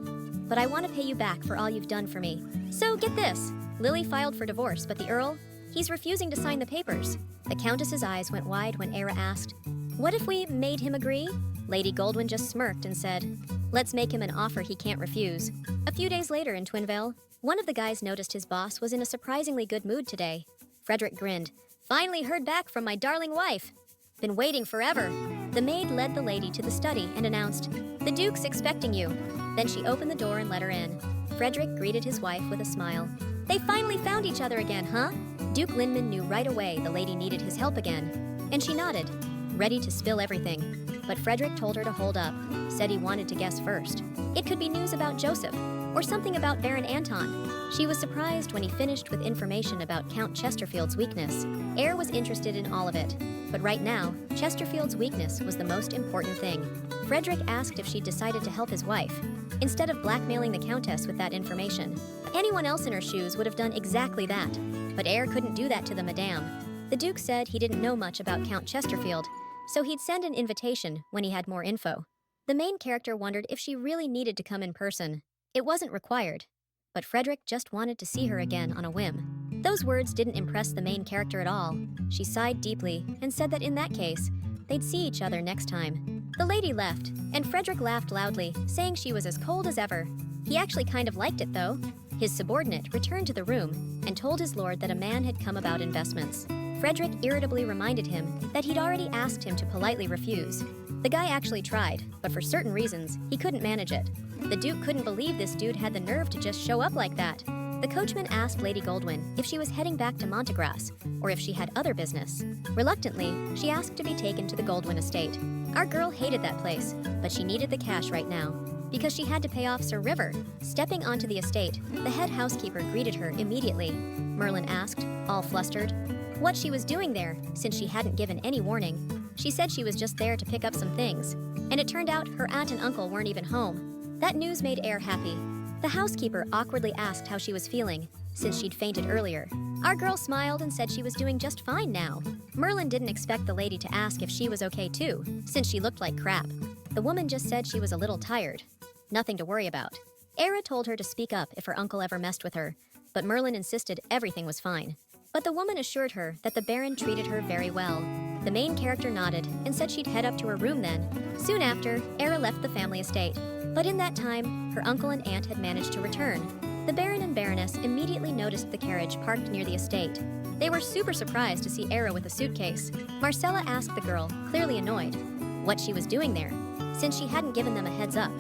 but I want to pay you back for all you've done for me. So get this. Lily filed for divorce, but the Earl, he's refusing to sign the papers. The Countess's eyes went wide when Era asked, "What if we made him agree?" Lady Goldwyn just smirked and said, "Let's make him an offer he can't refuse." A few days later in Twinville, one of the guys noticed his boss was in a surprisingly good mood today. Frederick grinned. "Finally heard back from my darling wife. Been waiting forever." The maid led the lady to the study and announced, "The Duke's expecting you." Then she opened the door and let her in. Frederick greeted his wife with a smile. "They finally found each other again, huh?" Duke Lindman knew right away the lady needed his help again, and she nodded, ready to spill everything. But Frederick told her to hold up, said he wanted to guess first. It could be news about Joseph, or something about Baron Anton. She was surprised when he finished with information about Count Chesterfield's weakness. Eyre was interested in all of it, but right now, Chesterfield's weakness was the most important thing. Frederick asked if she'd decided to help his wife, instead of blackmailing the Countess with that information. Anyone else in her shoes would have done exactly that, but Eyre couldn't do that to the Madame. The Duke said he didn't know much about Count Chesterfield, so he'd send an invitation when he had more info. The main character wondered if she really needed to come in person. It wasn't required, but Frederick just wanted to see her again on a whim. Those words didn't impress the main character at all. She sighed deeply and said that in that case, they'd see each other next time. The lady left, and Frederick laughed loudly, saying she was as cold as ever. He actually kind of liked it, though. His subordinate returned to the room and told his lord that a man had come about investments. Frederick irritably reminded him that he'd already asked him to politely refuse. The guy actually tried, but for certain reasons, he couldn't manage it. The Duke couldn't believe this dude had the nerve to just show up like that. The coachman asked Lady Goldwyn if she was heading back to Montgraph, or if she had other business. Reluctantly, she asked to be taken to the Goldwyn estate. Our girl hated that place, but she needed the cash right now, because she had to pay off Sir River. Stepping onto the estate, the head housekeeper greeted her immediately. Merlin asked, all flustered, what she was doing there, since she hadn't given any warning. She said she was just there to pick up some things, and it turned out her aunt and uncle weren't even home. That news made Eyre happy. The housekeeper awkwardly asked how she was feeling, since she'd fainted earlier. Our girl smiled and said she was doing just fine now. Merlin didn't expect the lady to ask if she was okay too, since she looked like crap. The woman just said she was a little tired. Nothing to worry about. Eyre told her to speak up if her uncle ever messed with her, but Merlin insisted everything was fine. But the woman assured her that the Baron treated her very well. The main character nodded and said she'd head up to her room then. Soon after, Eyre left the family estate. But in that time, her uncle and aunt had managed to return. The Baron and Baroness immediately noticed the carriage parked near the estate. They were super surprised to see Eyre with a suitcase. Marcella asked the girl, clearly annoyed, what she was doing there, since she hadn't given them a heads up.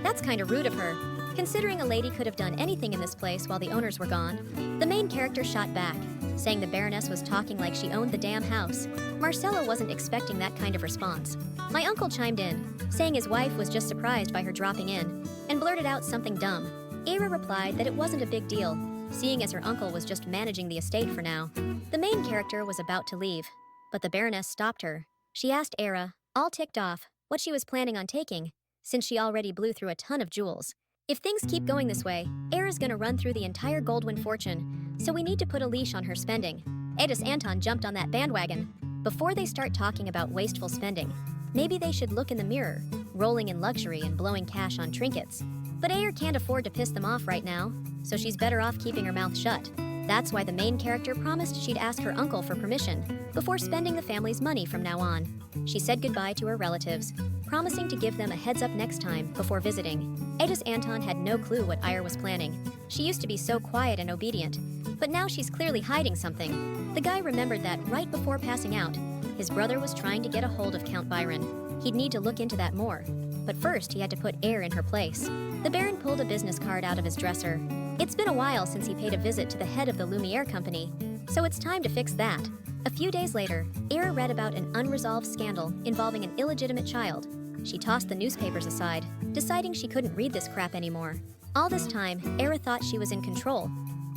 That's kind of rude of her, considering a lady could have done anything in this place while the owners were gone. The main character shot back, saying the Baroness was talking like she owned the damn house. Marcella wasn't expecting that kind of response. My uncle chimed in, saying his wife was just surprised by her dropping in, and blurted out something dumb. Eyre replied that it wasn't a big deal, seeing as her uncle was just managing the estate for now. The main character was about to leave, but the Baroness stopped her. She asked Eyre, all ticked off, what she was planning on taking, since she already blew through a ton of jewels. If things keep going this way, Eyre's gonna run through the entire Goldwyn fortune, so we need to put a leash on her spending. Edis Anton jumped on that bandwagon. Before they start talking about wasteful spending, maybe they should look in the mirror, rolling in luxury and blowing cash on trinkets. But Eyre can't afford to piss them off right now, so she's better off keeping her mouth shut. That's why the main character promised she'd ask her uncle for permission before spending the family's money from now on. She said goodbye to her relatives, promising to give them a heads up next time before visiting. Edis Anton had no clue what Eyre was planning. She used to be so quiet and obedient, but now she's clearly hiding something. The guy remembered that right before passing out, his brother was trying to get a hold of Count Byron. He'd need to look into that more, but first he had to put Eyre in her place. The Baron pulled a business card out of his dresser. It's been a while since he paid a visit to the head of the Lumiere Company, so it's time to fix that. A few days later, Eyre read about an unresolved scandal involving an illegitimate child. She tossed the newspapers aside, deciding she couldn't read this crap anymore. All this time, Eyre thought she was in control,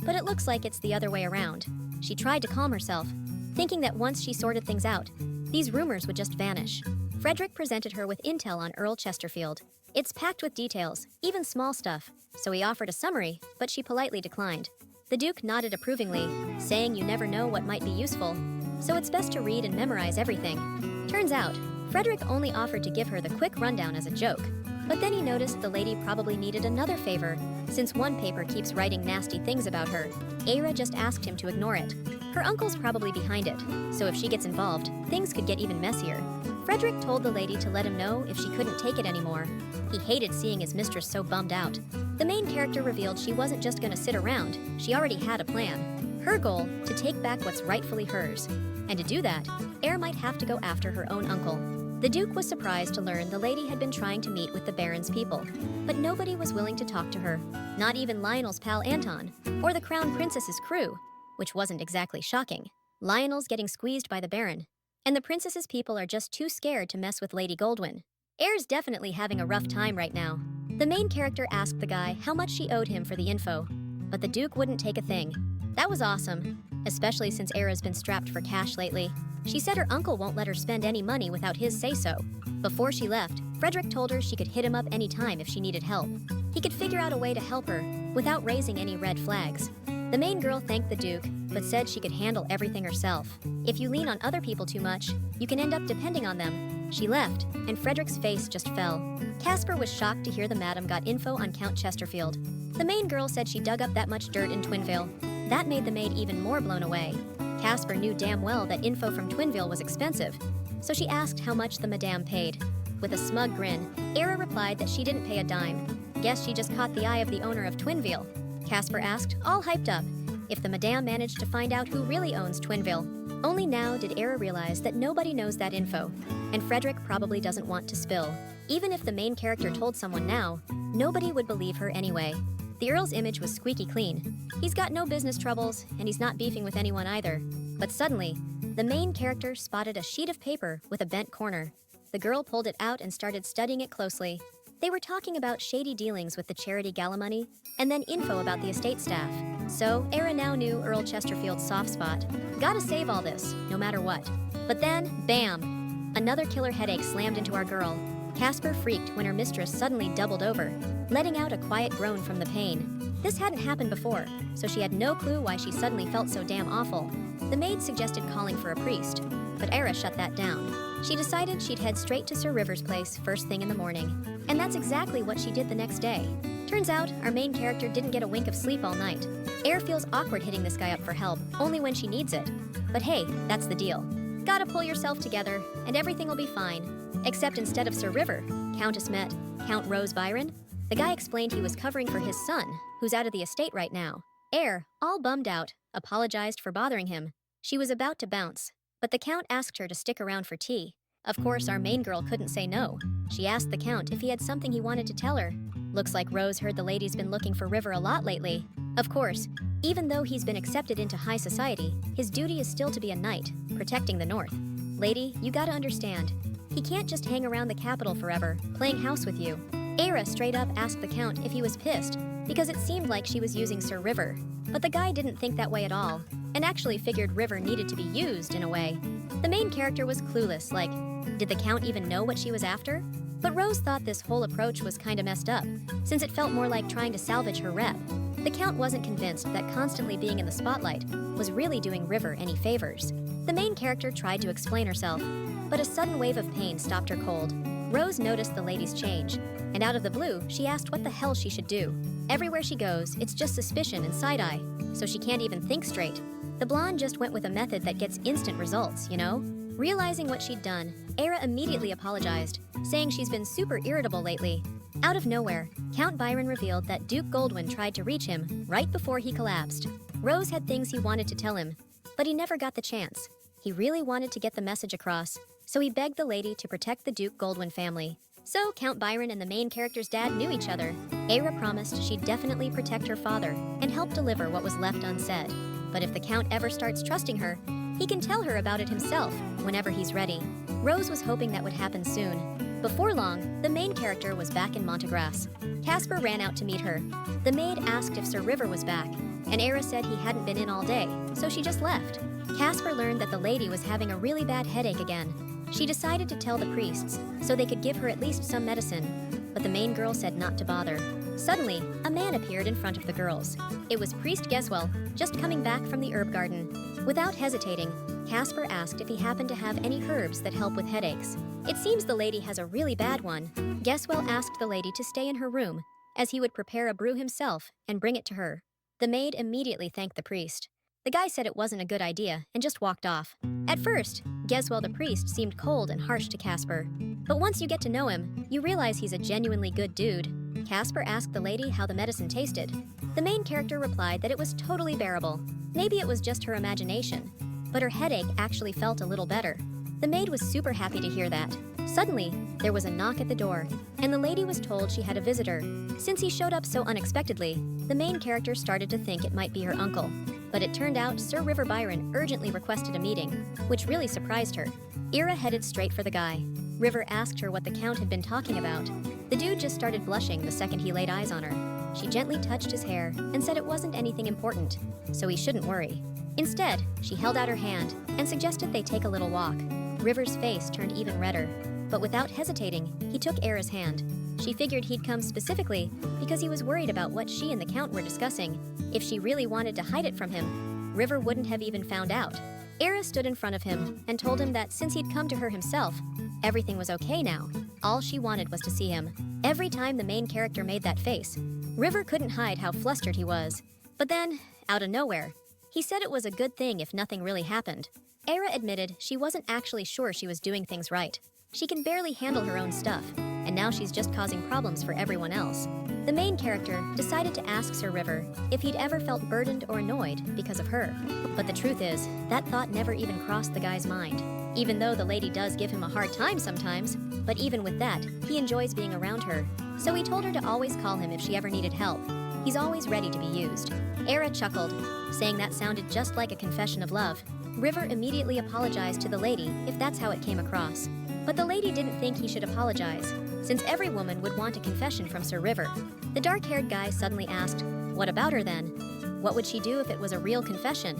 but it looks like it's the other way around. She tried to calm herself, thinking that once she sorted things out, these rumors would just vanish. Frederick presented her with intel on Earl Chesterfield. It's packed with details, even small stuff, so he offered a summary, but she politely declined. The Duke nodded approvingly, saying you never know what might be useful, so it's best to read and memorize everything. Turns out, Frederick only offered to give her the quick rundown as a joke, but then he noticed the lady probably needed another favor, since one paper keeps writing nasty things about her. Era just asked him to ignore it. Her uncle's probably behind it, so if she gets involved, things could get even messier. Frederick told the lady to let him know if she couldn't take it anymore. He hated seeing his mistress so bummed out. The main character revealed she wasn't just gonna sit around, she already had a plan. Her goal, to take back what's rightfully hers. And to do that, Eyre might have to go after her own uncle. The Duke was surprised to learn the lady had been trying to meet with the Baron's people, but nobody was willing to talk to her, not even Lionel's pal Anton, or the Crown Princess's crew, which wasn't exactly shocking. Lionel's getting squeezed by the Baron, and the princess's people are just too scared to mess with Lady Goldwyn. Eyre's definitely having a rough time right now. The main character asked the guy how much she owed him for the info, but the Duke wouldn't take a thing. That was awesome, especially since Eyre's been strapped for cash lately. She said her uncle won't let her spend any money without his say-so. Before she left, Frederick told her she could hit him up anytime if she needed help. He could figure out a way to help her without raising any red flags. The main girl thanked the Duke, but said she could handle everything herself. If you lean on other people too much, you can end up depending on them. She left, and Frederick's face just fell. Casper was shocked to hear the madam got info on Count Chesterfield. The main girl said she dug up that much dirt in Twinville. That made the maid even more blown away. Casper knew damn well that info from Twinville was expensive, so she asked how much the madame paid. With a smug grin, Eyre replied that she didn't pay a dime. Guess she just caught the eye of the owner of Twinville. Casper asked, all hyped up, if the madame managed to find out who really owns Twinville. Only now did Eyre realize that nobody knows that info, and Frederick probably doesn't want to spill. Even if the main character told someone now, nobody would believe her anyway. The Earl's image was squeaky clean. He's got no business troubles, and he's not beefing with anyone either. But suddenly, the main character spotted a sheet of paper with a bent corner. The girl pulled it out and started studying it closely. They were talking about shady dealings with the charity gala money, and then info about the estate staff. So, Eyre now knew Earl Chesterfield's soft spot. Gotta save all this, no matter what. But then, bam! Another killer headache slammed into our girl. Casper freaked when her mistress suddenly doubled over, letting out a quiet groan from the pain. This hadn't happened before, so she had no clue why she suddenly felt so damn awful. The maid suggested calling for a priest, but Eyre shut that down. She decided she'd head straight to Sir River's place first thing in the morning. And that's exactly what she did the next day. Turns out, our main character didn't get a wink of sleep all night. Eyre feels awkward hitting this guy up for help, only when she needs it. But hey, that's the deal. Gotta pull yourself together, and everything will be fine. Except instead of Sir River, Countess met Count Rose Byron. The guy explained he was covering for his son, who's out of the estate right now. Eyre, all bummed out, apologized for bothering him. She was about to bounce, but the Count asked her to stick around for tea. Of course, our main girl couldn't say no. She asked the Count if he had something he wanted to tell her. Looks like Rose heard the lady's been looking for River a lot lately. Of course, even though he's been accepted into high society, his duty is still to be a knight, protecting the North. Lady, you gotta understand. He can't just hang around the capital forever, playing house with you. Eyre straight up asked the Count if he was pissed, because it seemed like she was using Sir River. But the guy didn't think that way at all, and actually figured River needed to be used in a way. The main character was clueless, like, did the Count even know what she was after? But Rose thought this whole approach was kinda messed up, since it felt more like trying to salvage her rep. The Count wasn't convinced that constantly being in the spotlight was really doing River any favors. The main character tried to explain herself, but a sudden wave of pain stopped her cold. Rose noticed the lady's change, and out of the blue, she asked what the hell she should do. Everywhere she goes, it's just suspicion and side-eye, so she can't even think straight. The blonde just went with a method that gets instant results, you know? Realizing what she'd done, Eyre immediately apologized, saying she's been super irritable lately. Out of nowhere, Count Byron revealed that Duke Goldwyn tried to reach him right before he collapsed. Rose had things he wanted to tell him, but he never got the chance. He really wanted to get the message across, so he begged the lady to protect the Duke Goldwyn family. So Count Byron and the main character's dad knew each other. Eyre promised she'd definitely protect her father and help deliver what was left unsaid. But if the Count ever starts trusting her, he can tell her about it himself whenever he's ready. Rose was hoping that would happen soon. Before long, the main character was back in Montgraph. Casper ran out to meet her. The maid asked if Sir River was back, and Era said he hadn't been in all day, so she just left. Casper learned that the lady was having a really bad headache again. She decided to tell the priests, so they could give her at least some medicine, but the main girl said not to bother. Suddenly, a man appeared in front of the girls. It was Priest Geswell, just coming back from the herb garden. Without hesitating, Casper asked if he happened to have any herbs that help with headaches. It seems the lady has a really bad one. Geswell asked the lady to stay in her room, as he would prepare a brew himself and bring it to her. The maid immediately thanked the priest. The guy said it wasn't a good idea and just walked off. At first, Geswell the priest seemed cold and harsh to Casper. But once you get to know him, you realize he's a genuinely good dude. Casper asked the lady how the medicine tasted. The main character replied that it was totally bearable. Maybe it was just her imagination, but her headache actually felt a little better. The maid was super happy to hear that. Suddenly, there was a knock at the door, and the lady was told she had a visitor. Since he showed up so unexpectedly, the main character started to think it might be her uncle. But it turned out Sir River Byron urgently requested a meeting, which really surprised her. Ira headed straight for the guy. River asked her what the Count had been talking about. The dude just started blushing the second he laid eyes on her. She gently touched his hair and said it wasn't anything important, so he shouldn't worry. Instead, she held out her hand and suggested they take a little walk. River's face turned even redder, but without hesitating, he took Era's hand. She figured he'd come specifically because he was worried about what she and the Count were discussing. If she really wanted to hide it from him, River wouldn't have even found out. Era stood in front of him and told him that since he'd come to her himself, everything was okay now. All she wanted was to see him. Every time the main character made that face, River couldn't hide how flustered he was. But then, out of nowhere, he said it was a good thing if nothing really happened. Era admitted she wasn't actually sure she was doing things right. She can barely handle her own stuff, and now she's just causing problems for everyone else. The main character decided to ask Sir River if he'd ever felt burdened or annoyed because of her. But the truth is, that thought never even crossed the guy's mind. Even though the lady does give him a hard time sometimes, but even with that, he enjoys being around her. So he told her to always call him if she ever needed help. He's always ready to be used. Era chuckled, saying that sounded just like a confession of love. River immediately apologized to the lady if that's how it came across. But the lady didn't think he should apologize, since every woman would want a confession from Sir River. The dark-haired guy suddenly asked, "What about her then? What would she do if it was a real confession?"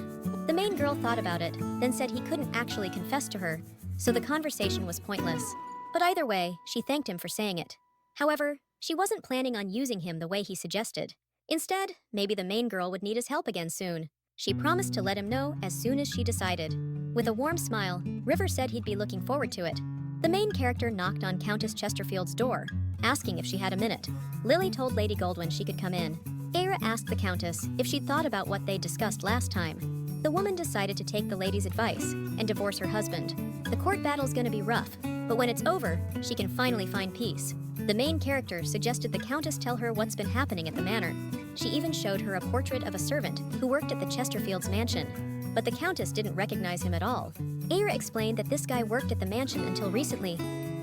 The main girl thought about it, then said he couldn't actually confess to her, so the conversation was pointless. But either way, she thanked him for saying it. However, she wasn't planning on using him the way he suggested. Instead, maybe the main girl would need his help again soon. She promised to let him know as soon as she decided. With a warm smile, River said he'd be looking forward to it. The main character knocked on Countess Chesterfield's door, asking if she had a minute. Lily told Lady Goldwyn she could come in. Era asked the Countess if she'd thought about what they'd discussed last time. The woman decided to take the lady's advice and divorce her husband. The court battle's gonna be rough, but when it's over, she can finally find peace. The main character suggested the Countess tell her what's been happening at the manor. She even showed her a portrait of a servant who worked at the Chesterfields' mansion. But the Countess didn't recognize him at all. Era explained that this guy worked at the mansion until recently,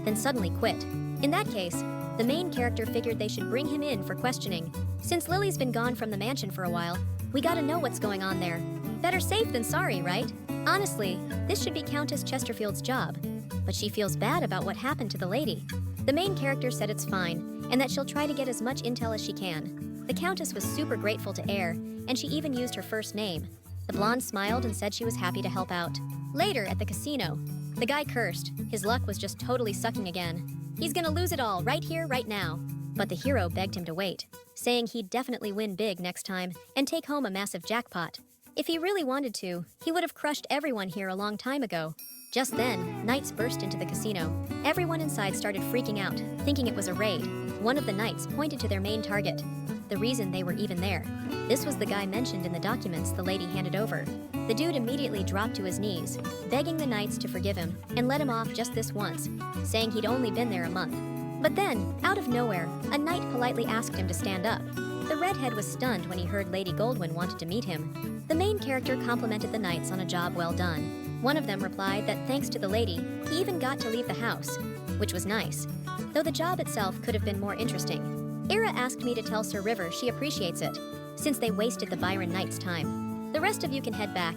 then suddenly quit. In that case, the main character figured they should bring him in for questioning. Since Lily's been gone from the mansion for a while, we gotta know what's going on there. Better safe than sorry, right? Honestly, this should be Countess Chesterfield's job, but she feels bad about what happened to the lady. The main character said it's fine, and that she'll try to get as much intel as she can. The Countess was super grateful to Eyre, and she even used her first name. The blonde smiled and said she was happy to help out. Later, at the casino, the guy cursed. His luck was just totally sucking again. He's gonna lose it all, right here, right now. But the hero begged him to wait, saying he'd definitely win big next time and take home a massive jackpot. If he really wanted to, he would have crushed everyone here a long time ago. Just then, knights burst into the casino. Everyone inside started freaking out, thinking it was a raid. One of the knights pointed to their main target, the reason they were even there. This was the guy mentioned in the documents the lady handed over. The dude immediately dropped to his knees, begging the knights to forgive him and let him off just this once, saying he'd only been there a month. But then, out of nowhere, a knight politely asked him to stand up. The redhead was stunned when he heard Lady Goldwyn wanted to meet him. The main character complimented the knights on a job well done. One of them replied that thanks to the lady, he even got to leave the house, which was nice, though the job itself could have been more interesting. Ira asked me to tell Sir River she appreciates it, since they wasted the Byron Knights' time. The rest of you can head back,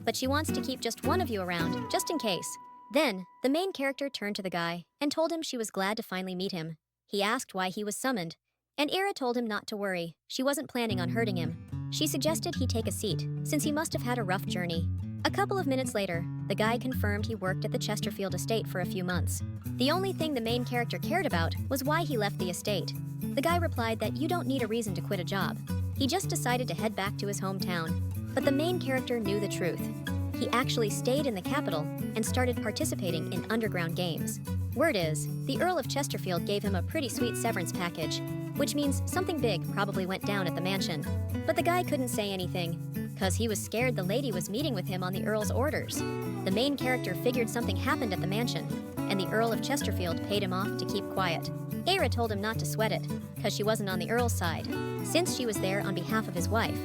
but she wants to keep just one of you around, just in case. Then, the main character turned to the guy and told him she was glad to finally meet him. He asked why he was summoned, and Ira told him not to worry. She wasn't planning on hurting him. She suggested he take a seat, since he must have had a rough journey. A couple of minutes later, the guy confirmed he worked at the Chesterfield estate for a few months. The only thing the main character cared about was why he left the estate. The guy replied that you don't need a reason to quit a job. He just decided to head back to his hometown. But the main character knew the truth. He actually stayed in the capital and started participating in underground games. Word is, the Earl of Chesterfield gave him a pretty sweet severance package, which means something big probably went down at the mansion. But the guy couldn't say anything, because he was scared the lady was meeting with him on the Earl's orders. The main character figured something happened at the mansion, and the Earl of Chesterfield paid him off to keep quiet. Aira told him not to sweat it, because she wasn't on the Earl's side, since she was there on behalf of his wife,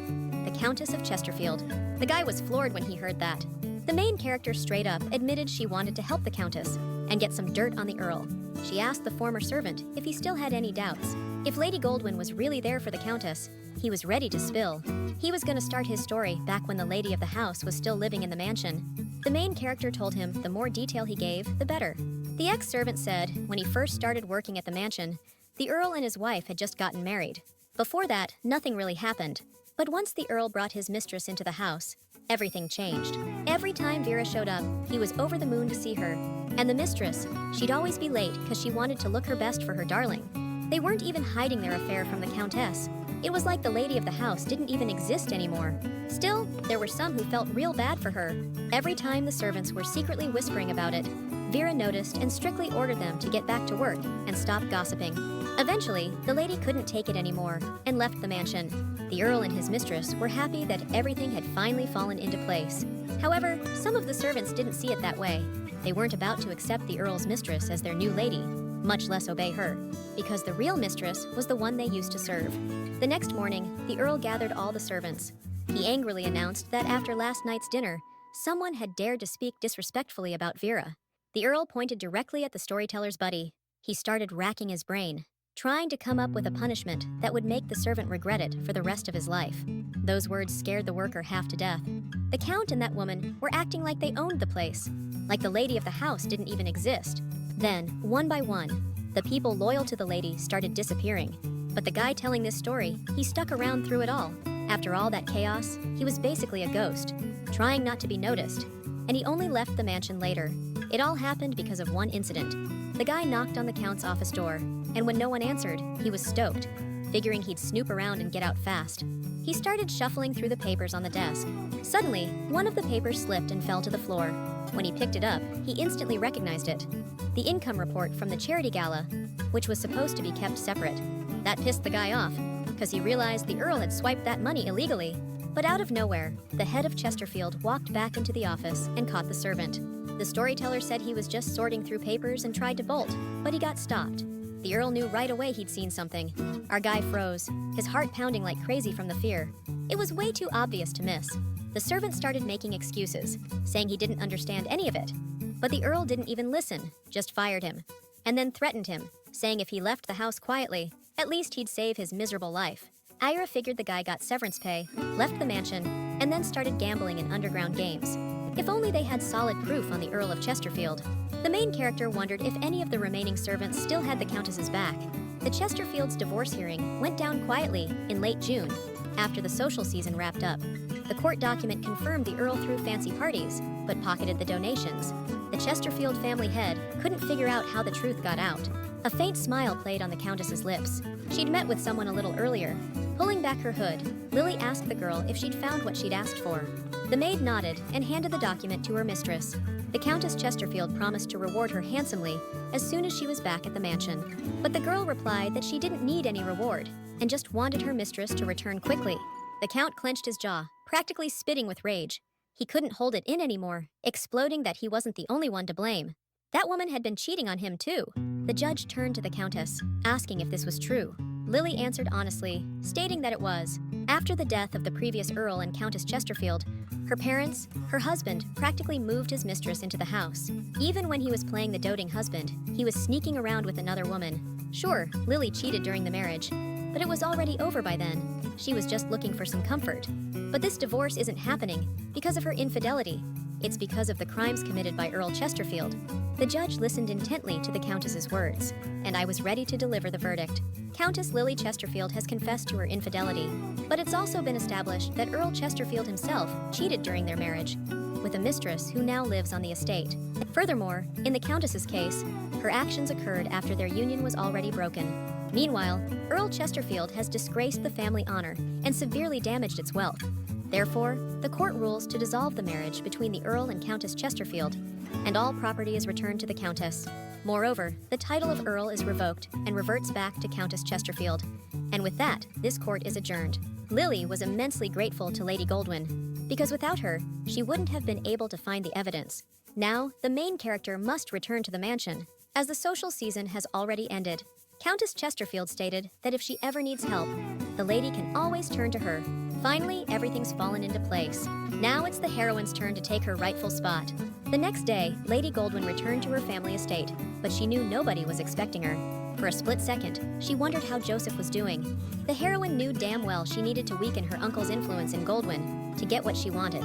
the Countess of Chesterfield. The guy was floored when he heard that. The main character straight up admitted she wanted to help the Countess and get some dirt on the Earl. She asked the former servant if he still had any doubts. If Lady Goldwyn was really there for the Countess, he was ready to spill. He was going to start his story back when the lady of the house was still living in the mansion. The main character told him the more detail he gave, the better. The ex-servant said when he first started working at the mansion, the Earl and his wife had just gotten married. Before that, nothing really happened. But once the Earl brought his mistress into the house, everything changed. Every time Vera showed up, he was over the moon to see her. And the mistress, she'd always be late because she wanted to look her best for her darling. They weren't even hiding their affair from the Countess. It was like the lady of the house didn't even exist anymore. Still, there were some who felt real bad for her. Every time the servants were secretly whispering about it, Vera noticed and strictly ordered them to get back to work and stop gossiping. Eventually, the lady couldn't take it anymore and left the mansion. The Earl and his mistress were happy that everything had finally fallen into place. However, some of the servants didn't see it that way. They weren't about to accept the Earl's mistress as their new lady, much less obey her, because the real mistress was the one they used to serve. The next morning, the Earl gathered all the servants. He angrily announced that after last night's dinner, someone had dared to speak disrespectfully about Vera. The Earl pointed directly at the storyteller's buddy. He started racking his brain, trying to come up with a punishment that would make the servant regret it for the rest of his life. Those words scared the worker half to death. The Count and that woman were acting like they owned the place, like the lady of the house didn't even exist. Then, one by one, the people loyal to the lady started disappearing. But the guy telling this story, he stuck around through it all. After all that chaos, he was basically a ghost, trying not to be noticed, and he only left the mansion later. It all happened because of one incident. The guy knocked on the Count's office door, and when no one answered, he was stoked, figuring he'd snoop around and get out fast. He started shuffling through the papers on the desk. Suddenly, one of the papers slipped and fell to the floor. When he picked it up, he instantly recognized it. The income report from the charity gala, which was supposed to be kept separate. That pissed the guy off, because he realized the Earl had swiped that money illegally. But out of nowhere, the head of Chesterfield walked back into the office and caught the servant. The storyteller said he was just sorting through papers and tried to bolt, but he got stopped. The Earl knew right away he'd seen something. Our guy froze, his heart pounding like crazy from the fear. It was way too obvious to miss. The servant started making excuses, saying he didn't understand any of it. But the Earl didn't even listen, just fired him, and then threatened him, saying if he left the house quietly, at least he'd save his miserable life. Ira figured the guy got severance pay, left the mansion, and then started gambling in underground games. If only they had solid proof on the Earl of Chesterfield. The main character wondered if any of the remaining servants still had the Countess's back. The Chesterfields' divorce hearing went down quietly in late June, after the social season wrapped up. The court document confirmed the Earl threw fancy parties, but pocketed the donations. The Chesterfield family head couldn't figure out how the truth got out. A faint smile played on the Countess's lips. She'd met with someone a little earlier. Pulling back her hood, Lily asked the girl if she'd found what she'd asked for. The maid nodded and handed the document to her mistress. The Countess Chesterfield promised to reward her handsomely as soon as she was back at the mansion. But the girl replied that she didn't need any reward and just wanted her mistress to return quickly. The Count clenched his jaw, practically spitting with rage. He couldn't hold it in anymore, exploding that he wasn't the only one to blame. That woman had been cheating on him too. The judge turned to the Countess, asking if this was true. Lily answered honestly, stating that it was. After the death of the previous Earl and Countess Chesterfield, her parents, her husband, practically moved his mistress into the house. Even when he was playing the doting husband, he was sneaking around with another woman. Sure, Lily cheated during the marriage, but it was already over by then. She was just looking for some comfort. But this divorce isn't happening because of her infidelity. It's because of the crimes committed by Earl Chesterfield. The judge listened intently to the Countess's words, and I was ready to deliver the verdict. Countess Lily Chesterfield has confessed to her infidelity, but it's also been established that Earl Chesterfield himself cheated during their marriage, with a mistress who now lives on the estate. Furthermore, in the Countess's case, her actions occurred after their union was already broken. Meanwhile, Earl Chesterfield has disgraced the family honor and severely damaged its wealth. Therefore, the court rules to dissolve the marriage between the Earl and Countess Chesterfield, and all property is returned to the Countess. Moreover, the title of Earl is revoked and reverts back to Countess Chesterfield. And with that, this court is adjourned. Lily was immensely grateful to Lady Goldwyn, because without her, she wouldn't have been able to find the evidence. Now, the main character must return to the mansion, as the social season has already ended. Countess Chesterfield stated that if she ever needs help, the lady can always turn to her. Finally, everything's fallen into place. Now it's the heroine's turn to take her rightful spot. The next day, Lady Goldwyn returned to her family estate, but she knew nobody was expecting her. For a split second, she wondered how Joseph was doing. The heroine knew damn well she needed to weaken her uncle's influence in Goldwyn to get what she wanted.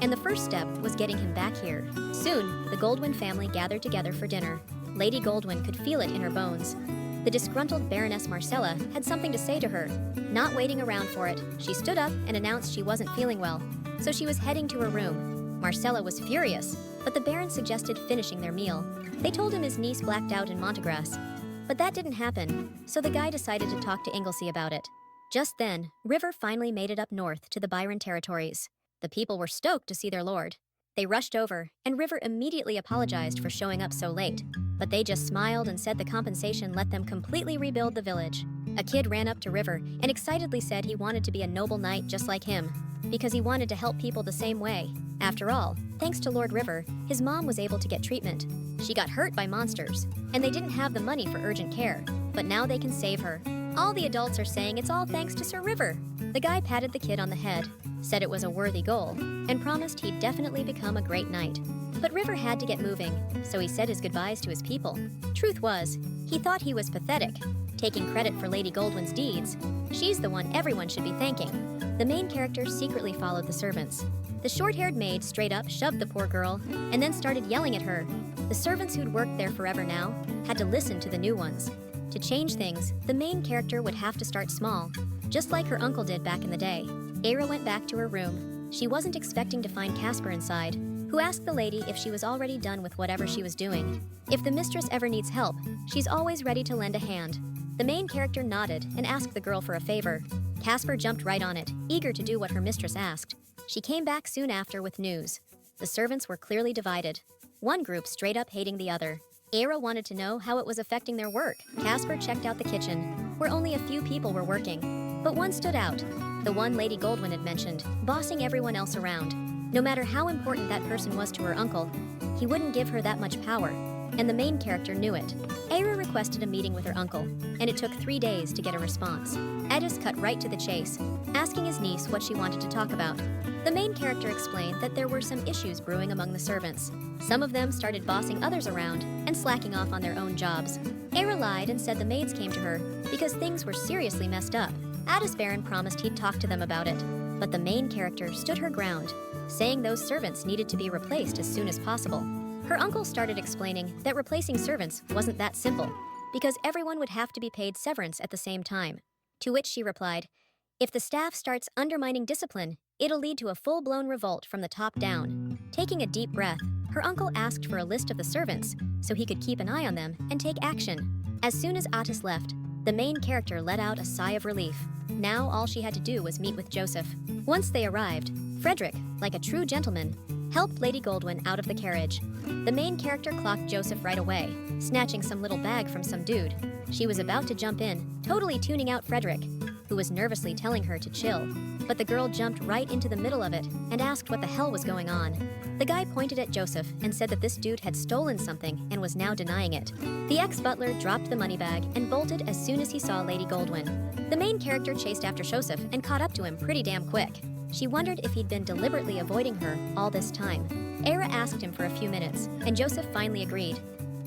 And the first step was getting him back here. Soon, the Goldwyn family gathered together for dinner. Lady Goldwyn could feel it in her bones. The disgruntled Baroness Marcella had something to say to her. Not waiting around for it, she stood up and announced she wasn't feeling well, so she was heading to her room. Marcella was furious, but the Baron suggested finishing their meal. They told him his niece blacked out in Montgraph, but that didn't happen, so the guy decided to talk to Inglesey about it. Just then, River finally made it up north to the Byron territories. The people were stoked to see their lord. They rushed over, and River immediately apologized for showing up so late, but they just smiled and said the compensation let them completely rebuild the village. A kid ran up to River and excitedly said he wanted to be a noble knight just like him, because he wanted to help people the same way. After all, thanks to Lord River, his mom was able to get treatment. She got hurt by monsters, and they didn't have the money for urgent care, but now they can save her. All the adults are saying it's all thanks to Sir River. The guy patted the kid on the head, said it was a worthy goal, and promised he'd definitely become a great knight. But River had to get moving, so he said his goodbyes to his people. Truth was, he thought he was pathetic, taking credit for Lady Goldwyn's deeds. She's the one everyone should be thanking. The main character secretly followed the servants. The short-haired maid straight up shoved the poor girl, and then started yelling at her. The servants who'd worked there forever now had to listen to the new ones. To change things, the main character would have to start small, just like her uncle did back in the day. Era went back to her room. She wasn't expecting to find Casper inside, who asked the lady if she was already done with whatever she was doing. If the mistress ever needs help, she's always ready to lend a hand. The main character nodded and asked the girl for a favor. Casper jumped right on it, eager to do what her mistress asked. She came back soon after with news. The servants were clearly divided, one group straight up hating the other. Era wanted to know how it was affecting their work. Casper checked out the kitchen, where only a few people were working. But one stood out, the one Lady Goldwyn had mentioned, bossing everyone else around. No matter how important that person was to her uncle, he wouldn't give her that much power, and the main character knew it. Era requested a meeting with her uncle, and it took 3 days to get a response. Edis cut right to the chase, asking his niece what she wanted to talk about. The main character explained that there were some issues brewing among the servants. Some of them started bossing others around and slacking off on their own jobs. Era lied and said the maids came to her because things were seriously messed up. Addis Baron promised he'd talk to them about it, but the main character stood her ground, saying those servants needed to be replaced as soon as possible. Her uncle started explaining that replacing servants wasn't that simple, because everyone would have to be paid severance at the same time. To which she replied, "If the staff starts undermining discipline, it'll lead to a full-blown revolt from the top down." Taking a deep breath, her uncle asked for a list of the servants so he could keep an eye on them and take action. As soon as Attis left, the main character let out a sigh of relief. Now all she had to do was meet with Joseph. Once they arrived, Frederick, like a true gentleman, helped Lady Goldwyn out of the carriage. The main character clocked Joseph right away, snatching some little bag from some dude. She was about to jump in, totally tuning out Frederick, who was nervously telling her to chill. But the girl jumped right into the middle of it and asked what the hell was going on. The guy pointed at Joseph and said that this dude had stolen something and was now denying it. The ex-butler dropped the money bag and bolted as soon as he saw Lady Goldwyn. The main character chased after Joseph and caught up to him pretty damn quick. She wondered if he'd been deliberately avoiding her all this time. Era asked him for a few minutes, and Joseph finally agreed,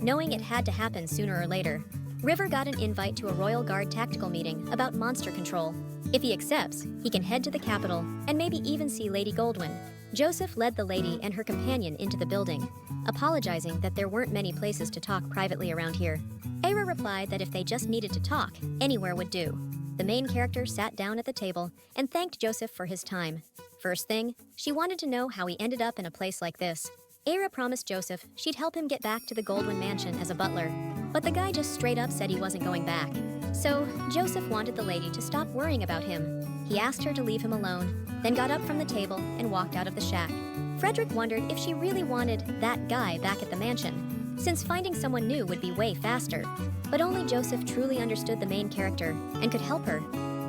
knowing it had to happen sooner or later. River got an invite to a Royal Guard tactical meeting about monster control. If he accepts, he can head to the capital and maybe even see Lady Goldwyn. Joseph led the lady and her companion into the building, apologizing that there weren't many places to talk privately around here. Era replied that if they just needed to talk, anywhere would do. The main character sat down at the table and thanked Joseph for his time. First thing, she wanted to know how he ended up in a place like this. Era promised Joseph she'd help him get back to the Goldwyn mansion as a butler, but the guy just straight up said he wasn't going back. So, Joseph wanted the lady to stop worrying about him. He asked her to leave him alone, then got up from the table and walked out of the shack. Frederick wondered if she really wanted that guy back at the mansion, since finding someone new would be way faster. But only Joseph truly understood the main character and could help her,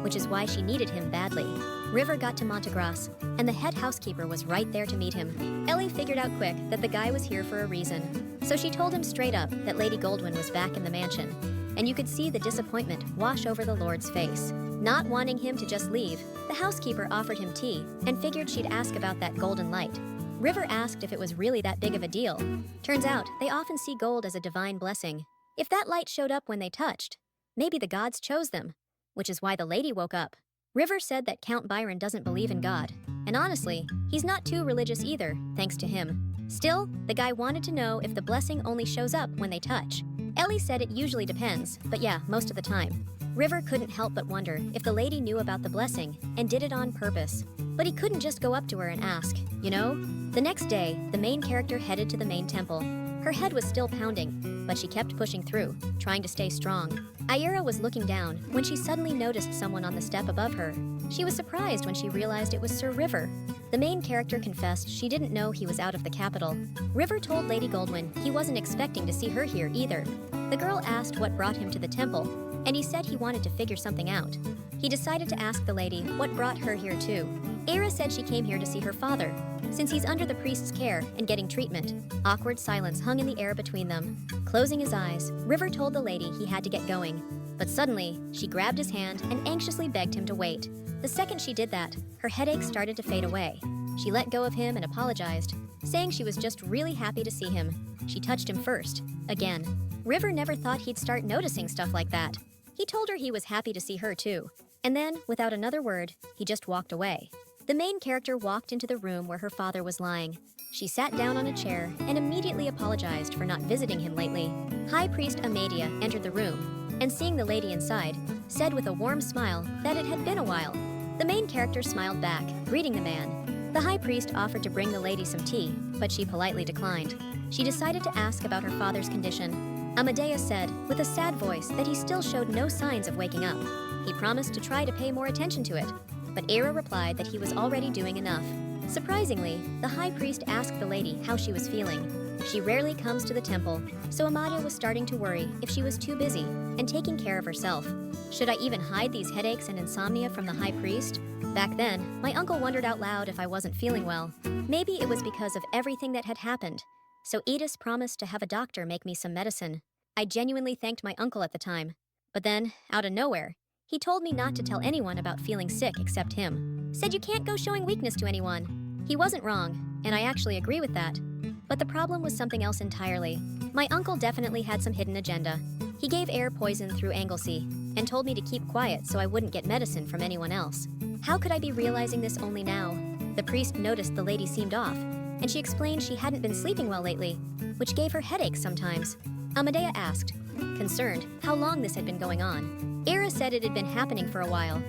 which is why she needed him badly. River got to Montgraph, and the head housekeeper was right there to meet him. Ellie figured out quick that the guy was here for a reason, so she told him straight up that Lady Goldwyn was back in the mansion, and you could see the disappointment wash over the Lord's face. Not wanting him to just leave, the housekeeper offered him tea and figured she'd ask about that golden light. River asked if it was really that big of a deal. Turns out, they often see gold as a divine blessing. If that light showed up when they touched, maybe the gods chose them, which is why the lady woke up. River said that Count Byron doesn't believe in God, and honestly, he's not too religious either, thanks to him. Still, the guy wanted to know if the blessing only shows up when they touch. Ellie said it usually depends, but yeah, most of the time. River couldn't help but wonder if the lady knew about the blessing and did it on purpose. But he couldn't just go up to her and ask, you know? The next day, the main character headed to the main temple. Her head was still pounding, but she kept pushing through, trying to stay strong. Ira was looking down when she suddenly noticed someone on the step above her. She was surprised when she realized it was Sir River. The main character confessed she didn't know he was out of the capital. River told Lady Goldwyn he wasn't expecting to see her here either. The girl asked what brought him to the temple, and he said he wanted to figure something out. He decided to ask the lady what brought her here too. Era said she came here to see her father, since he's under the priest's care and getting treatment. Awkward silence hung in the air between them. Closing his eyes, River told the lady he had to get going. But suddenly, she grabbed his hand and anxiously begged him to wait. The second she did that, her headache started to fade away. She let go of him and apologized, saying she was just really happy to see him. She touched him first, again. River never thought he'd start noticing stuff like that. He told her he was happy to see her too. And then, without another word, he just walked away. The main character walked into the room where her father was lying. She sat down on a chair and immediately apologized for not visiting him lately. High Priest Amadia entered the room, and seeing the lady inside, said with a warm smile that it had been a while. The main character smiled back, greeting the man. The High Priest offered to bring the lady some tea, but she politely declined. She decided to ask about her father's condition. Amadeus said, with a sad voice, that he still showed no signs of waking up. He promised to try to pay more attention to it, but Era replied that he was already doing enough. Surprisingly, the high priest asked the lady how she was feeling. She rarely comes to the temple, so Amadia was starting to worry if she was too busy and taking care of herself. Should I even hide these headaches and insomnia from the high priest? Back then, my uncle wondered out loud if I wasn't feeling well. Maybe it was because of everything that had happened. So Edis promised to have a doctor make me some medicine. I genuinely thanked my uncle at the time. But then, out of nowhere, he told me not to tell anyone about feeling sick except him. Said you can't go showing weakness to anyone. He wasn't wrong, and I actually agree with that. But the problem was something else entirely. My uncle definitely had some hidden agenda. He gave air poison through Anglesey, and told me to keep quiet so I wouldn't get medicine from anyone else. How could I be realizing this only now? The priest noticed the lady seemed off, and she explained she hadn't been sleeping well lately, which gave her headaches sometimes. Amadea asked, concerned, how long this had been going on. Era said it had been happening for a while,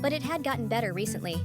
but it had gotten better recently,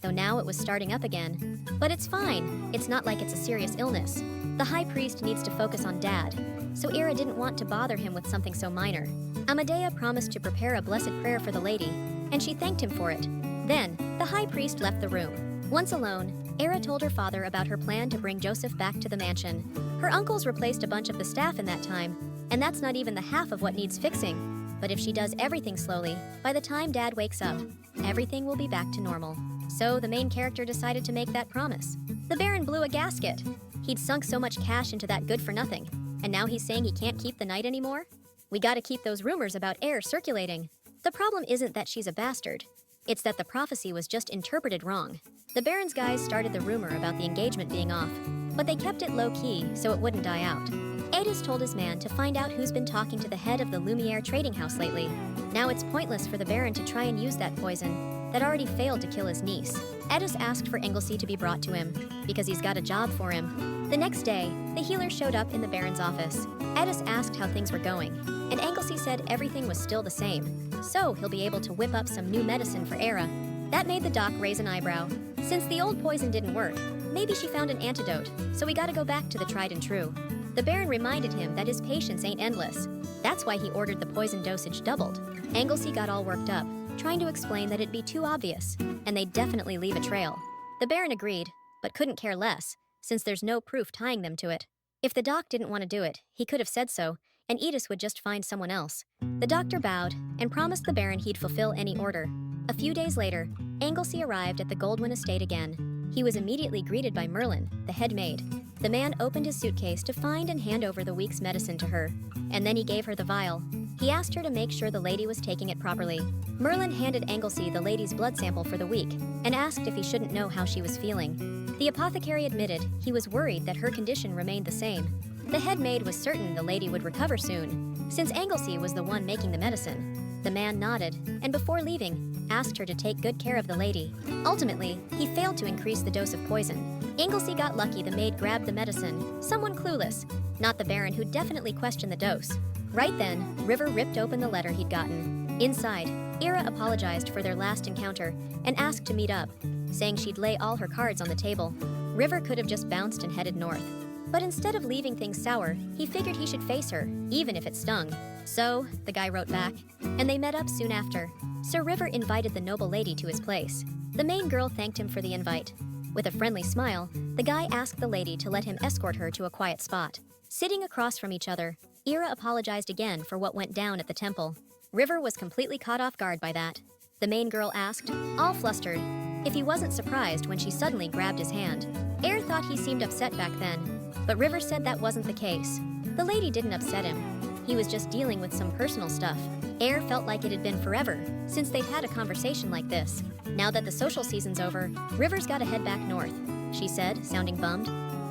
though now it was starting up again. But it's fine. It's not like it's a serious illness. The high priest needs to focus on Dad, so Era didn't want to bother him with something so minor. Amadea promised to prepare a blessed prayer for the lady, and she thanked him for it. Then, the high priest left the room. Once alone, Era told her father about her plan to bring Joseph back to the mansion. Her uncles replaced a bunch of the staff in that time, and that's not even the half of what needs fixing. But if she does everything slowly, by the time Dad wakes up, everything will be back to normal. So the main character decided to make that promise. The Baron blew a gasket. He'd sunk so much cash into that good-for-nothing, and now he's saying he can't keep the night anymore? We gotta keep those rumors about Air circulating. The problem isn't that she's a bastard. It's that the prophecy was just interpreted wrong. The Baron's guys started the rumor about the engagement being off, but they kept it low-key so it wouldn't die out. Adis told his man to find out who's been talking to the head of the Lumiere trading house lately. Now it's pointless for the Baron to try and use that poison that already failed to kill his niece. Edis asked for Anglesey to be brought to him, because he's got a job for him. The next day, the healer showed up in the Baron's office. Edis asked how things were going, and Anglesey said everything was still the same, so he'll be able to whip up some new medicine for Era. That made the doc raise an eyebrow. Since the old poison didn't work, maybe she found an antidote, so we gotta go back to the tried and true. The Baron reminded him that his patience ain't endless. That's why he ordered the poison dosage doubled. Anglesey got all worked up, trying to explain that it'd be too obvious, and they'd definitely leave a trail. The Baron agreed, but couldn't care less, since there's no proof tying them to it. If the doc didn't want to do it, he could have said so, and Edis would just find someone else. The doctor bowed and promised the Baron he'd fulfill any order. A few days later, Anglesey arrived at the Goldwyn estate again. He was immediately greeted by Merlin, the head maid. The man opened his suitcase to find and hand over the week's medicine to her, and then he gave her the vial. He asked her to make sure the lady was taking it properly. Merlin handed Anglesey the lady's blood sample for the week and asked if he shouldn't know how she was feeling. The apothecary admitted he was worried that her condition remained the same. The head maid was certain the lady would recover soon, since Anglesey was the one making the medicine. The man nodded, and before leaving, asked her to take good care of the lady. Ultimately, he failed to increase the dose of poison. Anglesey got lucky the maid grabbed the medicine, someone clueless, not the Baron who definitely questioned the dose. Right then, River ripped open the letter he'd gotten. Inside, Era apologized for their last encounter and asked to meet up, saying she'd lay all her cards on the table. River could have just bounced and headed north. But instead of leaving things sour, he figured he should face her, even if it stung. So, the guy wrote back, and they met up soon after. Sir River invited the noble lady to his place. The main girl thanked him for the invite. With a friendly smile, the guy asked the lady to let him escort her to a quiet spot. Sitting across from each other, Era apologized again for what went down at the temple. River was completely caught off guard by that. The main girl asked, all flustered, if he wasn't surprised when she suddenly grabbed his hand. Era thought he seemed upset back then, but River said that wasn't the case. The lady didn't upset him. He was just dealing with some personal stuff. Era felt like it had been forever since they'd had a conversation like this. Now that the social season's over, River's gotta head back north, she said, sounding bummed.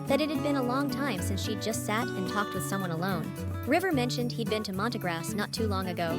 That it had been a long time since she'd just sat and talked with someone alone. River mentioned he'd been to Montgraph not too long ago.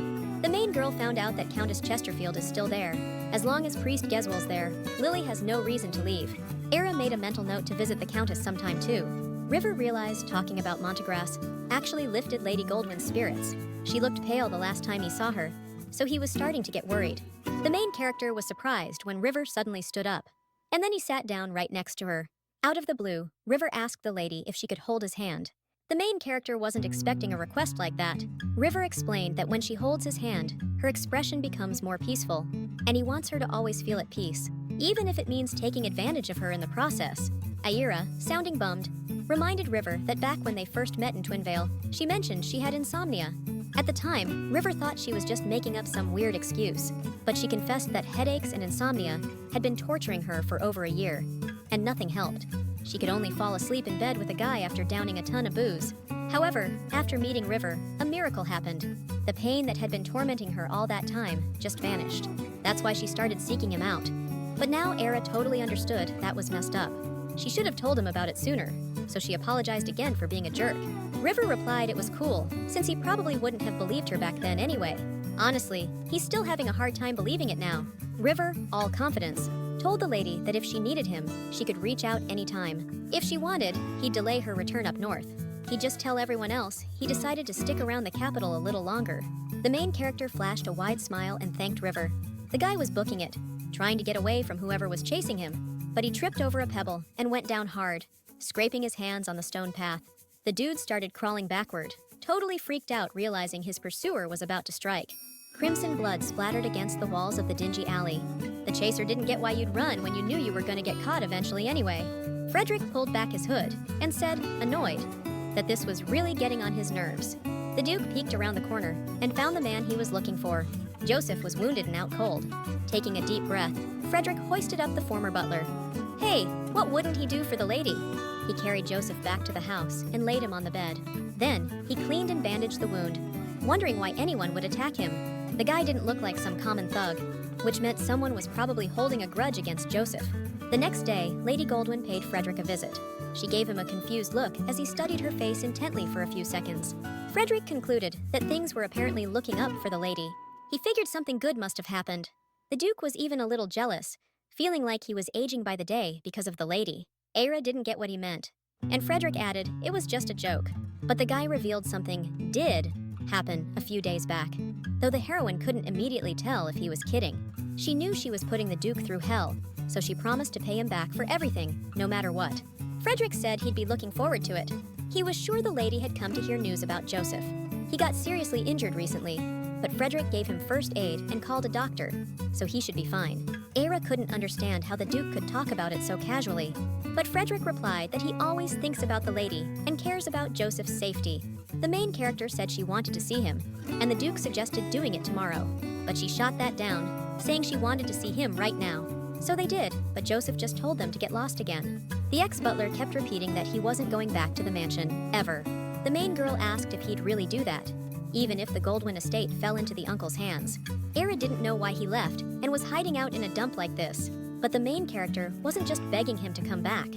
The main girl found out that Countess Chesterfield is still there. As long as Priest Geswell's there, Lily has no reason to leave. Era made a mental note to visit the Countess sometime too. River realized talking about Montgraph actually lifted Lady Goldwyn's spirits. She looked pale the last time he saw her, so he was starting to get worried. The main character was surprised when River suddenly stood up, and then he sat down right next to her. Out of the blue, River asked the lady if she could hold his hand. The main character wasn't expecting a request like that. River explained that when she holds his hand, her expression becomes more peaceful, and he wants her to always feel at peace, even if it means taking advantage of her in the process. Aira, sounding bummed, reminded River that back when they first met in Twinvale, she mentioned she had insomnia. At the time, River thought she was just making up some weird excuse, but she confessed that headaches and insomnia had been torturing her for over a year, and nothing helped. She could only fall asleep in bed with a guy after downing a ton of booze. However, after meeting River, a miracle happened. The pain that had been tormenting her all that time just vanished. That's why she started seeking him out. But now Era totally understood that was messed up. She should have told him about it sooner, so she apologized again for being a jerk. River replied it was cool, since he probably wouldn't have believed her back then anyway. Honestly, he's still having a hard time believing it now. River, all confidence, told the lady that if she needed him, she could reach out anytime. If she wanted, he'd delay her return up north. He'd just tell everyone else he decided to stick around the capital a little longer. The main character flashed a wide smile and thanked River. The guy was booking it, trying to get away from whoever was chasing him, but he tripped over a pebble and went down hard, scraping his hands on the stone path. The dude started crawling backward, totally freaked out realizing his pursuer was about to strike. Crimson blood splattered against the walls of the dingy alley. The chaser didn't get why you'd run when you knew you were going to get caught eventually anyway. Frederick pulled back his hood and said, annoyed, that this was really getting on his nerves. The Duke peeked around the corner and found the man he was looking for. Joseph was wounded and out cold. Taking a deep breath, Frederick hoisted up the former butler. Hey, what wouldn't he do for the lady? He carried Joseph back to the house and laid him on the bed. Then, he cleaned and bandaged the wound, wondering why anyone would attack him. The guy didn't look like some common thug, which meant someone was probably holding a grudge against Joseph. The next day, Lady Goldwyn paid Frederick a visit. She gave him a confused look as he studied her face intently for a few seconds. Frederick concluded that things were apparently looking up for the lady. He figured something good must have happened. The Duke was even a little jealous, feeling like he was aging by the day because of the lady. Era didn't get what he meant, and Frederick added it was just a joke. But the guy revealed something did happen a few days back, though the heroine couldn't immediately tell if he was kidding. She knew she was putting the Duke through hell, so she promised to pay him back for everything, no matter what. Frederick said he'd be looking forward to it. He was sure the lady had come to hear news about Joseph. He got seriously injured recently, but Frederick gave him first aid and called a doctor, so he should be fine. Era couldn't understand how the Duke could talk about it so casually, but Frederick replied that he always thinks about the lady and cares about Joseph's safety. The main character said she wanted to see him, and the Duke suggested doing it tomorrow, but she shot that down, saying she wanted to see him right now. So they did, but Joseph just told them to get lost again. The ex-butler kept repeating that he wasn't going back to the mansion, ever. The main girl asked if he'd really do that, even if the Goldwyn estate fell into the uncle's hands. Era didn't know why he left and was hiding out in a dump like this, but the main character wasn't just begging him to come back.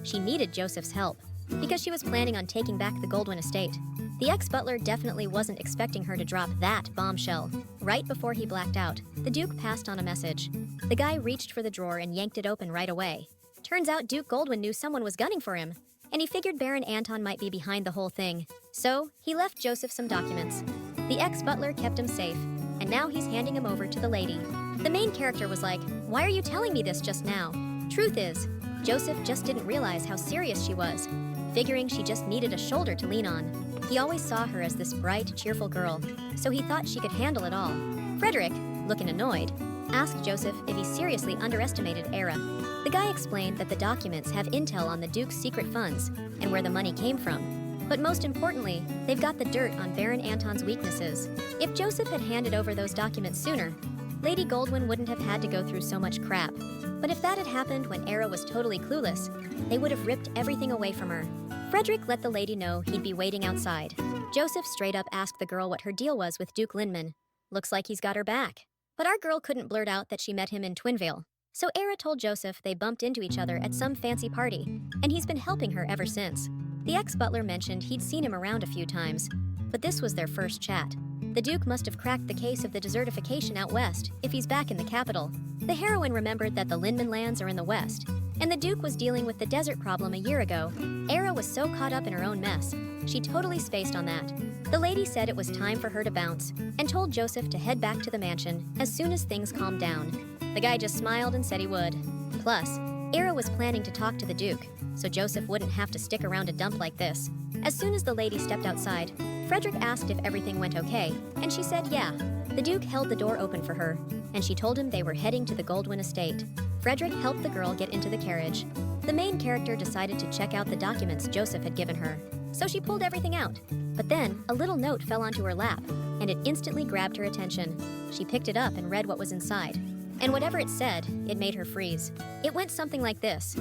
She needed Joseph's help, because she was planning on taking back the Goldwyn estate. The ex-butler definitely wasn't expecting her to drop that bombshell. Right before he blacked out, the Duke passed on a message. The guy reached for the drawer and yanked it open right away. Turns out Duke Goldwyn knew someone was gunning for him, and he figured Baron Anton might be behind the whole thing. So, he left Joseph some documents. The ex-butler kept him safe, and now he's handing him over to the lady. The main character was like, "Why are you telling me this just now?" Truth is, Joseph just didn't realize how serious she was, figuring she just needed a shoulder to lean on. He always saw her as this bright, cheerful girl, so he thought she could handle it all. Frederick, looking annoyed, asked Joseph if he seriously underestimated Era. The guy explained that the documents have intel on the Duke's secret funds and where the money came from. But most importantly, they've got the dirt on Baron Anton's weaknesses. If Joseph had handed over those documents sooner, Lady Goldwyn wouldn't have had to go through so much crap. But if that had happened when Era was totally clueless, they would have ripped everything away from her. Frederick let the lady know he'd be waiting outside. Joseph straight up asked the girl what her deal was with Duke Linman. Looks like he's got her back. But our girl couldn't blurt out that she met him in Twinvale. So Era told Joseph they bumped into each other at some fancy party, and he's been helping her ever since. The ex-butler mentioned he'd seen him around a few times, but this was their first chat. The Duke must have cracked the case of the desertification out west if he's back in the capital. The heroine remembered that the Linman lands are in the west, and the Duke was dealing with the desert problem a year ago. Era was so caught up in her own mess, she totally spaced on that. The lady said it was time for her to bounce, and told Joseph to head back to the mansion as soon as things calmed down. The guy just smiled and said he would. Plus, Era was planning to talk to the Duke, so Joseph wouldn't have to stick around a dump like this. As soon as the lady stepped outside, Frederick asked if everything went okay, and she said yeah. The Duke held the door open for her, and she told him they were heading to the Goldwyn estate. Frederick helped the girl get into the carriage. The main character decided to check out the documents Joseph had given her, so she pulled everything out. But then, a little note fell onto her lap, and it instantly grabbed her attention. She picked it up and read what was inside. And whatever it said, it made her freeze. It went something like this.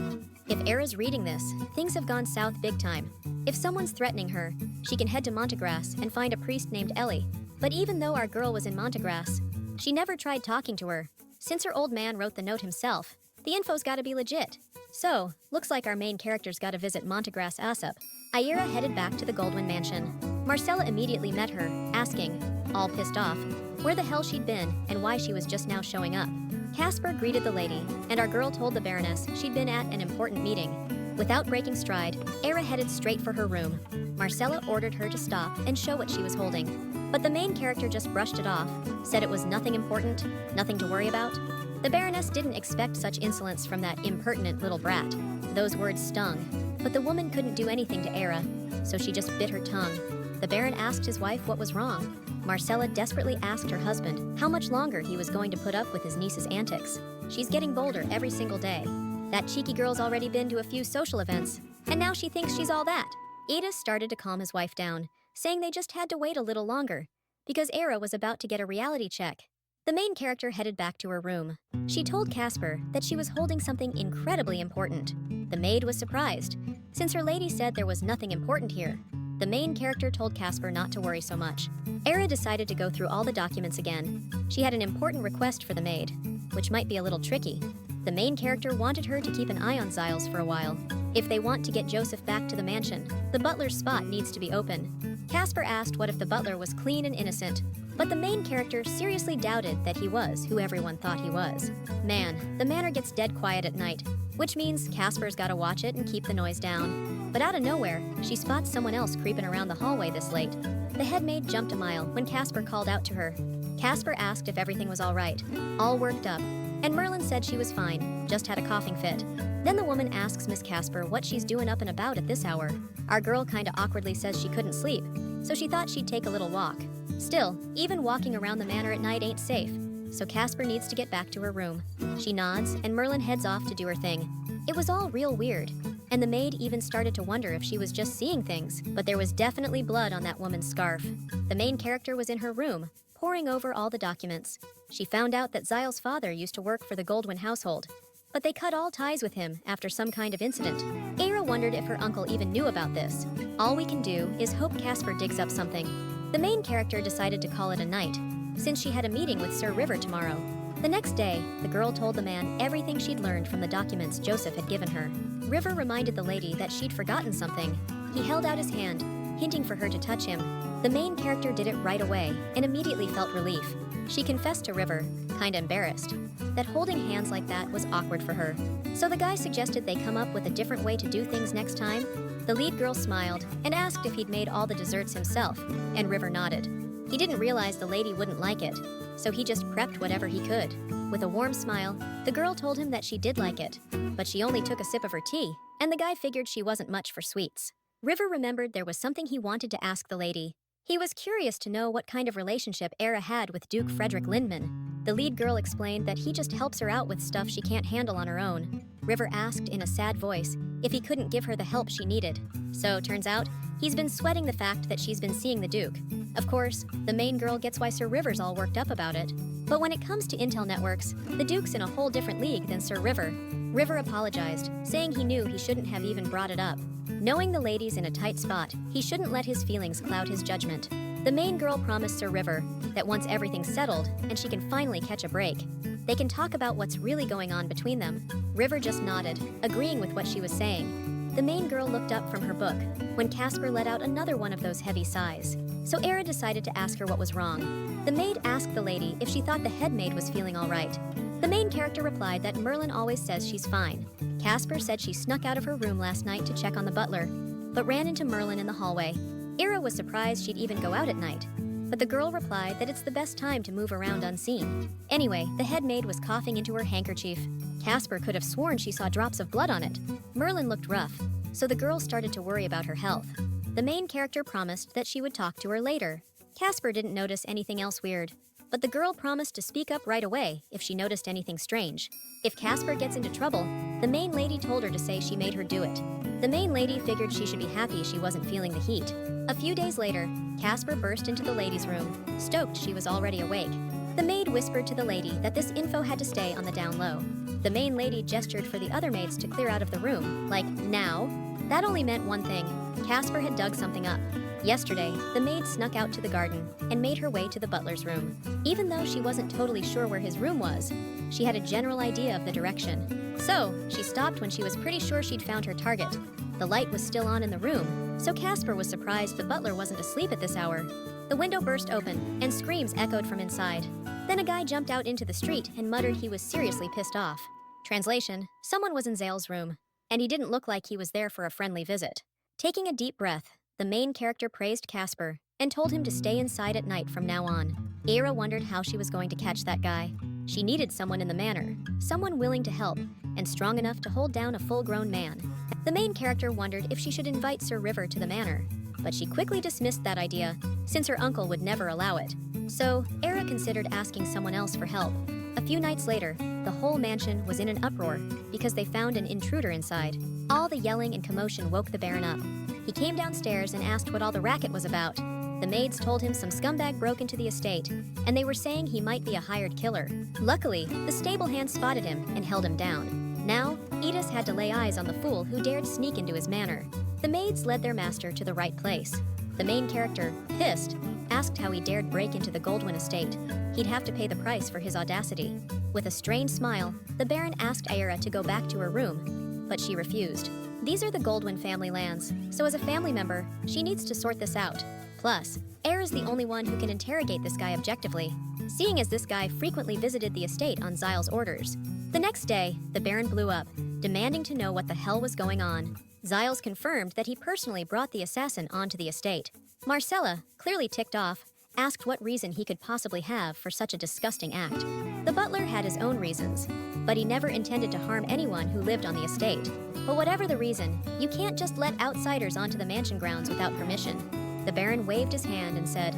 If Era's reading this, things have gone south big time. If someone's threatening her, she can head to Montgraph and find a priest named Ellie. But even though our girl was in Montgraph, she never tried talking to her. Since her old man wrote the note himself, the info's gotta be legit. So, looks like our main character's gotta visit Montgraph ASAP. Ira headed back to the Goldwyn mansion. Marcella immediately met her, asking, all pissed off, where the hell she'd been and why she was just now showing up. Casper greeted the lady, and our girl told the Baroness she'd been at an important meeting. Without breaking stride, Era headed straight for her room. Marcella ordered her to stop and show what she was holding. But the main character just brushed it off, said it was nothing important, nothing to worry about. The Baroness didn't expect such insolence from that impertinent little brat. Those words stung, but the woman couldn't do anything to Era, so she just bit her tongue. The Baron asked his wife what was wrong. Marcella desperately asked her husband how much longer he was going to put up with his niece's antics. She's getting bolder every single day. That cheeky girl's already been to a few social events, and now she thinks she's all that. Edith started to calm his wife down, saying they just had to wait a little longer, because Era was about to get a reality check. The main character headed back to her room. She told Casper that she was holding something incredibly important. The maid was surprised, since her lady said there was nothing important here. The main character told Casper not to worry so much. Era decided to go through all the documents again. She had an important request for the maid, which might be a little tricky. The main character wanted her to keep an eye on Giles for a while. If they want to get Joseph back to the mansion, the butler's spot needs to be open. Casper asked what if the butler was clean and innocent. But the main character seriously doubted that he was who everyone thought he was. Man, the manor gets dead quiet at night, which means Casper's gotta watch it and keep the noise down. But out of nowhere, she spots someone else creeping around the hallway this late. The headmaid jumped a mile when Casper called out to her. Casper asked if everything was all right, all worked up, and Merlin said she was fine, just had a coughing fit. Then the woman asks Miss Casper what she's doing up and about at this hour. Our girl kinda awkwardly says she couldn't sleep, so she thought she'd take a little walk. Still, even walking around the manor at night ain't safe, so Casper needs to get back to her room. She nods, and Merlin heads off to do her thing. It was all real weird, and the maid even started to wonder if she was just seeing things, but there was definitely blood on that woman's scarf. The main character was in her room, poring over all the documents. She found out that Zyle's father used to work for the Goldwyn household, but they cut all ties with him after some kind of incident. Aira wondered if her uncle even knew about this. All we can do is hope Casper digs up something. The main character decided to call it a night, since she had a meeting with Sir River tomorrow. The next day, the girl told the man everything she'd learned from the documents Joseph had given her. River reminded the lady that she'd forgotten something. He held out his hand, hinting for her to touch him. The main character did it right away and immediately felt relief. She confessed to River, kinda embarrassed, that holding hands like that was awkward for her. So the guy suggested they come up with a different way to do things next time. The lead girl smiled and asked if he'd made all the desserts himself, and River nodded. He didn't realize the lady wouldn't like it, so he just prepped whatever he could. With a warm smile, the girl told him that she did like it, but she only took a sip of her tea, and the guy figured she wasn't much for sweets. River remembered there was something he wanted to ask the lady. He was curious to know what kind of relationship Aira had with Duke Frederick Lindman. The lead girl explained that he just helps her out with stuff she can't handle on her own. River asked in a sad voice if he couldn't give her the help she needed. So, turns out, he's been sweating the fact that she's been seeing the Duke. Of course, the main girl gets why Sir River's all worked up about it. But when it comes to intel networks, the Duke's in a whole different league than Sir River. River apologized, saying he knew he shouldn't have even brought it up. Knowing the lady's in a tight spot, he shouldn't let his feelings cloud his judgment. The main girl promised Sir River that once everything's settled and she can finally catch a break, they can talk about what's really going on between them. River just nodded, agreeing with what she was saying. The main girl looked up from her book when Casper let out another one of those heavy sighs. So Aira decided to ask her what was wrong. The maid asked the lady if she thought the head maid was feeling all right. The main character replied that Merlin always says she's fine. Casper said she snuck out of her room last night to check on the butler, but ran into Merlin in the hallway. Aira was surprised she'd even go out at night, but the girl replied that it's the best time to move around unseen. Anyway, the head maid was coughing into her handkerchief. Casper could have sworn she saw drops of blood on it. Merlin looked rough, so the girl started to worry about her health. The main character promised that she would talk to her later. Casper didn't notice anything else weird, but the girl promised to speak up right away if she noticed anything strange. If Casper gets into trouble, the main lady told her to say she made her do it. The main lady figured she should be happy she wasn't feeling the heat. A few days later, Casper burst into the ladies' room, stoked she was already awake. The maid whispered to the lady that this info had to stay on the down low. The main lady gestured for the other maids to clear out of the room, like, now? That only meant one thing. Casper had dug something up. Yesterday, the maid snuck out to the garden and made her way to the butler's room. Even though she wasn't totally sure where his room was, she had a general idea of the direction. So, she stopped when she was pretty sure she'd found her target. The light was still on in the room, so Casper was surprised the butler wasn't asleep at this hour. The window burst open, and screams echoed from inside. Then a guy jumped out into the street and muttered he was seriously pissed off. Translation: someone was in Zale's room, and he didn't look like he was there for a friendly visit. Taking a deep breath, the main character praised Casper and told him to stay inside at night from now on. Aira wondered how she was going to catch that guy. She needed someone in the manor, someone willing to help, and strong enough to hold down a full-grown man. The main character wondered if she should invite Sir River to the manor, but she quickly dismissed that idea, since her uncle would never allow it. So, Aira considered asking someone else for help. A few nights later, the whole mansion was in an uproar because they found an intruder inside. All the yelling and commotion woke the Baron up. He came downstairs and asked what all the racket was about. The maids told him some scumbag broke into the estate, and they were saying he might be a hired killer. Luckily, the stable hand spotted him and held him down. Now, Edith had to lay eyes on the fool who dared sneak into his manor. The maids led their master to the right place. The main character, pissed, asked how he dared break into the Goldwyn estate. He'd have to pay the price for his audacity. With a strained smile, the Baron asked Aira to go back to her room, but she refused. These are the Goldwyn family lands, so as a family member, she needs to sort this out. Plus, Air is the only one who can interrogate this guy objectively, seeing as this guy frequently visited the estate on Zyle's orders. The next day, the Baron blew up, demanding to know what the hell was going on. Zyles confirmed that he personally brought the assassin onto the estate. Marcella, clearly ticked off, asked what reason he could possibly have for such a disgusting act. The butler had his own reasons, but he never intended to harm anyone who lived on the estate. But whatever the reason, you can't just let outsiders onto the mansion grounds without permission. The Baron waved his hand and said,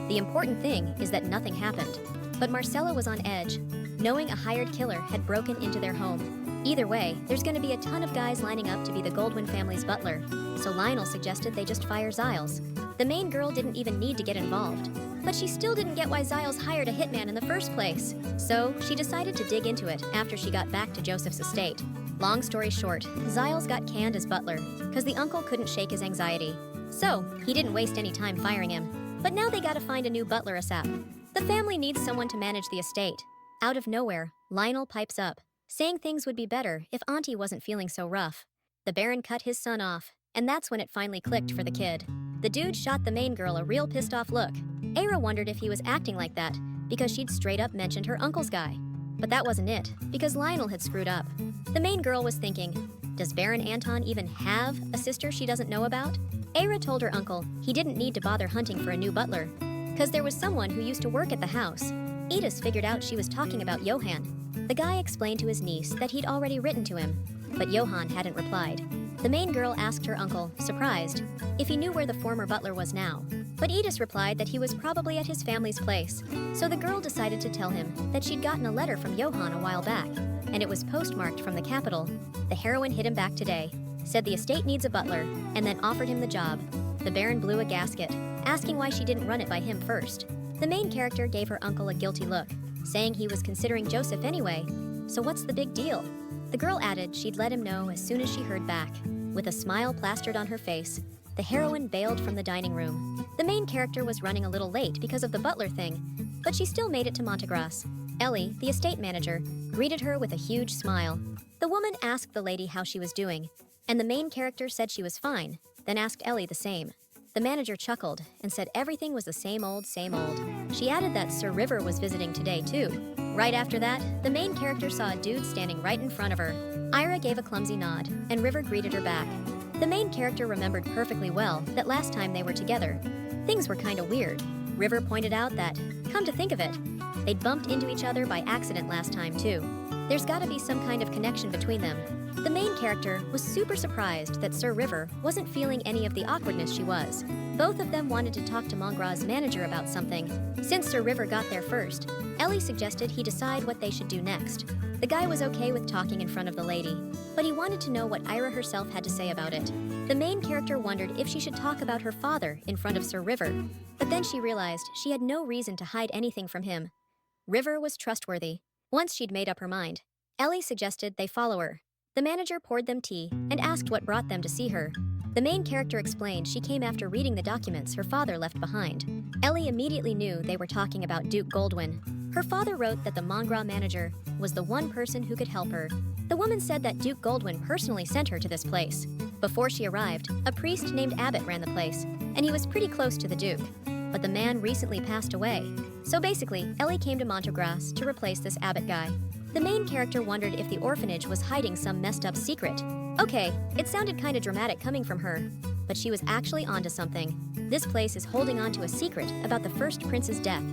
"The important thing is that nothing happened." But Marcella was on edge, knowing a hired killer had broken into their home. Either way, there's going to be a ton of guys lining up to be the Goldwyn family's butler, so Lionel suggested they just fire Zyles. The main girl didn't even need to get involved, but she still didn't get why Zyles hired a hitman in the first place. So she decided to dig into it after she got back to Joseph's estate. Long story short, Zyles got canned as butler because the uncle couldn't shake his anxiety. So he didn't waste any time firing him. But now they gotta find a new butler ASAP. The family needs someone to manage the estate. Out of nowhere, Lionel pipes up, saying things would be better if Auntie wasn't feeling so rough. The Baron cut his son off, and that's when it finally clicked for the kid. The dude shot the main girl a real pissed off look. Aira wondered if he was acting like that because she'd straight up mentioned her uncle's guy. But that wasn't it, because Lionel had screwed up. The main girl was thinking, does Baron Anton even have a sister she doesn't know about? Aira told her uncle he didn't need to bother hunting for a new butler, because there was someone who used to work at the house. Edith figured out she was talking about Johann. The guy explained to his niece that he'd already written to him, but Johann hadn't replied. The main girl asked her uncle, surprised, if he knew where the former butler was now. But Edith replied that he was probably at his family's place, so the girl decided to tell him that she'd gotten a letter from Johann a while back, and it was postmarked from the capital. The heroine hit him back today, said the estate needs a butler, and then offered him the job. The Baron blew a gasket, asking why she didn't run it by him first. The main character gave her uncle a guilty look, saying he was considering Joseph anyway, so what's the big deal? The girl added she'd let him know as soon as she heard back. With a smile plastered on her face, the heroine bailed from the dining room. The main character was running a little late because of the butler thing, but she still made it to Montgraph. Ellie, the estate manager, greeted her with a huge smile. The woman asked the lady how she was doing, and the main character said she was fine, then asked Ellie the same. The manager chuckled and said everything was the same old, same old. She added that Sir River was visiting today too. Right after that, the main character saw a dude standing right in front of her. Ira gave a clumsy nod, and River greeted her back. The main character remembered perfectly well that last time they were together, things were kinda weird. River pointed out that, come to think of it, they'd bumped into each other by accident last time too. There's gotta be some kind of connection between them. The main character was super surprised that Sir River wasn't feeling any of the awkwardness she was. Both of them wanted to talk to Montgraph's manager about something. Since Sir River got there first, Ellie suggested he decide what they should do next. The guy was okay with talking in front of the lady, but he wanted to know what Ira herself had to say about it. The main character wondered if she should talk about her father in front of Sir River, but then she realized she had no reason to hide anything from him. River was trustworthy. Once she'd made up her mind, Ellie suggested they follow her. The manager poured them tea and asked what brought them to see her. The main character explained she came after reading the documents her father left behind. Ellie immediately knew they were talking about Duke Goldwyn. Her father wrote that the Montgraph manager was the one person who could help her. The woman said that Duke Goldwyn personally sent her to this place. Before she arrived, a priest named Abbott ran the place, and he was pretty close to the Duke. But the man recently passed away. So basically, Ellie came to Montgraph to replace this Abbott guy. The main character wondered if the orphanage was hiding some messed up secret. Okay, it sounded kinda dramatic coming from her, but she was actually onto something. This place is holding on to a secret about the first prince's death.